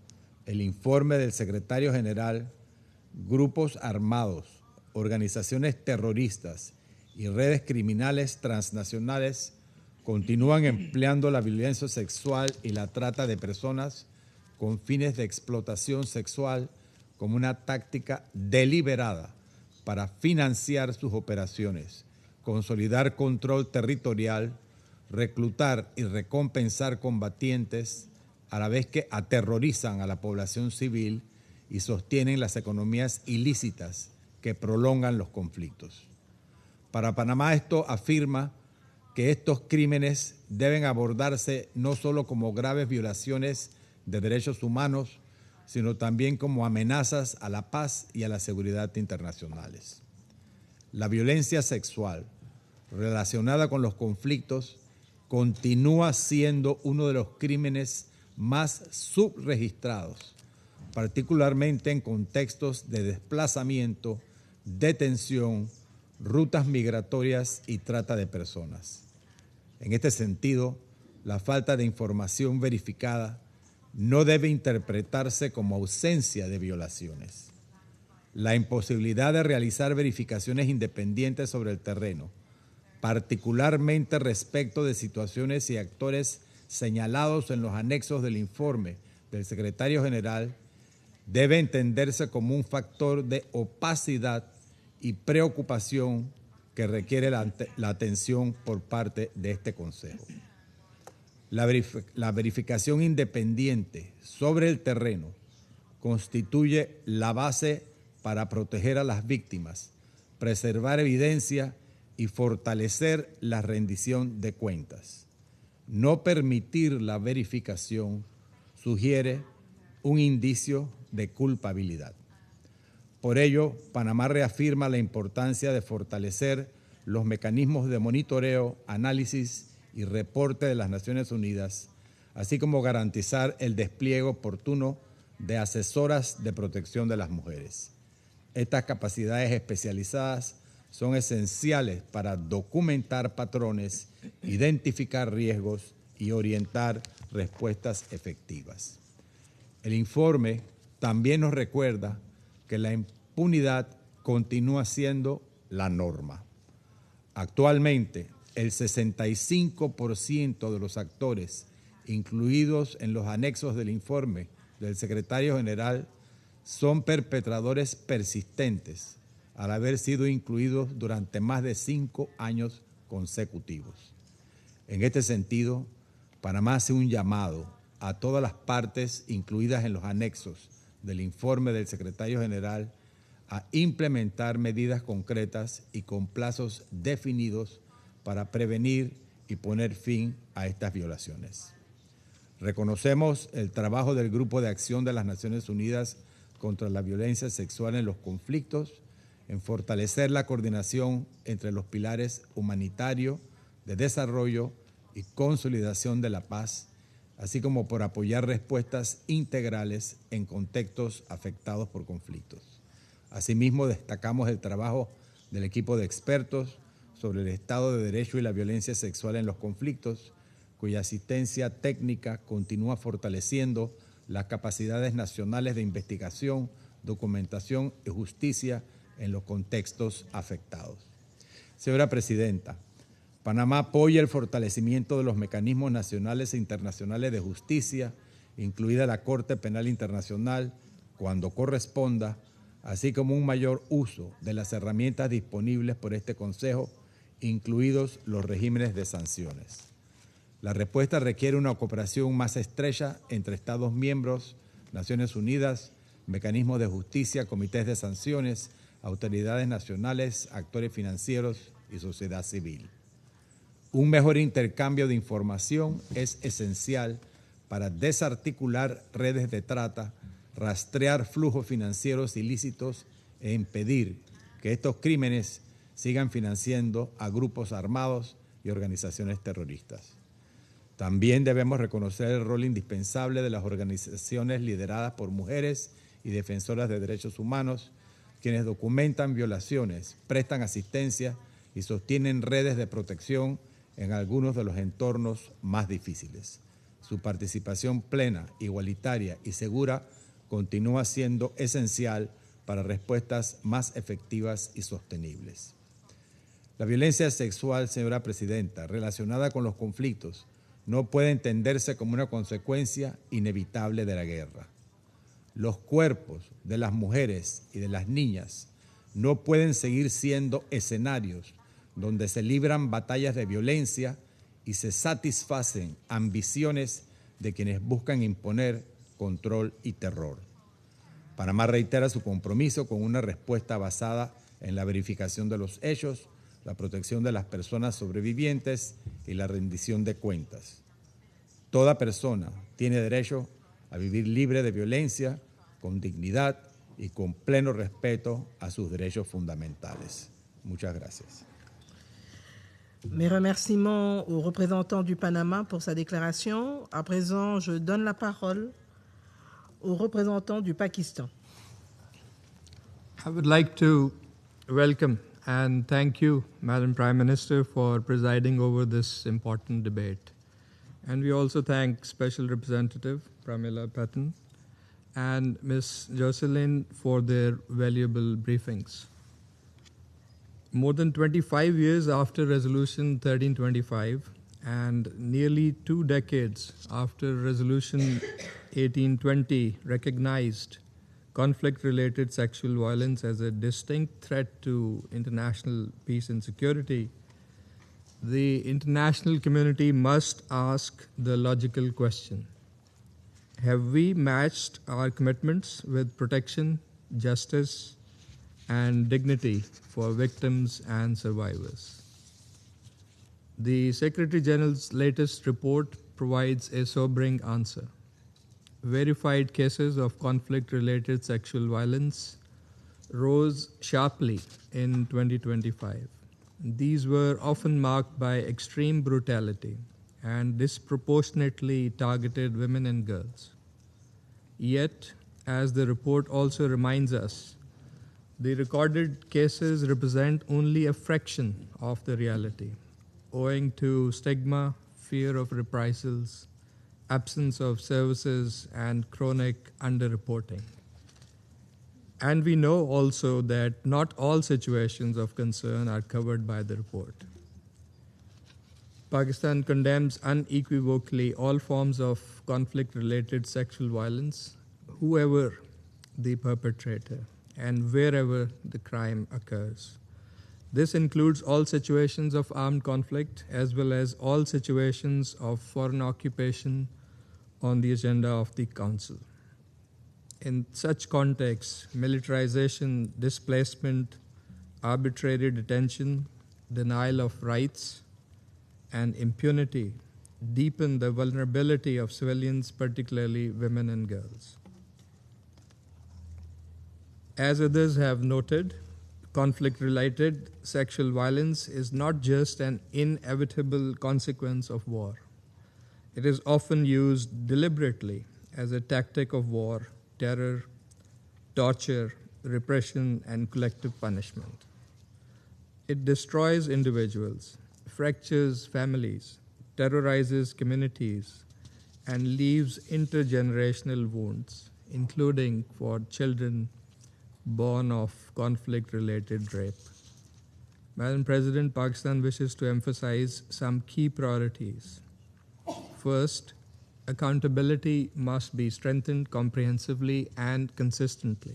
el informe del secretario general, grupos armados, organizaciones terroristas y redes criminales transnacionales continúan empleando la violencia sexual y la trata de personas con fines de explotación sexual como una táctica deliberada para financiar sus operaciones, consolidar control territorial, reclutar y recompensar combatientes, a la vez que aterrorizan a la población civil y sostienen las economías ilícitas que prolongan los conflictos. Para Panamá esto afirma que estos crímenes deben abordarse no solo como graves violaciones de derechos humanos, sino también como amenazas a la paz y a la seguridad internacionales. La violencia sexual relacionada con los conflictos continúa siendo uno de los crímenes más subregistrados, particularmente en contextos de desplazamiento, detención, rutas migratorias y trata de personas. En este sentido, la falta de información verificada no debe interpretarse como ausencia de violaciones. La imposibilidad de realizar verificaciones independientes sobre el terreno, particularmente respecto de situaciones y actores señalados en los anexos del informe del secretario general, debe entenderse como un factor de opacidad y preocupación que requiere la atención por parte de este Consejo. La verificación independiente sobre el terreno constituye la base para proteger a las víctimas, preservar evidencia y fortalecer la rendición de cuentas. No permitir la verificación sugiere un indicio de culpabilidad. Por ello, Panamá reafirma la importancia de fortalecer los mecanismos de monitoreo, análisis y reporte de las Naciones Unidas, así como garantizar el despliegue oportuno de asesoras de protección de las mujeres. Estas capacidades especializadas son esenciales para documentar patrones, identificar riesgos y orientar respuestas efectivas. El informe también nos recuerda que la impunidad continúa siendo la norma. Actualmente, el 65% de los actores incluidos en los anexos del informe del secretario general son perpetradores persistentes, al haber sido incluidos durante más de 5 años consecutivos. En este sentido, Panamá hace un llamado a todas las partes incluidas en los anexos del informe del secretario general a implementar medidas concretas y con plazos definidos para prevenir y poner fin a estas violaciones. Reconocemos el trabajo del Grupo de Acción de las Naciones Unidas contra la Violencia Sexual en los Conflictos, en fortalecer la coordinación entre los pilares humanitario, de desarrollo y consolidación de la paz, así como por apoyar respuestas integrales en contextos afectados por conflictos. Asimismo, destacamos el trabajo del equipo de expertos sobre el Estado de Derecho y la violencia sexual en los conflictos, cuya asistencia técnica continúa fortaleciendo las capacidades nacionales de investigación, documentación y justicia en los contextos afectados. Señora Presidenta, Panamá apoya el fortalecimiento de los mecanismos nacionales e internacionales de justicia, incluida la Corte Penal Internacional, cuando corresponda, así como un mayor uso de las herramientas disponibles por este Consejo, incluidos los regímenes de sanciones. La respuesta requiere una cooperación más estrecha entre Estados miembros, Naciones Unidas, mecanismos de justicia, comités de sanciones, autoridades nacionales, actores financieros y sociedad civil. Un mejor intercambio de información es esencial para desarticular redes de trata, rastrear flujos financieros ilícitos e impedir que estos crímenes sigan financiando a grupos armados y organizaciones terroristas. También debemos reconocer el rol indispensable de las organizaciones lideradas por mujeres y defensoras de derechos humanos, quienes documentan violaciones, prestan asistencia y sostienen redes de protección en algunos de los entornos más difíciles. su participación plena, igualitaria y segura continúa siendo esencial para respuestas más efectivas y sostenibles. La violencia sexual, señora Presidenta, relacionada con los conflictos, no puede entenderse como una consecuencia inevitable de la guerra. Los cuerpos de las mujeres y de las niñas no pueden seguir siendo escenarios donde se libran batallas de violencia y se satisfacen ambiciones de quienes buscan imponer control y terror. Panamá reitera su compromiso con una respuesta basada en la verificación de los hechos, la protección de las personas sobrevivientes y la rendición de cuentas. Toda persona tiene derecho a vivir libre de violencia, con dignidad y con pleno respeto a sus derechos fundamentales. Muchas gracias. Mes remerciements au représentant du Panama pour sa déclaration. À présent, je donne la parole au représentant du Pakistan. I would like to welcome and thank you, Madam Prime Minister, for presiding over this important debate. And we also thank Special Representative Pramila Patten and Ms. Jocelyn for their valuable briefings. More than 25 years after Resolution 1325 and nearly 2 decades after Resolution 1820 recognized conflict-related sexual violence as a distinct threat to international peace and security, the international community must ask the logical question: have we matched our commitments with protection, justice, and dignity for victims and survivors? The Secretary General's latest report provides a sobering answer. Verified cases of conflict-related sexual violence rose sharply in 2025. These were often marked by extreme brutality and disproportionately targeted women and girls. Yet, as the report also reminds us, the recorded cases represent only a fraction of the reality, owing to stigma, fear of reprisals, absence of services, and chronic underreporting. And we know also that not all situations of concern are covered by the report. Pakistan condemns unequivocally all forms of conflict-related sexual violence, whoever the perpetrator and wherever the crime occurs. This includes all situations of armed conflict as well as all situations of foreign occupation on the agenda of the Council. In such contexts, militarization, displacement, arbitrary detention, denial of rights, and impunity deepen the vulnerability of civilians, particularly women and girls. As others have noted, conflict-related sexual violence is not just an inevitable consequence of war. It is often used deliberately as a tactic of war, terror, torture, repression, and collective punishment. It destroys individuals, fractures families, terrorizes communities, and leaves intergenerational wounds, including for children born of conflict-related rape. Madam President, Pakistan wishes to emphasize some key priorities. First, accountability must be strengthened comprehensively and consistently.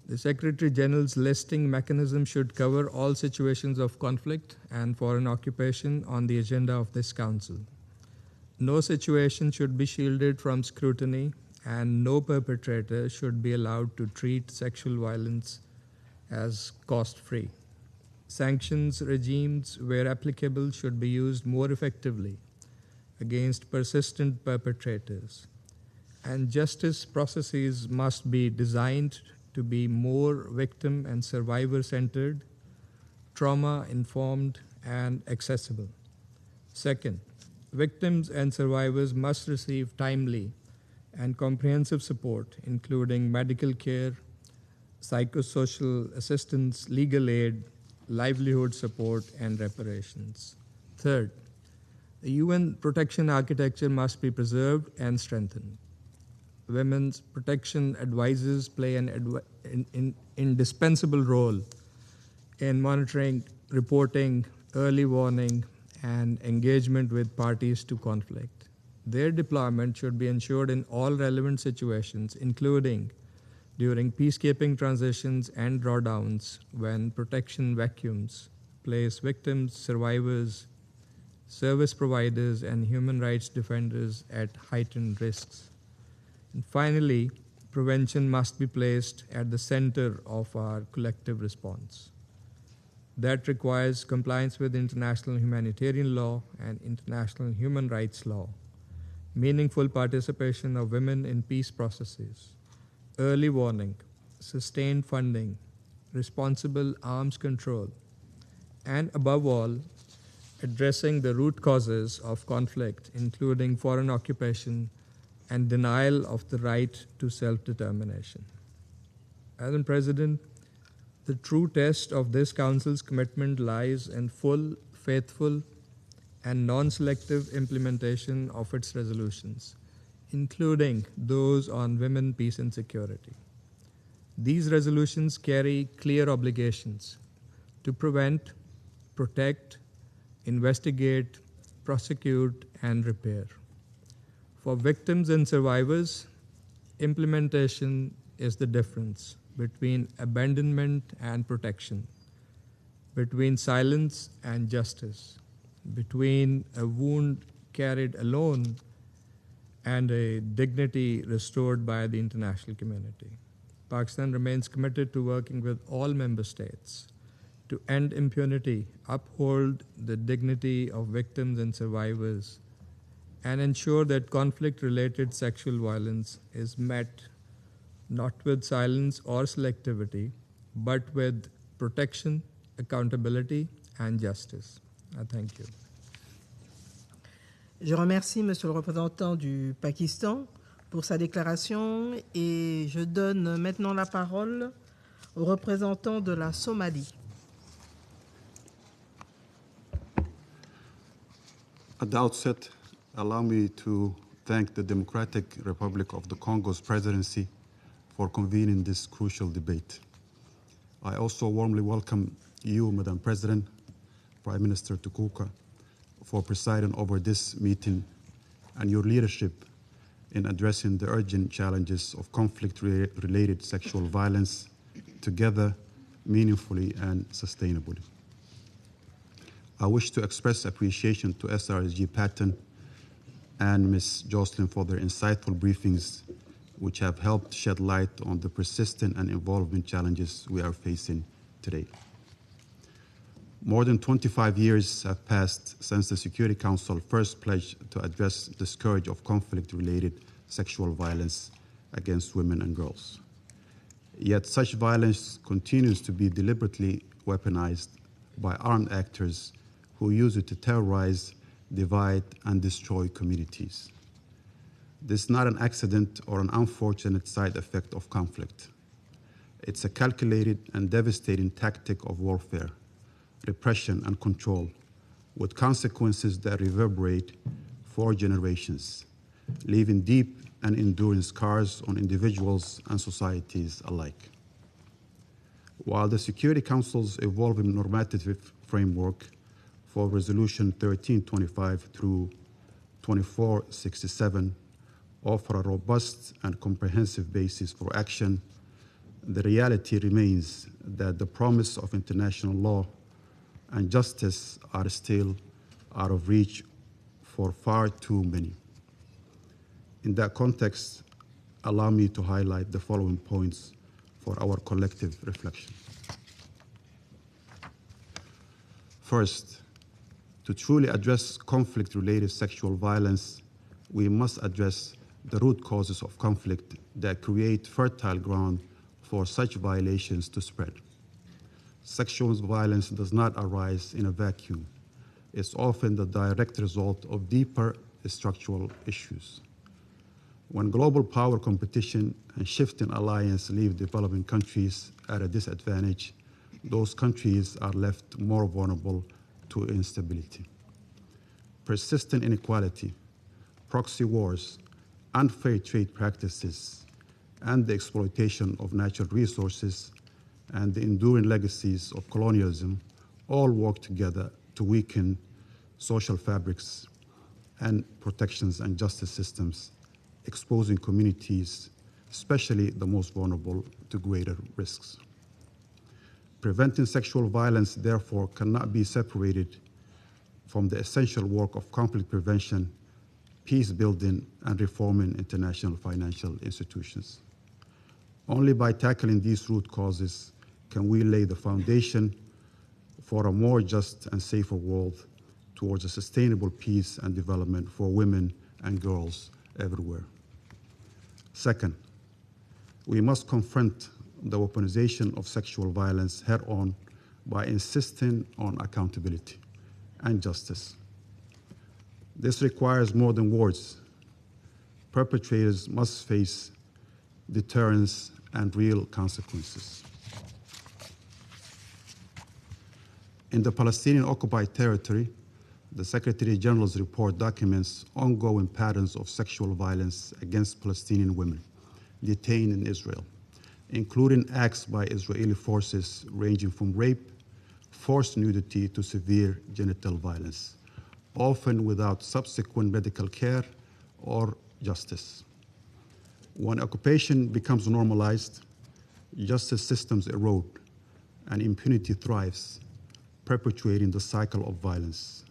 The Secretary General's listing mechanism should cover all situations of conflict and foreign occupation on the agenda of this Council. No situation should be shielded from scrutiny, and no perpetrator should be allowed to treat sexual violence as cost-free. Sanctions regimes, where applicable, should be used more effectively against persistent perpetrators. And justice processes must be designed to be more victim and survivor-centered, trauma-informed, and accessible. Second, victims and survivors must receive timely and comprehensive support, including medical care, psychosocial assistance, legal aid, livelihood support, and reparations. Third, The UN protection architecture must be preserved and strengthened. Women's protection advisors play an indispensable role in monitoring, reporting, early warning, and engagement with parties to conflict. Their deployment should be ensured in all relevant situations, including during peacekeeping transitions and drawdowns when protection vacuums place victims, survivors, service providers, and human rights defenders at heightened risks. And finally, prevention must be placed at the center of our collective response. That requires compliance with international humanitarian law and international human rights law, meaningful participation of women in peace processes, early warning, sustained funding, responsible arms control, and above all, addressing the root causes of conflict, including foreign occupation and denial of the right to self-determination. Madam President, the true test of this Council's commitment lies in full, faithful, and non-selective implementation of its resolutions, including those on women, peace, and security. These resolutions carry clear obligations to prevent, protect, investigate, prosecute, and repair. For victims and survivors, implementation is the difference between abandonment and protection, between silence and justice, between a wound carried alone and a dignity restored by the international community. Pakistan remains committed to working with all member states to end impunity, uphold the dignity of victims and survivors, and ensure that conflict-related sexual violence is met not with silence or selectivity, but with protection, accountability, and justice. I thank you. Je remercie Monsieur le représentant du Pakistan pour sa déclaration et je donne maintenant la parole au représentant de la Somalie. At the outset, allow me to thank the Democratic Republic of the Congo's presidency for convening this crucial debate. I also warmly welcome you, Madam President, Prime Minister Tuluka, for presiding over this meeting and your leadership in addressing the urgent challenges of conflict-related sexual violence together, meaningfully and sustainably. I wish to express appreciation to SRSG Patten and Ms. Jocelyn for their insightful briefings, which have helped shed light on the persistent and evolving challenges we are facing today. More than 25 years have passed since the Security Council first pledged to address the scourge of conflict-related sexual violence against women and girls. Yet such violence continues to be deliberately weaponized by armed actors who use it to terrorize, divide, and destroy communities. This is not an accident or an unfortunate side effect of conflict. It's a calculated and devastating tactic of warfare, repression, and control, with consequences that reverberate for generations, leaving deep and enduring scars on individuals and societies alike. While the Security Council's evolving normative framework for Resolution 1325 through 2467 offer a robust and comprehensive basis for action, the reality remains that the promise of international law and justice are still out of reach for far too many. In that context, allow me to highlight the following points for our collective reflection. First, to truly address conflict-related sexual violence, we must address the root causes of conflict that create fertile ground for such violations to spread. Sexual violence does not arise in a vacuum. It's often the direct result of deeper structural issues. When global power competition and shifting alliance leave developing countries at a disadvantage, those countries are left more vulnerable to instability. persistent inequality, proxy wars, unfair trade practices, and the exploitation of natural resources and the enduring legacies of colonialism all work together to weaken social fabrics and protections and justice systems, exposing communities, especially the most vulnerable, to greater risks. Preventing sexual violence, therefore, cannot be separated from the essential work of conflict prevention, peace building, and reforming international financial institutions. Only by tackling these root causes can we lay the foundation for a more just and safer world towards a sustainable peace and development for women and girls everywhere. Second, we must confront the weaponization of sexual violence head-on by insisting on accountability and justice. This requires more than words. Perpetrators must face deterrence and real consequences. In the Palestinian occupied territory, the Secretary General's report documents ongoing patterns of sexual violence against Palestinian women detained in Israel, including acts by Israeli forces ranging from rape, forced nudity, to severe genital violence, often without subsequent medical care or justice. When occupation becomes normalized, justice systems erode and impunity thrives, perpetuating the cycle of violence.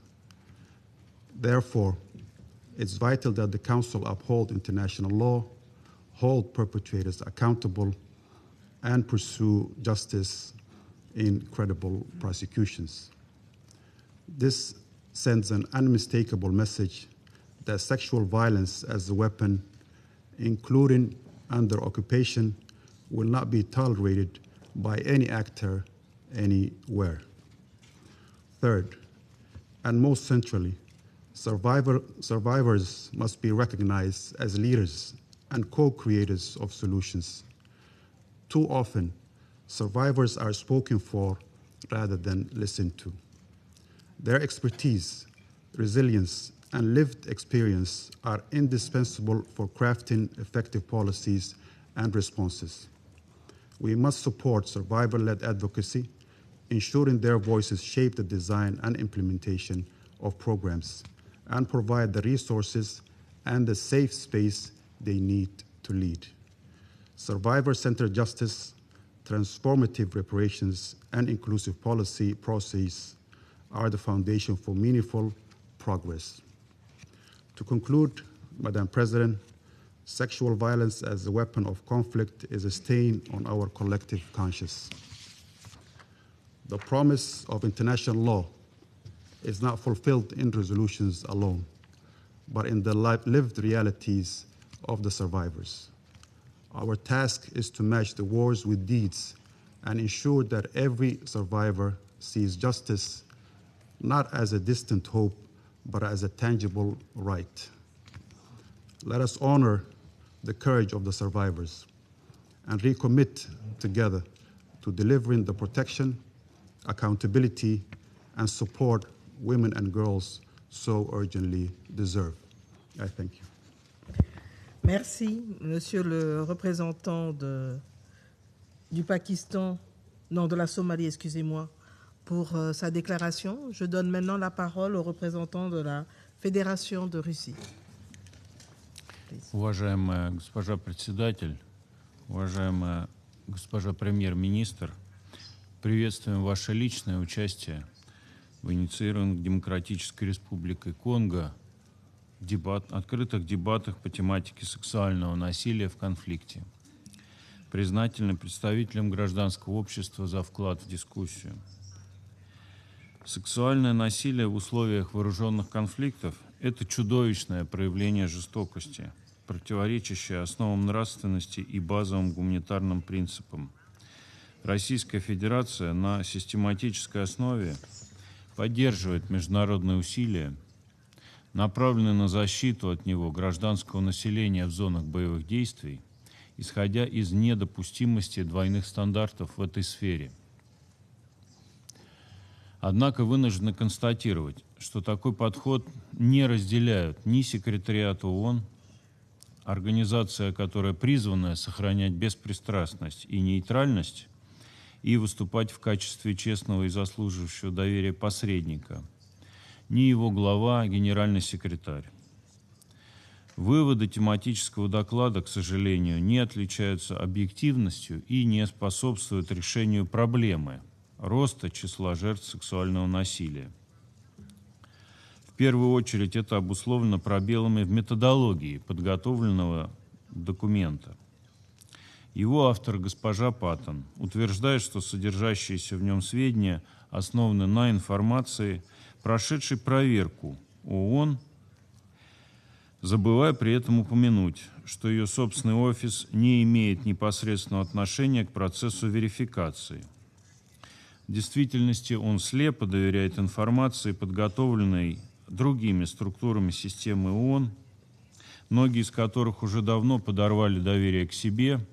Therefore, it's vital that the Council uphold international law, hold perpetrators accountable, and pursue justice in credible prosecutions. This sends an unmistakable message that sexual violence as a weapon, including under occupation, will not be tolerated by any actor anywhere. Third, and most centrally, survivors must be recognized as leaders and co-creators of solutions. Too often, survivors are spoken for rather than listened to. Their expertise, resilience, and lived experience are indispensable for crafting effective policies and responses. We must support survivor-led advocacy, ensuring their voices shape the design and implementation of programs, and provide the resources and the safe space they need to lead. Survivor-centered justice, transformative reparations, and inclusive policy processes are the foundation for meaningful progress. To conclude, Madam President, sexual violence as a weapon of conflict is a stain on our collective conscience. The promise of international law is not fulfilled in resolutions alone, but in the lived realities of the survivors. Our task is to match the wars with deeds and ensure that every survivor sees justice not as a distant hope, but as a tangible right. Let us honor the courage of the survivors and recommit together to delivering the protection, accountability, and support women and girls so urgently deserve. I thank you. Merci, Monsieur le représentant du Pakistan, non, de la Somalie, excusez-moi, pour sa déclaration. Je donne maintenant la parole au représentant de la Fédération de Russie. Уважаемая госпожа председатель, уважаемая госпожа премьер-министр, приветствуем ваше личное участие в инициированных Демократической Республикой Конго открытых дебатах по тематике сексуального насилия в конфликте. Признательны представителям гражданского общества за вклад в дискуссию. Сексуальное насилие в условиях вооруженных конфликтов – это чудовищное проявление жестокости, противоречащее основам нравственности и базовым гуманитарным принципам. Российская Федерация на систематической основе поддерживает международные усилия, направленные на защиту от него гражданского населения в зонах боевых действий, исходя из недопустимости двойных стандартов в этой сфере. Однако вынуждены констатировать, что такой подход не разделяют ни секретариат ООН, организация, которая призвана сохранять беспристрастность и нейтральность и выступать в качестве честного и заслуживающего доверия посредника, ни его глава, генеральный секретарь. Выводы тематического доклада, к сожалению, не отличаются объективностью и не способствуют решению проблемы роста числа жертв сексуального насилия. В первую очередь это обусловлено пробелами в методологии подготовленного документа. Его автор, госпожа Паттен, утверждает, что содержащиеся в нем сведения основаны на информации, прошедшей проверку ООН, забывая при этом упомянуть, что ее собственный офис не имеет непосредственного отношения к процессу верификации. В действительности он слепо доверяет информации, подготовленной другими структурами системы ООН, многие из которых уже давно подорвали доверие к себе,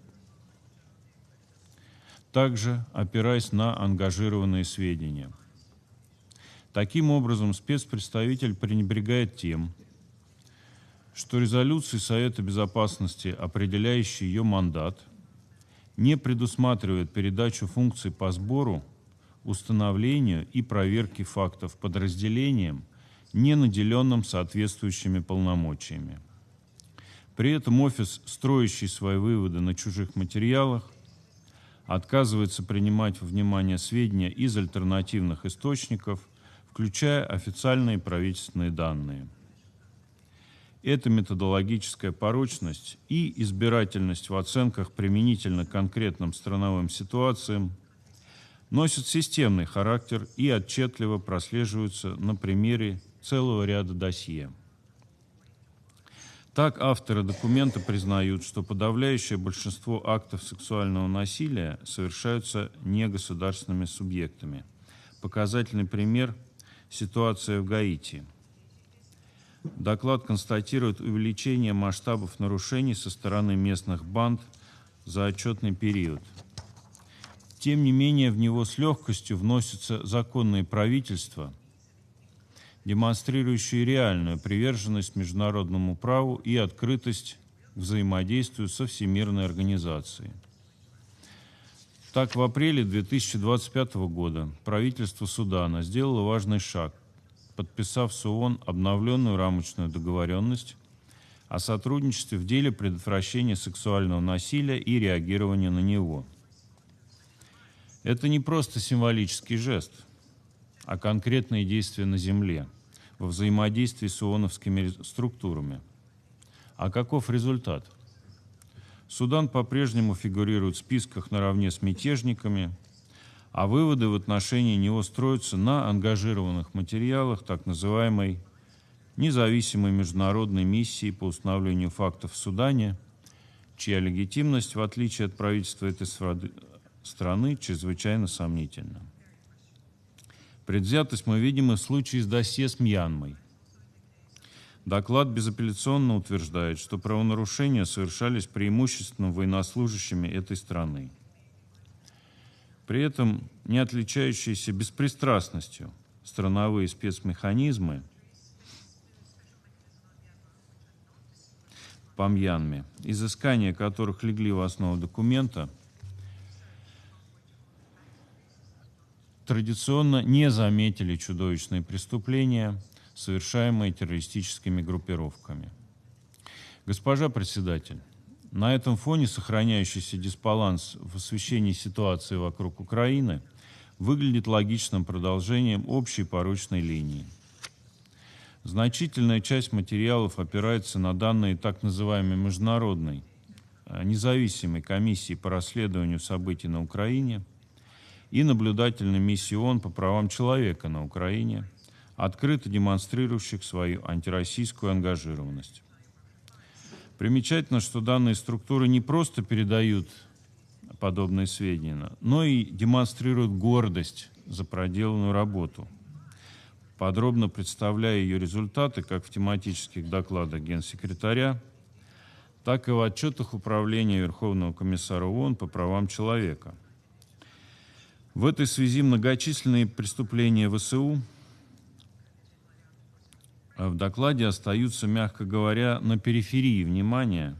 также опираясь на ангажированные сведения. Таким образом, спецпредставитель пренебрегает тем, что резолюции Совета Безопасности, определяющие ее мандат, не предусматривают передачу функций по сбору, установлению и проверке фактов подразделениям, не наделенным соответствующими полномочиями. При этом офис, строящий свои выводы на чужих материалах, отказывается принимать во внимание сведения из альтернативных источников, включая официальные правительственные данные. Эта методологическая порочность и избирательность в оценках применительно к конкретным страновым ситуациям носят системный характер и отчетливо прослеживаются на примере целого ряда досье. Так, авторы документа признают, что подавляющее большинство актов сексуального насилия совершаются негосударственными субъектами. Показательный пример – ситуация в Гаити. Доклад констатирует увеличение масштабов нарушений со стороны местных банд за отчетный период. Тем не менее, в него с легкостью вносятся законные правительства, демонстрирующие реальную приверженность международному праву и открытость к взаимодействию со Всемирной организацией. Так, в апреле 2025 года правительство Судана сделало важный шаг, подписав с ООН обновленную рамочную договоренность о сотрудничестве в деле предотвращения сексуального насилия и реагирования на него. Это не просто символический жест, а конкретные действия на земле, во взаимодействии с ООНовскими структурами. А каков результат? Судан по-прежнему фигурирует в списках наравне с мятежниками, а выводы в отношении него строятся на ангажированных материалах так называемой независимой международной миссии по установлению фактов в Судане, чья легитимность, в отличие от правительства этой страны, чрезвычайно сомнительна. Предвзятость мы видим и в случае с досье с Мьянмой. Доклад безапелляционно утверждает, что правонарушения совершались преимущественно военнослужащими этой страны. При этом не отличающиеся беспристрастностью страновые спецмеханизмы по Мьянме, изыскания которых легли в основу документа, традиционно не заметили чудовищные преступления, совершаемые террористическими группировками. Госпожа председатель, на этом фоне сохраняющийся дисбаланс в освещении ситуации вокруг Украины выглядит логичным продолжением общей порочной линии. Значительная часть материалов опирается на данные так называемой международной независимой комиссии по расследованию событий на Украине и наблюдательной миссии ООН по правам человека на Украине, открыто демонстрирующих свою антироссийскую ангажированность. Примечательно, что данные структуры не просто передают подобные сведения, но и демонстрируют гордость за проделанную работу, подробно представляя ее результаты как в тематических докладах Генсекретаря, так и в отчетах Управления Верховного комиссара ООН по правам человека. В этой связи многочисленные преступления ВСУ в докладе остаются, мягко говоря, на периферии внимания,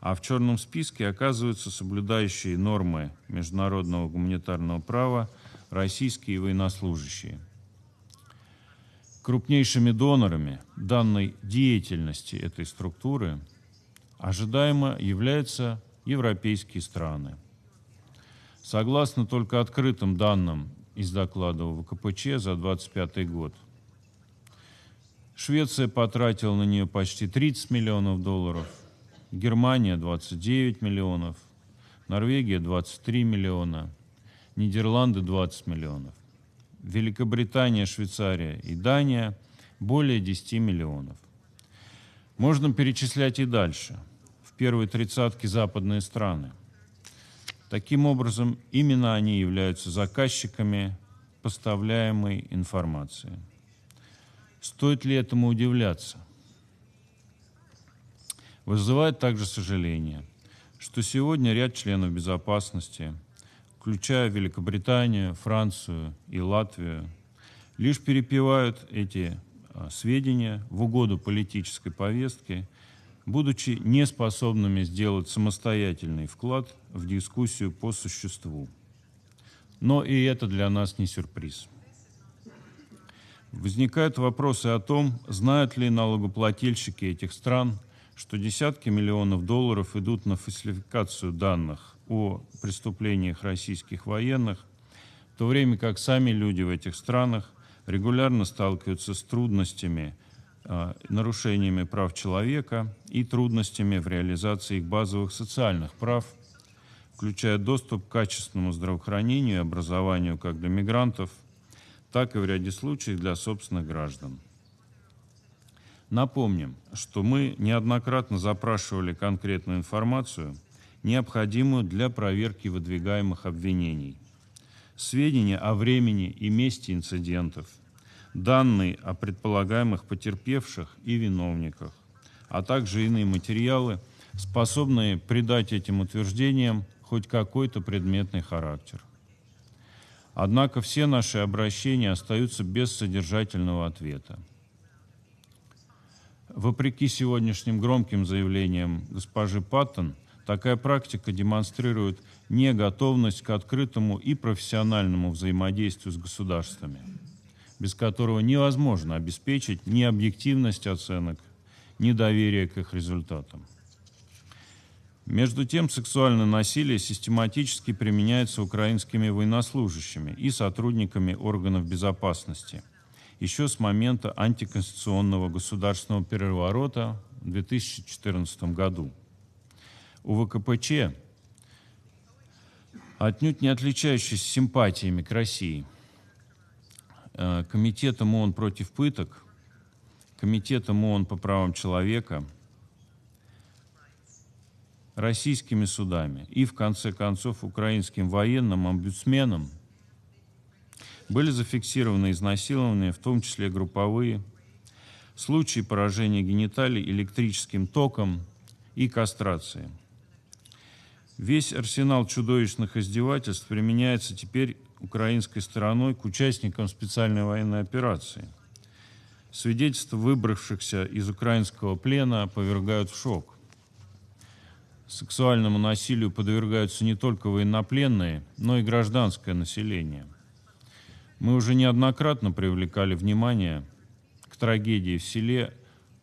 а в черном списке оказываются соблюдающие нормы международного гуманитарного права российские военнослужащие. Крупнейшими донорами данной деятельности этой структуры ожидаемо являются европейские страны. Согласно только открытым данным из доклада ВКПЧ за 2025 год, Швеция потратила на нее почти 30 миллионов долларов, Германия 29 миллионов, Норвегия 23 миллиона, Нидерланды 20 миллионов, Великобритания, Швейцария и Дания более 10 миллионов. Можно перечислять и дальше, в первой тридцатке западные страны. Таким образом, именно они являются заказчиками поставляемой информации. Стоит ли этому удивляться? Вызывает также сожаление, что сегодня ряд членов безопасности, включая Великобританию, Францию и Латвию, лишь перепевают эти сведения в угоду политической повестке, будучи неспособными сделать самостоятельный вклад в дискуссию по существу. Но и это для нас не сюрприз. Возникают вопросы о том, знают ли налогоплательщики этих стран, что десятки миллионов долларов идут на фальсификацию данных о преступлениях российских военных, в то время как сами люди в этих странах регулярно сталкиваются с трудностями, нарушениями прав человека и трудностями в реализации их базовых социальных прав, включая доступ к качественному здравоохранению и образованию как для мигрантов, так и в ряде случаев для собственных граждан. Напомним, что мы неоднократно запрашивали конкретную информацию, необходимую для проверки выдвигаемых обвинений, сведения о времени и месте инцидентов, данные о предполагаемых потерпевших и виновниках, а также иные материалы, способные придать этим утверждениям хоть какой-то предметный характер. Однако все наши обращения остаются без содержательного ответа. Вопреки сегодняшним громким заявлениям госпожи Паттен, такая практика демонстрирует неготовность к открытому и профессиональному взаимодействию с государствами, без которого невозможно обеспечить ни объективность оценок, ни доверие к их результатам. Между тем, сексуальное насилие систематически применяется украинскими военнослужащими и сотрудниками органов безопасности еще с момента антиконституционного государственного переворота в 2014 году. У ВКПЧ, отнюдь не отличающийся симпатиями к России, Комитетом ООН против пыток, Комитетом ООН по правам человека, российскими судами и, в конце концов, украинским военным омбудсменом были зафиксированы изнасилования, в том числе групповые, случаи поражения гениталий электрическим током и кастрации. Весь арсенал чудовищных издевательств применяется теперь украинской стороной к участникам специальной военной операции. Свидетельства выбравшихся из украинского плена повергают в шок. Сексуальному насилию подвергаются не только военнопленные, но и гражданское население. Мы уже неоднократно привлекали внимание к трагедии в селе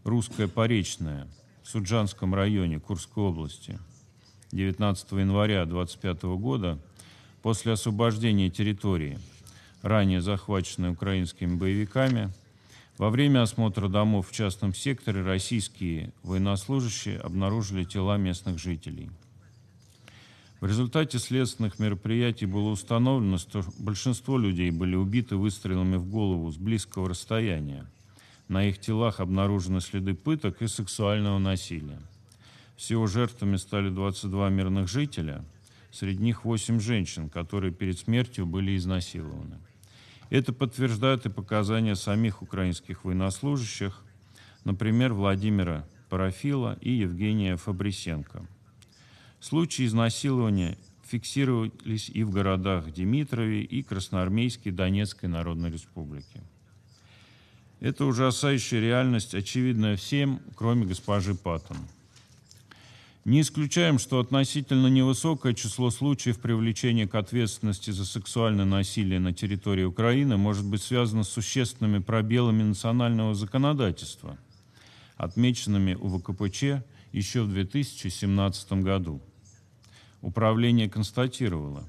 Русское Поречное в Суджанском районе Курской области 19 января 2025 года после освобождения территории, ранее захваченной украинскими боевиками. Во время осмотра домов в частном секторе российские военнослужащие обнаружили тела местных жителей. В результате следственных мероприятий было установлено, что большинство людей были убиты выстрелами в голову с близкого расстояния. На их телах обнаружены следы пыток и сексуального насилия. Всего жертвами стали 22 мирных жителя, среди них 8 женщин, которые перед смертью были изнасилованы. Это подтверждают и показания самих украинских военнослужащих, например, Владимира Парафила и Евгения Фабрисенко. Случаи изнасилования фиксировались и в городах Димитрове и Красноармейске Донецкой Народной Республики. Это ужасающая реальность, очевидная всем, кроме госпожи Паттен. Не исключаем, что относительно невысокое число случаев привлечения к ответственности за сексуальное насилие на территории Украины может быть связано с существенными пробелами национального законодательства, отмеченными у ВКПЧ еще в 2017 году. Управление констатировало,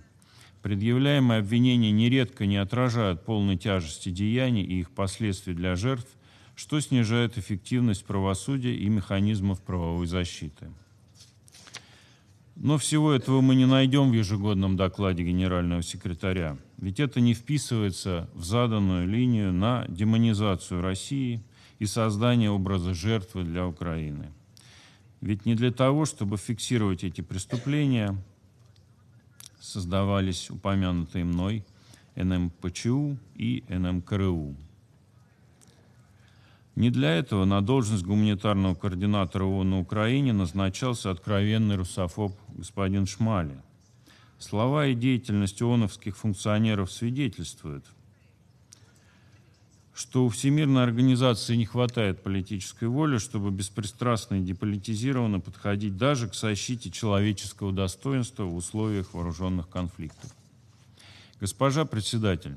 предъявляемые обвинения нередко не отражают полной тяжести деяний и их последствий для жертв, что снижает эффективность правосудия и механизмов правовой защиты. Но всего этого мы не найдем в ежегодном докладе генерального секретаря, ведь это не вписывается в заданную линию на демонизацию России и создание образа жертвы для Украины. Ведь не для того, чтобы фиксировать эти преступления, создавались упомянутые мной НМПЧУ и НМКРУ. Не для этого на должность гуманитарного координатора ООН на Украине назначался откровенный русофоб господин Шмали. Слова и деятельность ООНовских функционеров свидетельствуют, что у Всемирной организации не хватает политической воли, чтобы беспристрастно и деполитизированно подходить даже к защите человеческого достоинства в условиях вооруженных конфликтов. Госпожа председатель,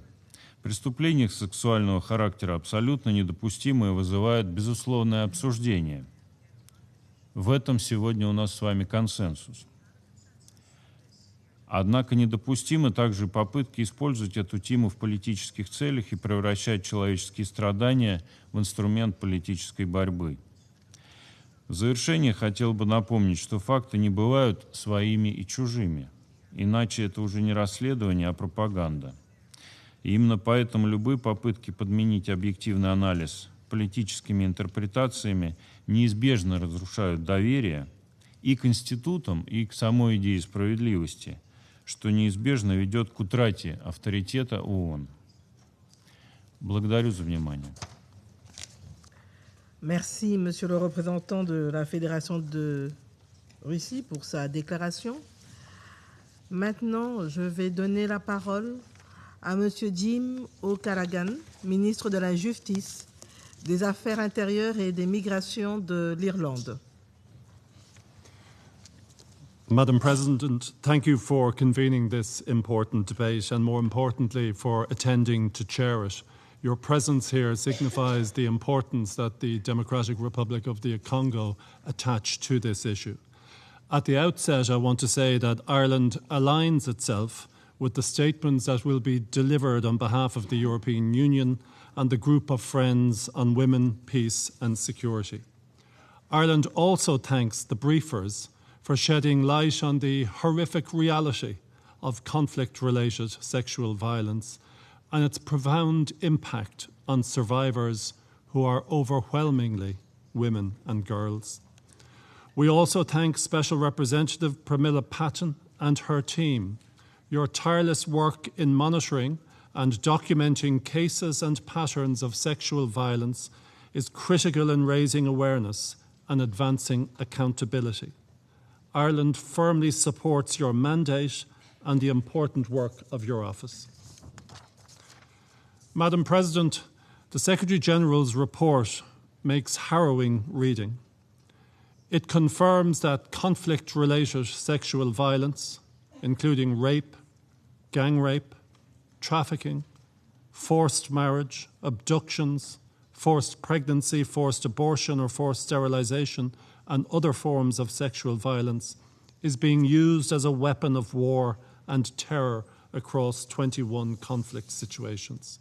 преступления сексуального характера абсолютно недопустимы и вызывают безусловное обсуждение. В этом сегодня у нас с вами консенсус. Однако недопустимы также попытки использовать эту тему в политических целях и превращать человеческие страдания в инструмент политической борьбы. В завершение хотел бы напомнить, что факты не бывают своими и чужими, иначе это уже не расследование, а пропаганда. И именно поэтому любые попытки подменить объективный анализ политическими интерпретациями неизбежно разрушают доверие и к институтам, и к самой идее справедливости, что неизбежно ведет к утрате авторитета ООН. Благодарю за внимание. Merci, Monsieur le représentant de la Fédération de Russie, pour sa déclaration. Maintenant, je vais donner la parole à Monsieur Jim O'Callaghan, ministre de la Justice, des Affaires intérieures et des Migrations de l'Irlande. Madam President, thank you for convening this important debate and, more importantly, for attending to chair it. Your presence here signifies the importance that the Democratic Republic of the Congo attach to this issue. At the outset, I want to say that Ireland aligns itself with the statements that will be delivered on behalf of the European Union and the Group of Friends on Women, Peace and Security. Ireland also thanks the briefers for shedding light on the horrific reality of conflict-related sexual violence and its profound impact on survivors who are overwhelmingly women and girls. We also thank Special Representative Pramila Patten and her team. Your tireless work in monitoring and documenting cases and patterns of sexual violence is critical in raising awareness and advancing accountability. Ireland firmly supports your mandate and the important work of your office. Madam President, the Secretary-General's report makes harrowing reading. It confirms that conflict-related sexual violence, including rape, gang rape, trafficking, forced marriage, abductions, forced pregnancy, forced abortion or forced sterilization, and other forms of sexual violence, is being used as a weapon of war and terror across 21 conflict situations.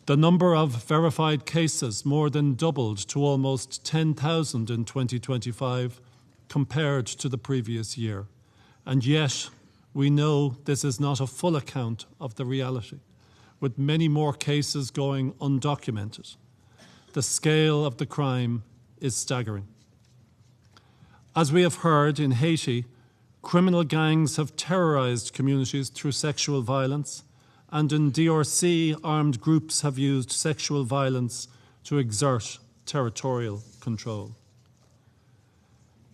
The number of verified cases more than doubled to almost 10,000 in 2025 compared to the previous year. And yet, we know this is not a full account of the reality, with many more cases going undocumented. The scale of the crime is staggering. As we have heard, in Haiti, criminal gangs have terrorized communities through sexual violence, and in DRC, armed groups have used sexual violence to exert territorial control.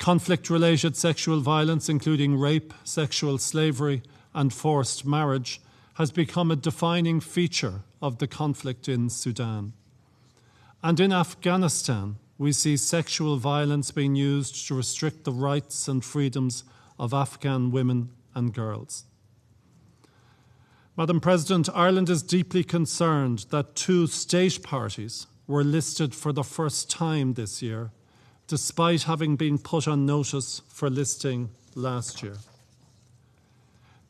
Conflict-related sexual violence, including rape, sexual slavery, and forced marriage, has become a defining feature of the conflict in Sudan. And in Afghanistan, we see sexual violence being used to restrict the rights and freedoms of Afghan women and girls. Madam President, Ireland is deeply concerned that 2 state parties were listed for the first time this year, despite having been put on notice for listing last year.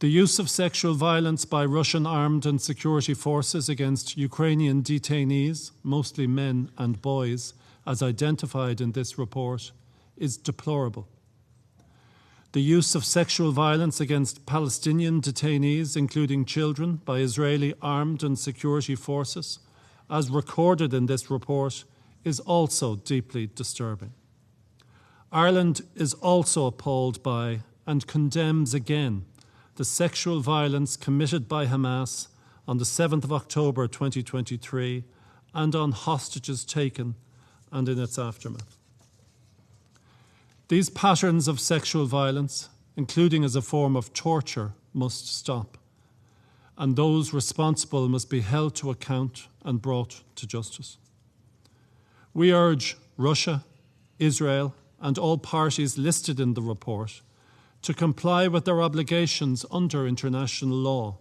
The use of sexual violence by Russian armed and security forces against Ukrainian detainees, mostly men and boys, as identified in this report, is deplorable. The use of sexual violence against Palestinian detainees, including children, by Israeli armed and security forces, as recorded in this report, is also deeply disturbing. Ireland is also appalled by and condemns again the sexual violence committed by Hamas on the 7th of October 2023 and on hostages taken and in its aftermath. These patterns of sexual violence, including as a form of torture, must stop, and those responsible must be held to account and brought to justice. We urge Russia, Israel, and all parties listed in the report to comply with their obligations under international law,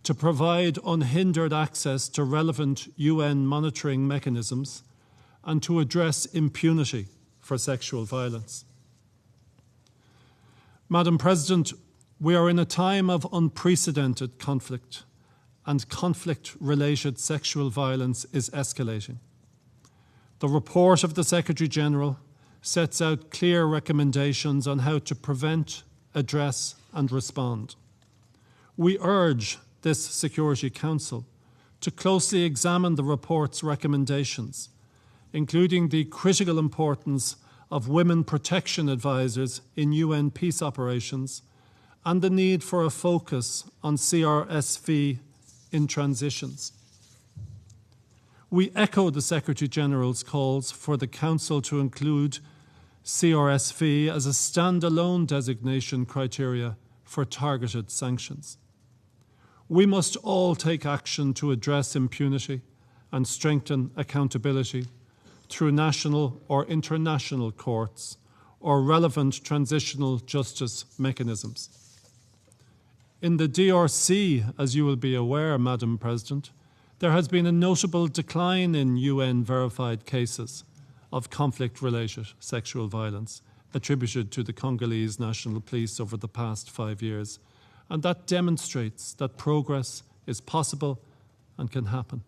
to provide unhindered access to relevant UN monitoring mechanisms, and to address impunity for sexual violence. Madam President, we are in a time of unprecedented conflict, and conflict-related sexual violence is escalating. The report of the Secretary-General sets out clear recommendations on how to prevent, address, and respond. We urge this Security Council to closely examine the report's recommendations, including the critical importance of women protection advisors in UN peace operations and the need for a focus on CRSV in transitions. We echo the Secretary-General's calls for the Council to include CRSV as a standalone designation criteria for targeted sanctions. We must all take action to address impunity and strengthen accountability through national or international courts or relevant transitional justice mechanisms. In the DRC, as you will be aware, Madam President, there has been a notable decline in UN-verified cases of conflict-related sexual violence attributed to the Congolese National Police over the past 5 years, and that demonstrates that progress is possible and can happen.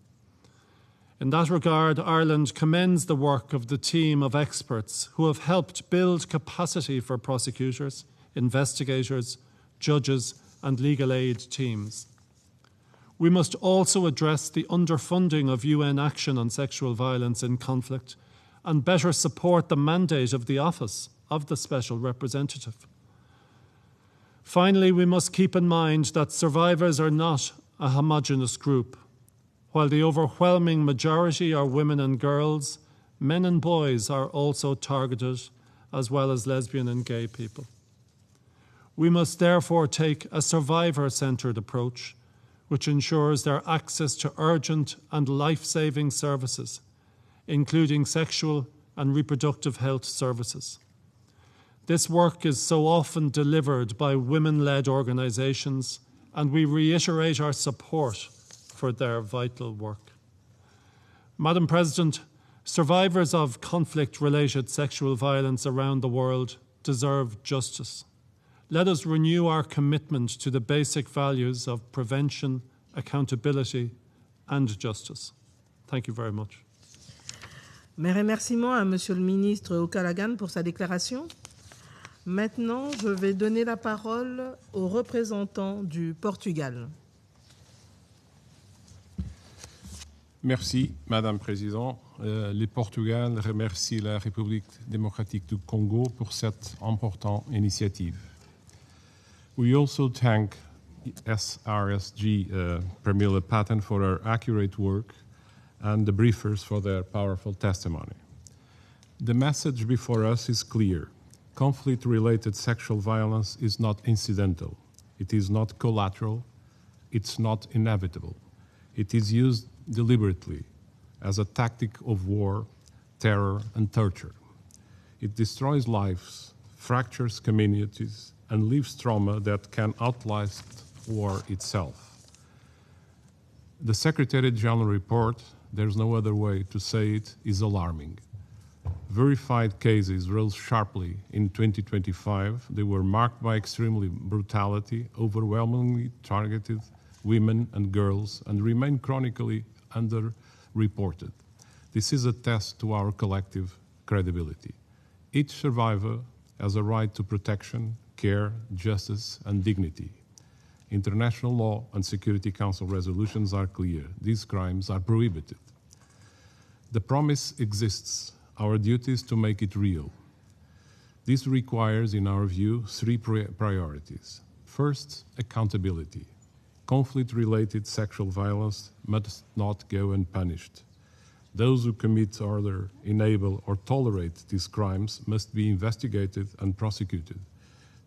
In that regard, Ireland commends the work of the team of experts who have helped build capacity for prosecutors, investigators, judges, and legal aid teams. We must also address the underfunding of UN action on sexual violence in conflict and better support the mandate of the Office of the Special Representative. Finally, we must keep in mind that survivors are not a homogeneous group. While the overwhelming majority are women and girls, men and boys are also targeted, as well as lesbian and gay people. We must therefore take a survivor-centred approach, which ensures their access to urgent and life-saving services, including sexual and reproductive health services. This work is so often delivered by women-led organisations, and we reiterate our support for their vital work. Madam President, survivors of conflict-related sexual violence around the world deserve justice. Let us renew our commitment to the basic values of prevention, accountability, and justice. Thank you very much. Mes remerciements à Monsieur le ministre O'Callaghan pour sa déclaration. Maintenant, je vais donner la parole au représentant du Portugal. Merci, Madame la Présidente. Le Portugal remercie la République démocratique du Congo pour cette importante initiative. We also thank SRSG Pramila Patten for her accurate work and the briefers for their powerful testimony. The message before us is clear. Conflict-related sexual violence is not incidental. It is not collateral. It's not inevitable. It is used deliberately as a tactic of war, terror, and torture. It destroys lives, fractures communities, and leaves trauma that can outlast war itself. The Secretary General report, there's no other way to say it, is alarming. Verified cases rose sharply in 2025. They were marked by extreme brutality, overwhelmingly targeted women and girls, and remain chronically underreported. This is a test to our collective credibility. Each survivor has a right to protection, care, justice, and dignity. International law and Security Council resolutions are clear. These crimes are prohibited. The promise exists. Our duty is to make it real. This requires, in our view, three priorities. First, accountability. Conflict-related sexual violence must not go unpunished. Those who commit, order, enable, or tolerate these crimes must be investigated and prosecuted.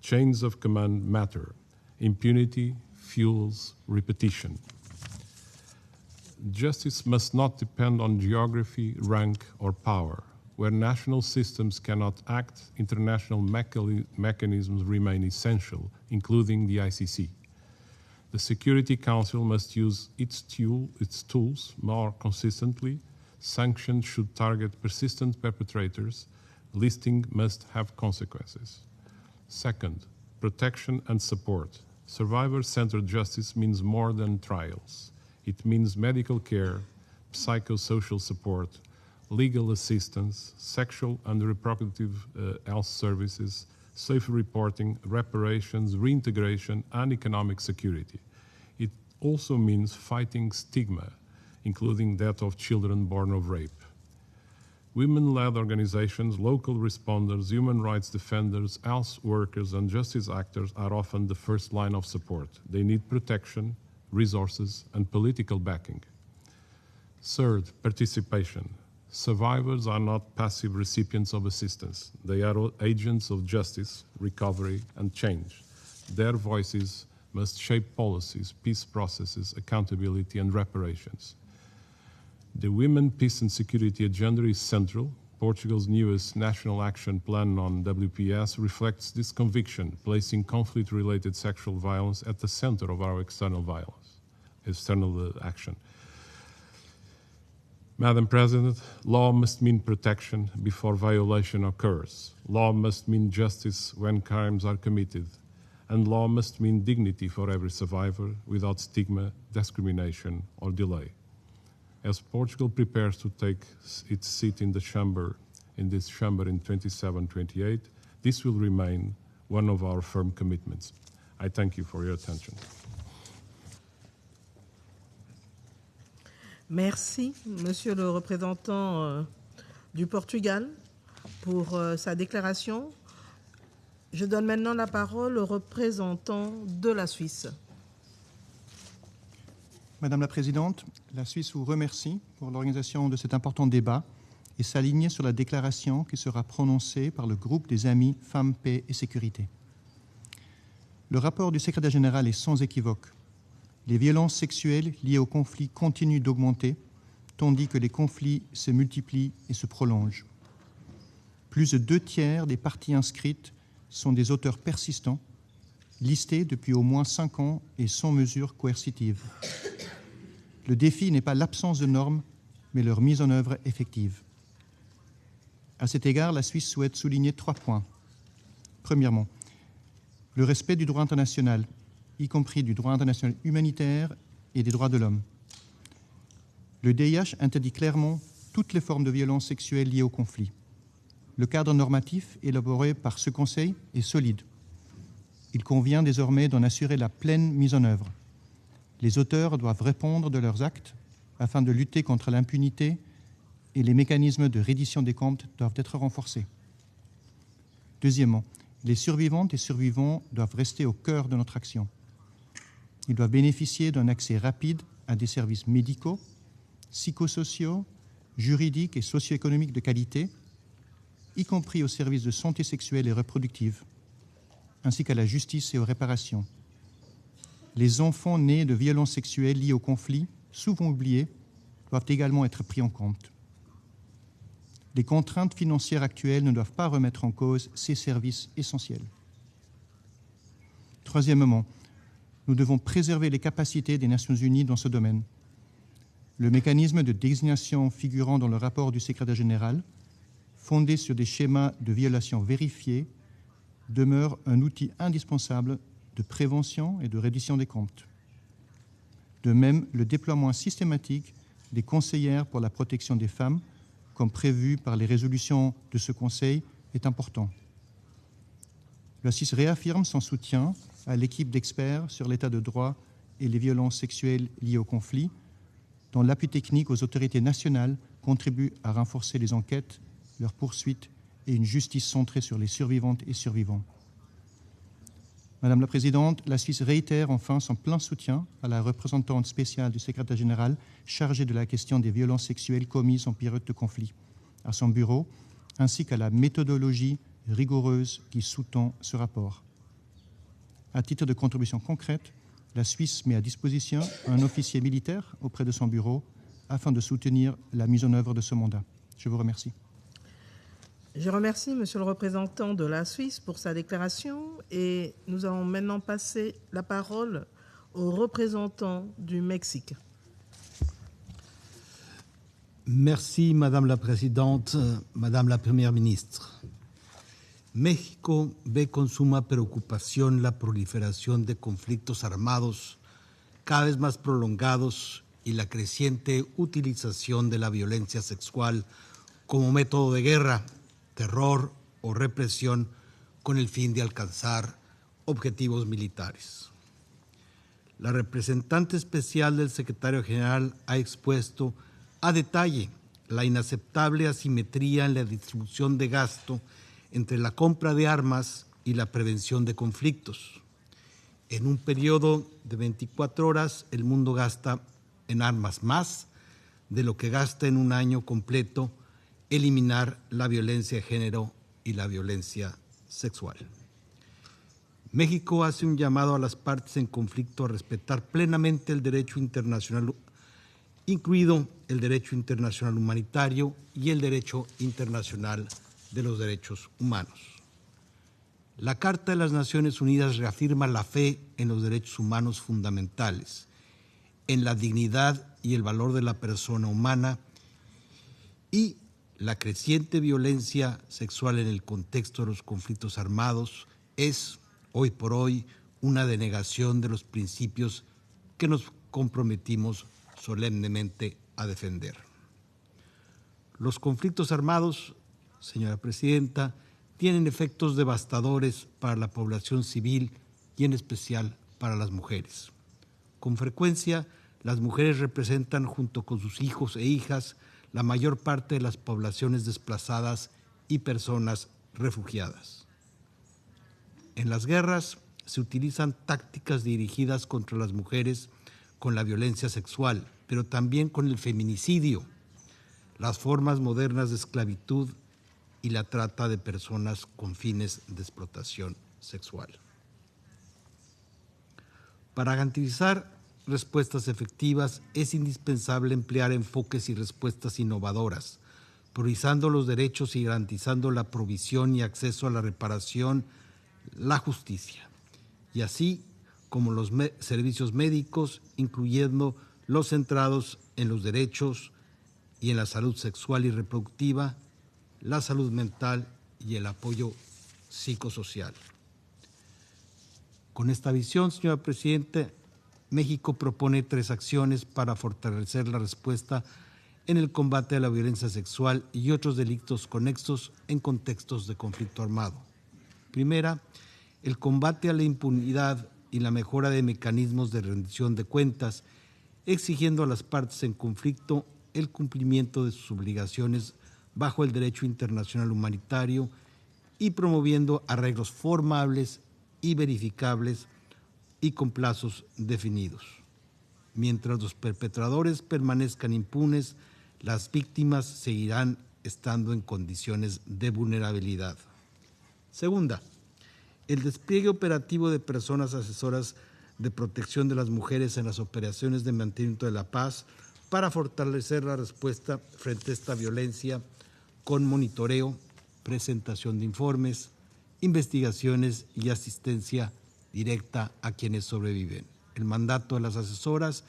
Chains of command matter. Impunity fuels repetition. Justice must not depend on geography, rank, or power. Where national systems cannot act, international mechanisms remain essential, including the ICC. The Security Council must use its tools more consistently. Sanctions should target persistent perpetrators. Listing must have consequences. Second, protection and support. Survivor-centered justice means more than trials. It means medical care, psychosocial support, legal assistance, sexual and reproductive health services, safe reporting, reparations, reintegration, and economic security. It also means fighting stigma, including that of children born of rape. Women-led organizations, local responders, human rights defenders, health workers, and justice actors are often the first line of support. They need protection, resources, and political backing. Third, participation. Survivors are not passive recipients of assistance. They are agents of justice, recovery, and change. Their voices must shape policies, peace processes, accountability, and reparations. The Women, Peace and Security agenda is central. Portugal's newest National Action Plan on WPS reflects this conviction, placing conflict-related sexual violence at the center of our external action. Madam President, law must mean protection before violation occurs. Law must mean justice when crimes are committed. And law must mean dignity for every survivor without stigma, discrimination, or delay. As Portugal prepares to take its seat in this chamber in 27-28, this will remain one of our firm commitments. I thank you for your attention. Merci, Monsieur le représentant du Portugal, pour sa déclaration. Je donne maintenant la parole au représentant de la Suisse. Madame la Présidente, la Suisse vous remercie pour l'organisation de cet important débat et s'aligner sur la déclaration qui sera prononcée par le groupe des Amis Femmes, Paix et Sécurité. Le rapport du secrétaire général est sans équivoque. Les violences sexuelles liées au conflit continuent d'augmenter, tandis que les conflits se multiplient et se prolongent. Plus de 2/3 des parties inscrites sont des auteurs persistants, listés depuis au moins 5 ans et sans mesure coercitive. Le défi n'est pas l'absence de normes, mais leur mise en œuvre effective. À cet égard, la Suisse souhaite souligner 3 points. Premièrement, le respect du droit international, y compris du droit international humanitaire et des droits de l'homme. Le DIH interdit clairement toutes les formes de violence sexuelle liées au conflit. Le cadre normatif élaboré par ce Conseil est solide. Il convient désormais d'en assurer la pleine mise en œuvre. Les auteurs doivent répondre de leurs actes afin de lutter contre l'impunité et les mécanismes de reddition des comptes doivent être renforcés. Deuxièmement, les survivantes et survivants doivent rester au cœur de notre action. Ils doivent bénéficier d'un accès rapide à des services médicaux, psychosociaux, juridiques et socio-économiques de qualité, y compris aux services de santé sexuelle et reproductive, ainsi qu'à la justice et aux réparations. Les enfants nés de violences sexuelles liées au conflit, souvent oubliés, doivent également être pris en compte. Les contraintes financières actuelles ne doivent pas remettre en cause ces services essentiels. Troisièmement, nous devons préserver les capacités des Nations Unies dans ce domaine. Le mécanisme de désignation figurant dans le rapport du secrétaire général, fondé sur des schémas de violation vérifiés, demeure un outil indispensable de prévention et de reddition des comptes. De même, le déploiement systématique des conseillères pour la protection des femmes, comme prévu par les résolutions de ce Conseil, est important. La Suisse réaffirme son soutien à l'équipe d'experts sur l'état de droit et les violences sexuelles liées au conflit, dont l'appui technique aux autorités nationales contribue à renforcer les enquêtes, leurs poursuites et une justice centrée sur les survivantes et survivants. Madame la Présidente, la Suisse réitère enfin son plein soutien à la représentante spéciale du secrétaire général chargée de la question des violences sexuelles commises en période de conflit, à son bureau, ainsi qu'à la méthodologie rigoureuse qui sous-tend ce rapport. À titre de contribution concrète, la Suisse met à disposition un officier militaire auprès de son bureau afin de soutenir la mise en œuvre de ce mandat. Je vous remercie. Je remercie Monsieur le représentant de la Suisse pour sa déclaration et nous allons maintenant passer la parole au représentant du Mexique. Merci Madame la Présidente, Madame la Première Ministre. México ve con suma preocupación la proliferación de conflictos armados cada vez más prolongados y la creciente utilización de la violencia sexual como método de guerra, terror o represión con el fin de alcanzar objetivos militares. La representante especial del secretario general ha expuesto a detalle la inaceptable asimetría en la distribución de gasto entre la compra de armas y la prevención de conflictos. En un periodo de 24 horas, el mundo gasta en armas más de lo que gasta en un año completo eliminar la violencia de género y la violencia sexual. México hace un llamado a las partes en conflicto a respetar plenamente el derecho internacional, incluido el derecho internacional humanitario y el derecho internacional de los derechos humanos. La Carta de las Naciones Unidas reafirma la fe en los derechos humanos fundamentales, en la dignidad y el valor de la persona humana y la creciente violencia sexual en el contexto de los conflictos armados es, hoy por hoy, una denegación de los principios que nos comprometimos solemnemente a defender. Los conflictos armados, señora Presidenta, tienen efectos devastadores para la población civil y en especial para las mujeres. Con frecuencia, las mujeres representan, junto con sus hijos e hijas, la mayor parte de las poblaciones desplazadas y personas refugiadas. En las guerras se utilizan tácticas dirigidas contra las mujeres con la violencia sexual, pero también con el feminicidio, las formas modernas de esclavitud y la trata de personas con fines de explotación sexual. Para garantizar respuestas efectivas es indispensable emplear enfoques y respuestas innovadoras, priorizando los derechos y garantizando la provisión y acceso a la reparación, la justicia, y así como los servicios médicos, incluyendo los centrados en los derechos y en la salud sexual y reproductiva, la salud mental y el apoyo psicosocial. Con esta visión, señora Presidenta, México propone 3 acciones para fortalecer la respuesta en el combate a la violencia sexual y otros delitos conexos en contextos de conflicto armado. Primera, el combate a la impunidad y la mejora de mecanismos de rendición de cuentas, exigiendo a las partes en conflicto el cumplimiento de sus obligaciones bajo el derecho internacional humanitario y promoviendo arreglos formables y verificables y con plazos definidos. Mientras los perpetradores permanezcan impunes, las víctimas seguirán estando en condiciones de vulnerabilidad. Segunda, el despliegue operativo de personas asesoras de protección de las mujeres en las operaciones de mantenimiento de la paz para fortalecer la respuesta frente a esta violencia con monitoreo, presentación de informes, investigaciones y asistencia directa a quienes sobreviven. El mandato de las asesoras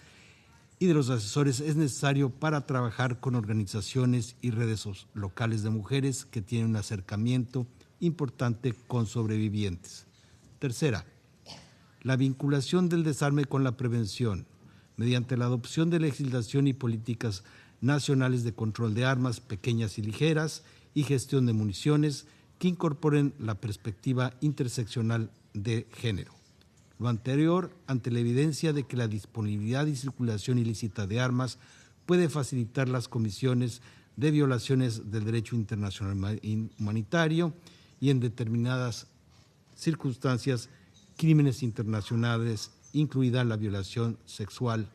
y de los asesores es necesario para trabajar con organizaciones y redes locales de mujeres que tienen un acercamiento importante con sobrevivientes. Tercera, la vinculación del desarme con la prevención mediante la adopción de legislación y políticas nacionales de control de armas pequeñas y ligeras y gestión de municiones que incorporen la perspectiva interseccional de género. Lo anterior ante la evidencia de que la disponibilidad y circulación ilícita de armas puede facilitar las comisiones de violaciones del derecho internacional humanitario y en determinadas circunstancias crímenes internacionales, incluida la violencia sexual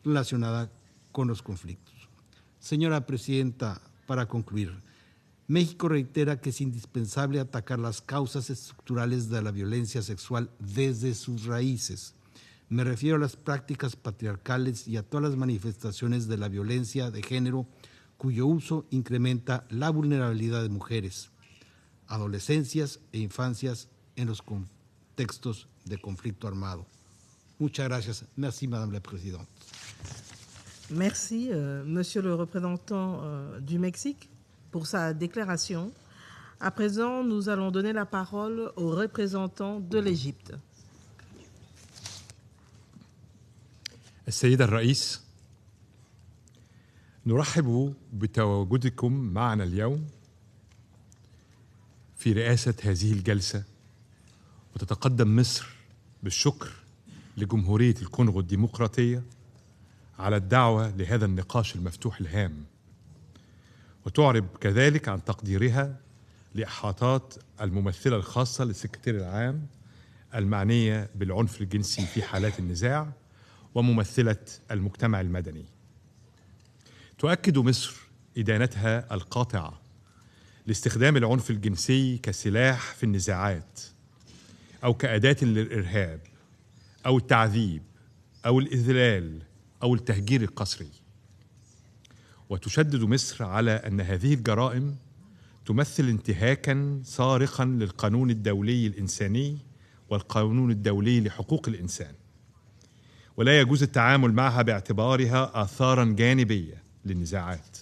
relacionada con los conflictos. Señora Presidenta, para concluir, México reitera que es indispensable atacar las causas estructurales de la violencia sexual desde sus raíces. Me refiero a las prácticas patriarcales y a todas las manifestaciones de la violencia de género cuyo uso incrementa la vulnerabilidad de mujeres, adolescencias e infancias en los contextos de conflicto armado. Muchas gracias. Merci, Madame la Présidente. Merci, Monsieur le représentant du Mexique, pour sa déclaration. À présent, nous allons donner la parole au représentant de l'Égypte. السيد الرئيس، نرحب بتواجدكم معنا اليوم في رئاسة هذه الجلسة، وتتقدم مصر بالشكر لجمهورية الكونغو الديمقراطية على الدعوة لهذا النقاش المفتوح الهام، وتعرب كذلك عن تقديرها لإحاطات الممثلة الخاصة للسكرتير العام المعنية بالعنف الجنسي في حالات النزاع وممثلة المجتمع المدني. تؤكد مصر إدانتها القاطعة لاستخدام العنف الجنسي كسلاح في النزاعات أو كأداة للإرهاب أو التعذيب أو الإذلال أو التهجير القسري. وتشدد مصر على أن هذه الجرائم تمثل انتهاكاً صارخاً للقانون الدولي الإنساني والقانون الدولي لحقوق الإنسان، ولا يجوز التعامل معها باعتبارها آثاراً جانبية للنزاعات،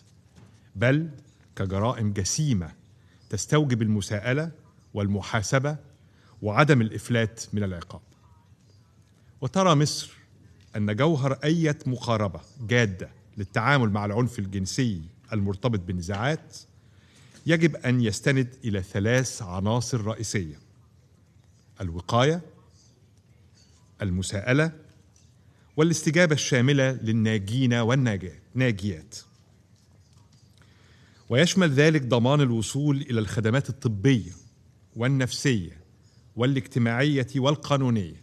بل كجرائم جسيمة تستوجب المساءلة والمحاسبة وعدم الإفلات من العقاب. وترى مصر أن جوهر أي مقاربة جادة للتعامل مع العنف الجنسي المرتبط بالنزاعات يجب أن يستند إلى 3 عناصر رئيسية: الوقاية، المساءلة، والاستجابة الشاملة للناجين والناجيات. ويشمل ذلك ضمان الوصول إلى الخدمات الطبية والنفسية والاجتماعية والقانونية،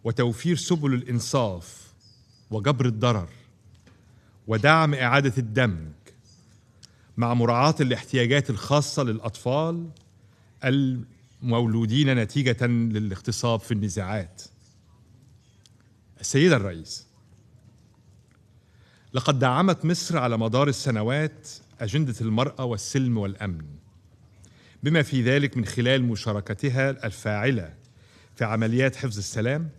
وتوفير سبل الإنصاف وجبر الضرر، ودعم إعادة الدمج، مع مراعاة الاحتياجات الخاصة للأطفال المولودين نتيجة للاغتصاب في النزاعات. السيد الرئيس، لقد دعمت مصر على مدار السنوات أجندة المرأة والسلم والأمن، بما في ذلك من خلال مشاركتها الفاعلة في عمليات حفظ السلام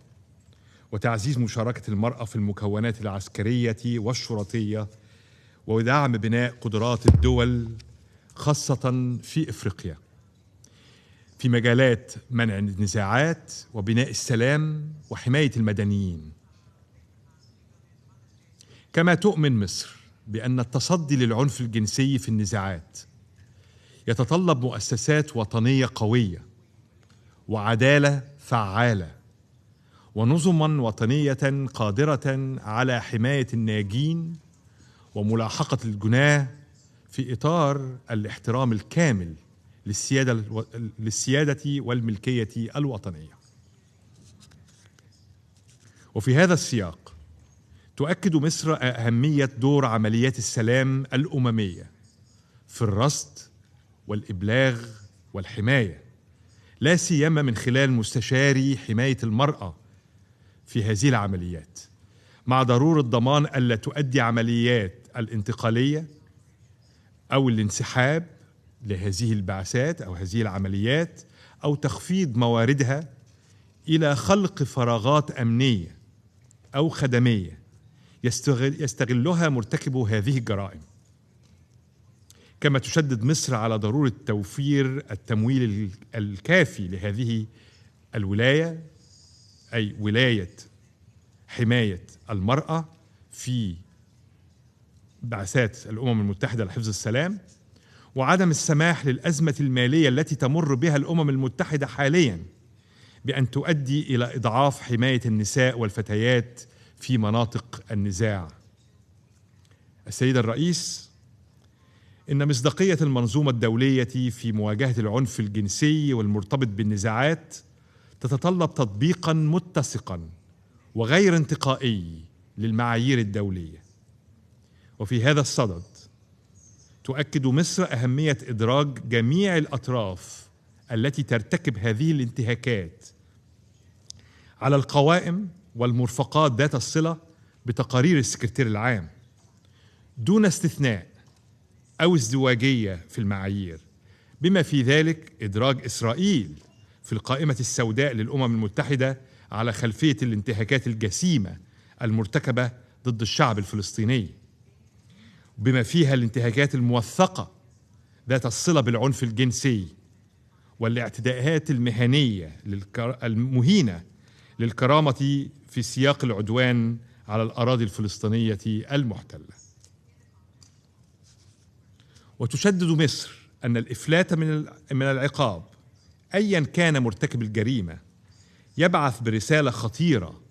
وتعزيز مشاركة المرأة في المكونات العسكرية والشرطية، ودعم بناء قدرات الدول خاصة في إفريقيا في مجالات منع النزاعات وبناء السلام وحماية المدنيين. كما تؤمن مصر بأن التصدي للعنف الجنسي في النزاعات يتطلب مؤسسات وطنية قوية وعدالة فعالة ونظما وطنية قادرة على حماية الناجين وملاحقة الجناه في إطار الاحترام الكامل للسيادة والملكية الوطنية. وفي هذا السياق تؤكد مصر أهمية دور عمليات السلام الأممية في الرصد والإبلاغ والحماية، لا سيما من خلال مستشاري حماية المرأة في هذه العمليات، مع ضرورة ضمان ألا تؤدي عمليات الانتقالية أو الانسحاب لهذه البعثات أو هذه العمليات أو تخفيض مواردها إلى خلق فراغات أمنية أو خدمية يستغلها مرتكبو هذه الجرائم. كما تشدد مصر على ضرورة توفير التمويل الكافي لهذه الولاية، أي ولاية حماية المرأة في بعثات الأمم المتحدة لحفظ السلام، وعدم السماح للأزمة المالية التي تمر بها الأمم المتحدة حالياً بأن تؤدي إلى إضعاف حماية النساء والفتيات في مناطق النزاع. السيد الرئيس، إن مصداقية المنظومة الدولية في مواجهة العنف الجنسي والمرتبط بالنزاعات تتطلب تطبيقاً متسقاً وغير انتقائي للمعايير الدولية. وفي هذا الصدد تؤكد مصر أهمية إدراج جميع الأطراف التي ترتكب هذه الانتهاكات على القوائم والمرفقات ذات الصلة بتقارير السكرتير العام دون استثناء أو ازدواجية في المعايير، بما في ذلك إدراج إسرائيل في القائمة السوداء للأمم المتحدة على خلفية الانتهاكات الجسيمة المرتكبة ضد الشعب الفلسطيني، بما فيها الانتهاكات الموثقة ذات الصلة بالعنف الجنسي والاعتداءات المهنية المهينة للكرامة في سياق العدوان على الأراضي الفلسطينية المحتلة. وتشدد مصر أن الإفلات من العقاب أيا كان مرتكب الجريمة يبعث برسالة خطيرة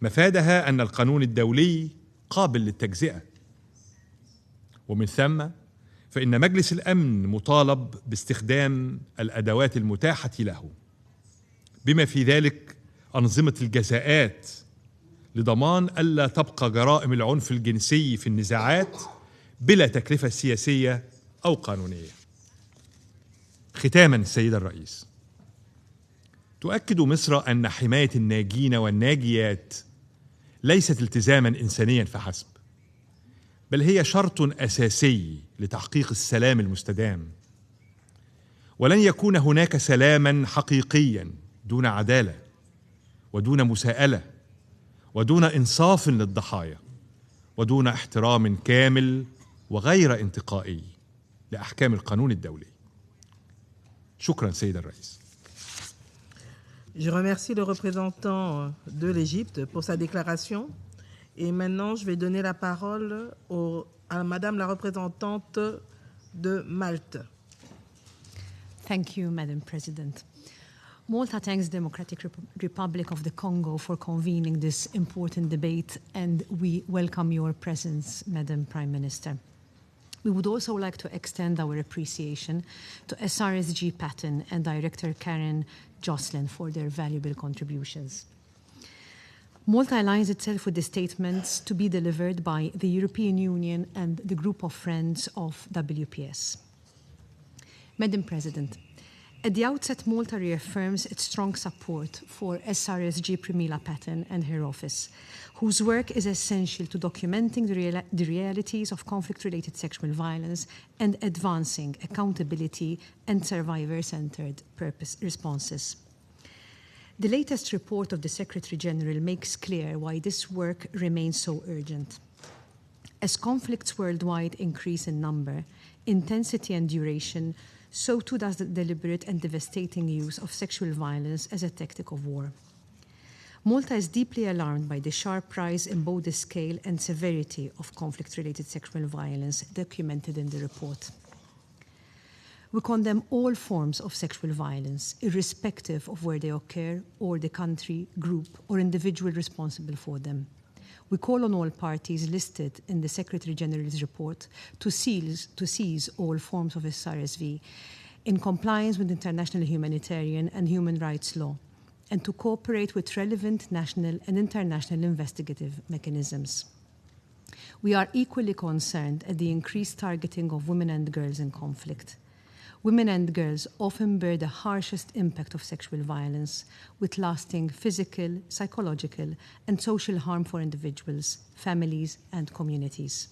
مفادها أن القانون الدولي قابل للتجزئة، ومن ثم فإن مجلس الأمن مطالب باستخدام الأدوات المتاحة له، بما في ذلك أنظمة الجزاءات، لضمان ألا تبقى جرائم العنف الجنسي في النزاعات بلا تكلفة سياسية أو قانونية. ختاماً السيد الرئيس، تؤكد مصر أن حماية الناجين والناجيات ليست التزاماً إنسانياً فحسب، بل هي شرط أساسي لتحقيق السلام المستدام. ولن يكون هناك سلاماً حقيقياً دون عدالة ودون مساءلة ودون إنصاف للضحايا ودون احترام كامل وغير انتقائي لأحكام القانون الدولي. شكراً سيد الرئيس. Je remercie le représentant de l'Égypte pour sa déclaration. Et maintenant, je vais donner la parole à Madame la représentante de Malte. Thank you, Madam President. Malta thanks the Democratic Republic of the Congo for convening this important debate, and we welcome your presence, Madam Prime Minister. We would also like to extend our appreciation to SRSG Patten and Director Carine Jocelyn for their valuable contributions. Malta aligns itself with the statements to be delivered by the European Union and the group of friends of WPS. Madam President, at the outset, Malta reaffirms its strong support for SRSG Pramila Patten and her office, whose work is essential to documenting the realities of conflict-related sexual violence and advancing accountability and survivor-centered responses. The latest report of the Secretary General makes clear why this work remains so urgent. As conflicts worldwide increase in number, intensity and duration, so too does the deliberate and devastating use of sexual violence as a tactic of war. Malta is deeply alarmed by the sharp rise in both the scale and severity of conflict-related sexual violence documented in the report. We condemn all forms of sexual violence, irrespective of where they occur or the country, group, or individual responsible for them. We call on all parties listed in the Secretary General's report to seize all forms of SRSV in compliance with international humanitarian and human rights law, and to cooperate with relevant national and international investigative mechanisms. We are equally concerned at the increased targeting of women and girls in conflict. Women and girls often bear the harshest impact of sexual violence, with lasting physical, psychological, and social harm for individuals, families, and communities.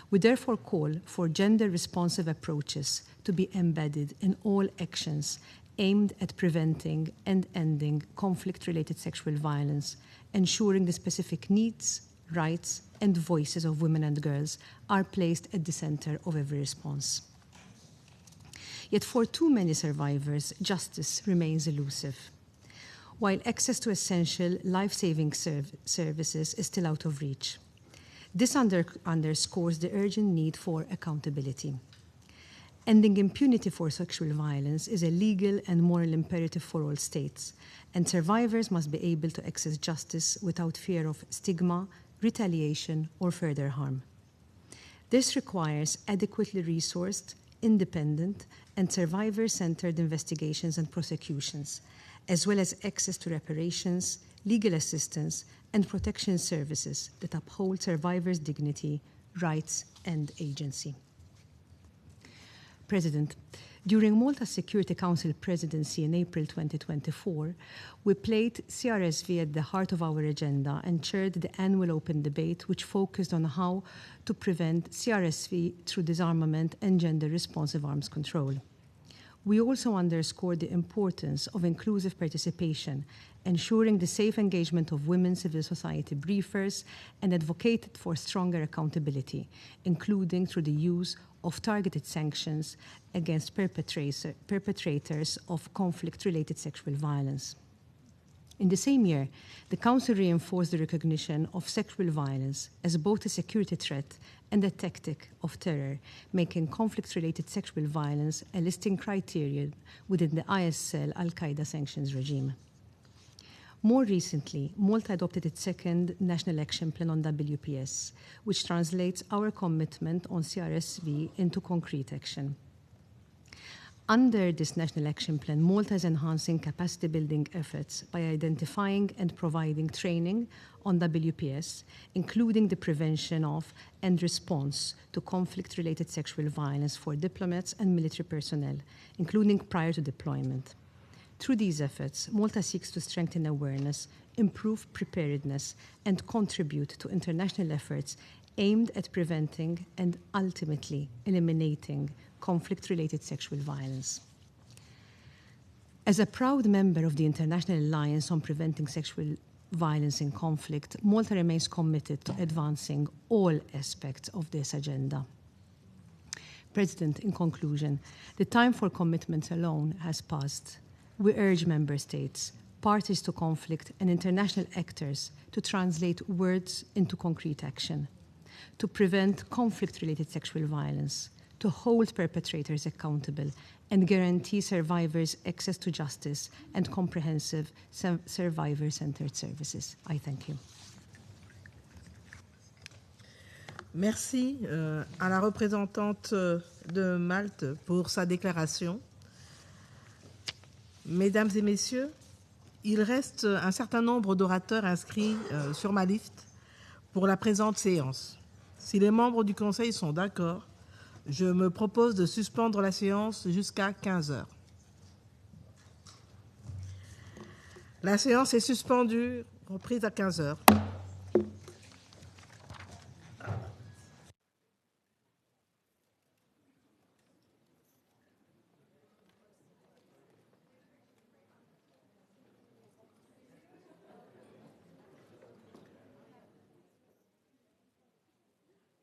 We therefore call for gender-responsive approaches to be embedded in all actions aimed at preventing and ending conflict-related sexual violence, ensuring the specific needs, rights, and voices of women and girls are placed at the center of every response. Yet for too many survivors, justice remains elusive. While access to essential life-saving services is still out of reach. This underscores the urgent need for accountability. Ending impunity for sexual violence is a legal and moral imperative for all states, and survivors must be able to access justice without fear of stigma, retaliation, or further harm. This requires adequately resourced, independent, and survivor-centered investigations and prosecutions, as well as access to reparations, legal assistance, and protection services that uphold survivors' dignity, rights, and agency. President, during Malta's Security Council presidency in April 2024, we played CRSV at the heart of our agenda and chaired the annual open debate, which focused on how to prevent CRSV through disarmament and gender-responsive arms control. We also underscored the importance of inclusive participation, ensuring the safe engagement of women civil society briefers, and advocated for stronger accountability, including through the use of targeted sanctions against perpetrators of conflict-related sexual violence. In the same year, the Council reinforced the recognition of sexual violence as both a security threat and a tactic of terror, making conflict-related sexual violence a listing criterion within the ISL Al-Qaeda sanctions regime. More recently, Malta adopted its second National Action Plan on WPS, which translates our commitment on CRSV into concrete action. Under this National Action Plan, Malta is enhancing capacity-building efforts by identifying and providing training on WPS, including the prevention of and response to conflict-related sexual violence for diplomats and military personnel, including prior to deployment. Through these efforts, Malta seeks to strengthen awareness, improve preparedness, and contribute to international efforts aimed at preventing and ultimately eliminating conflict-related sexual violence. As a proud member of the International Alliance on Preventing Sexual Violence in Conflict, Malta remains committed to advancing all aspects of this agenda. President, in conclusion, the time for commitments alone has passed. We urge member states, parties to conflict, and international actors to translate words into concrete action, to prevent conflict-related sexual violence, to hold perpetrators accountable, and guarantee survivors access to justice and comprehensive survivor-centered services. I thank you. Merci à la représentante de Malte pour sa déclaration. Mesdames et messieurs, il reste un certain nombre d'orateurs inscrits sur ma liste pour la présente séance. Si les membres du Conseil sont d'accord, je me propose de suspendre la séance jusqu'à 15 heures. La séance est suspendue, reprise à 15 heures.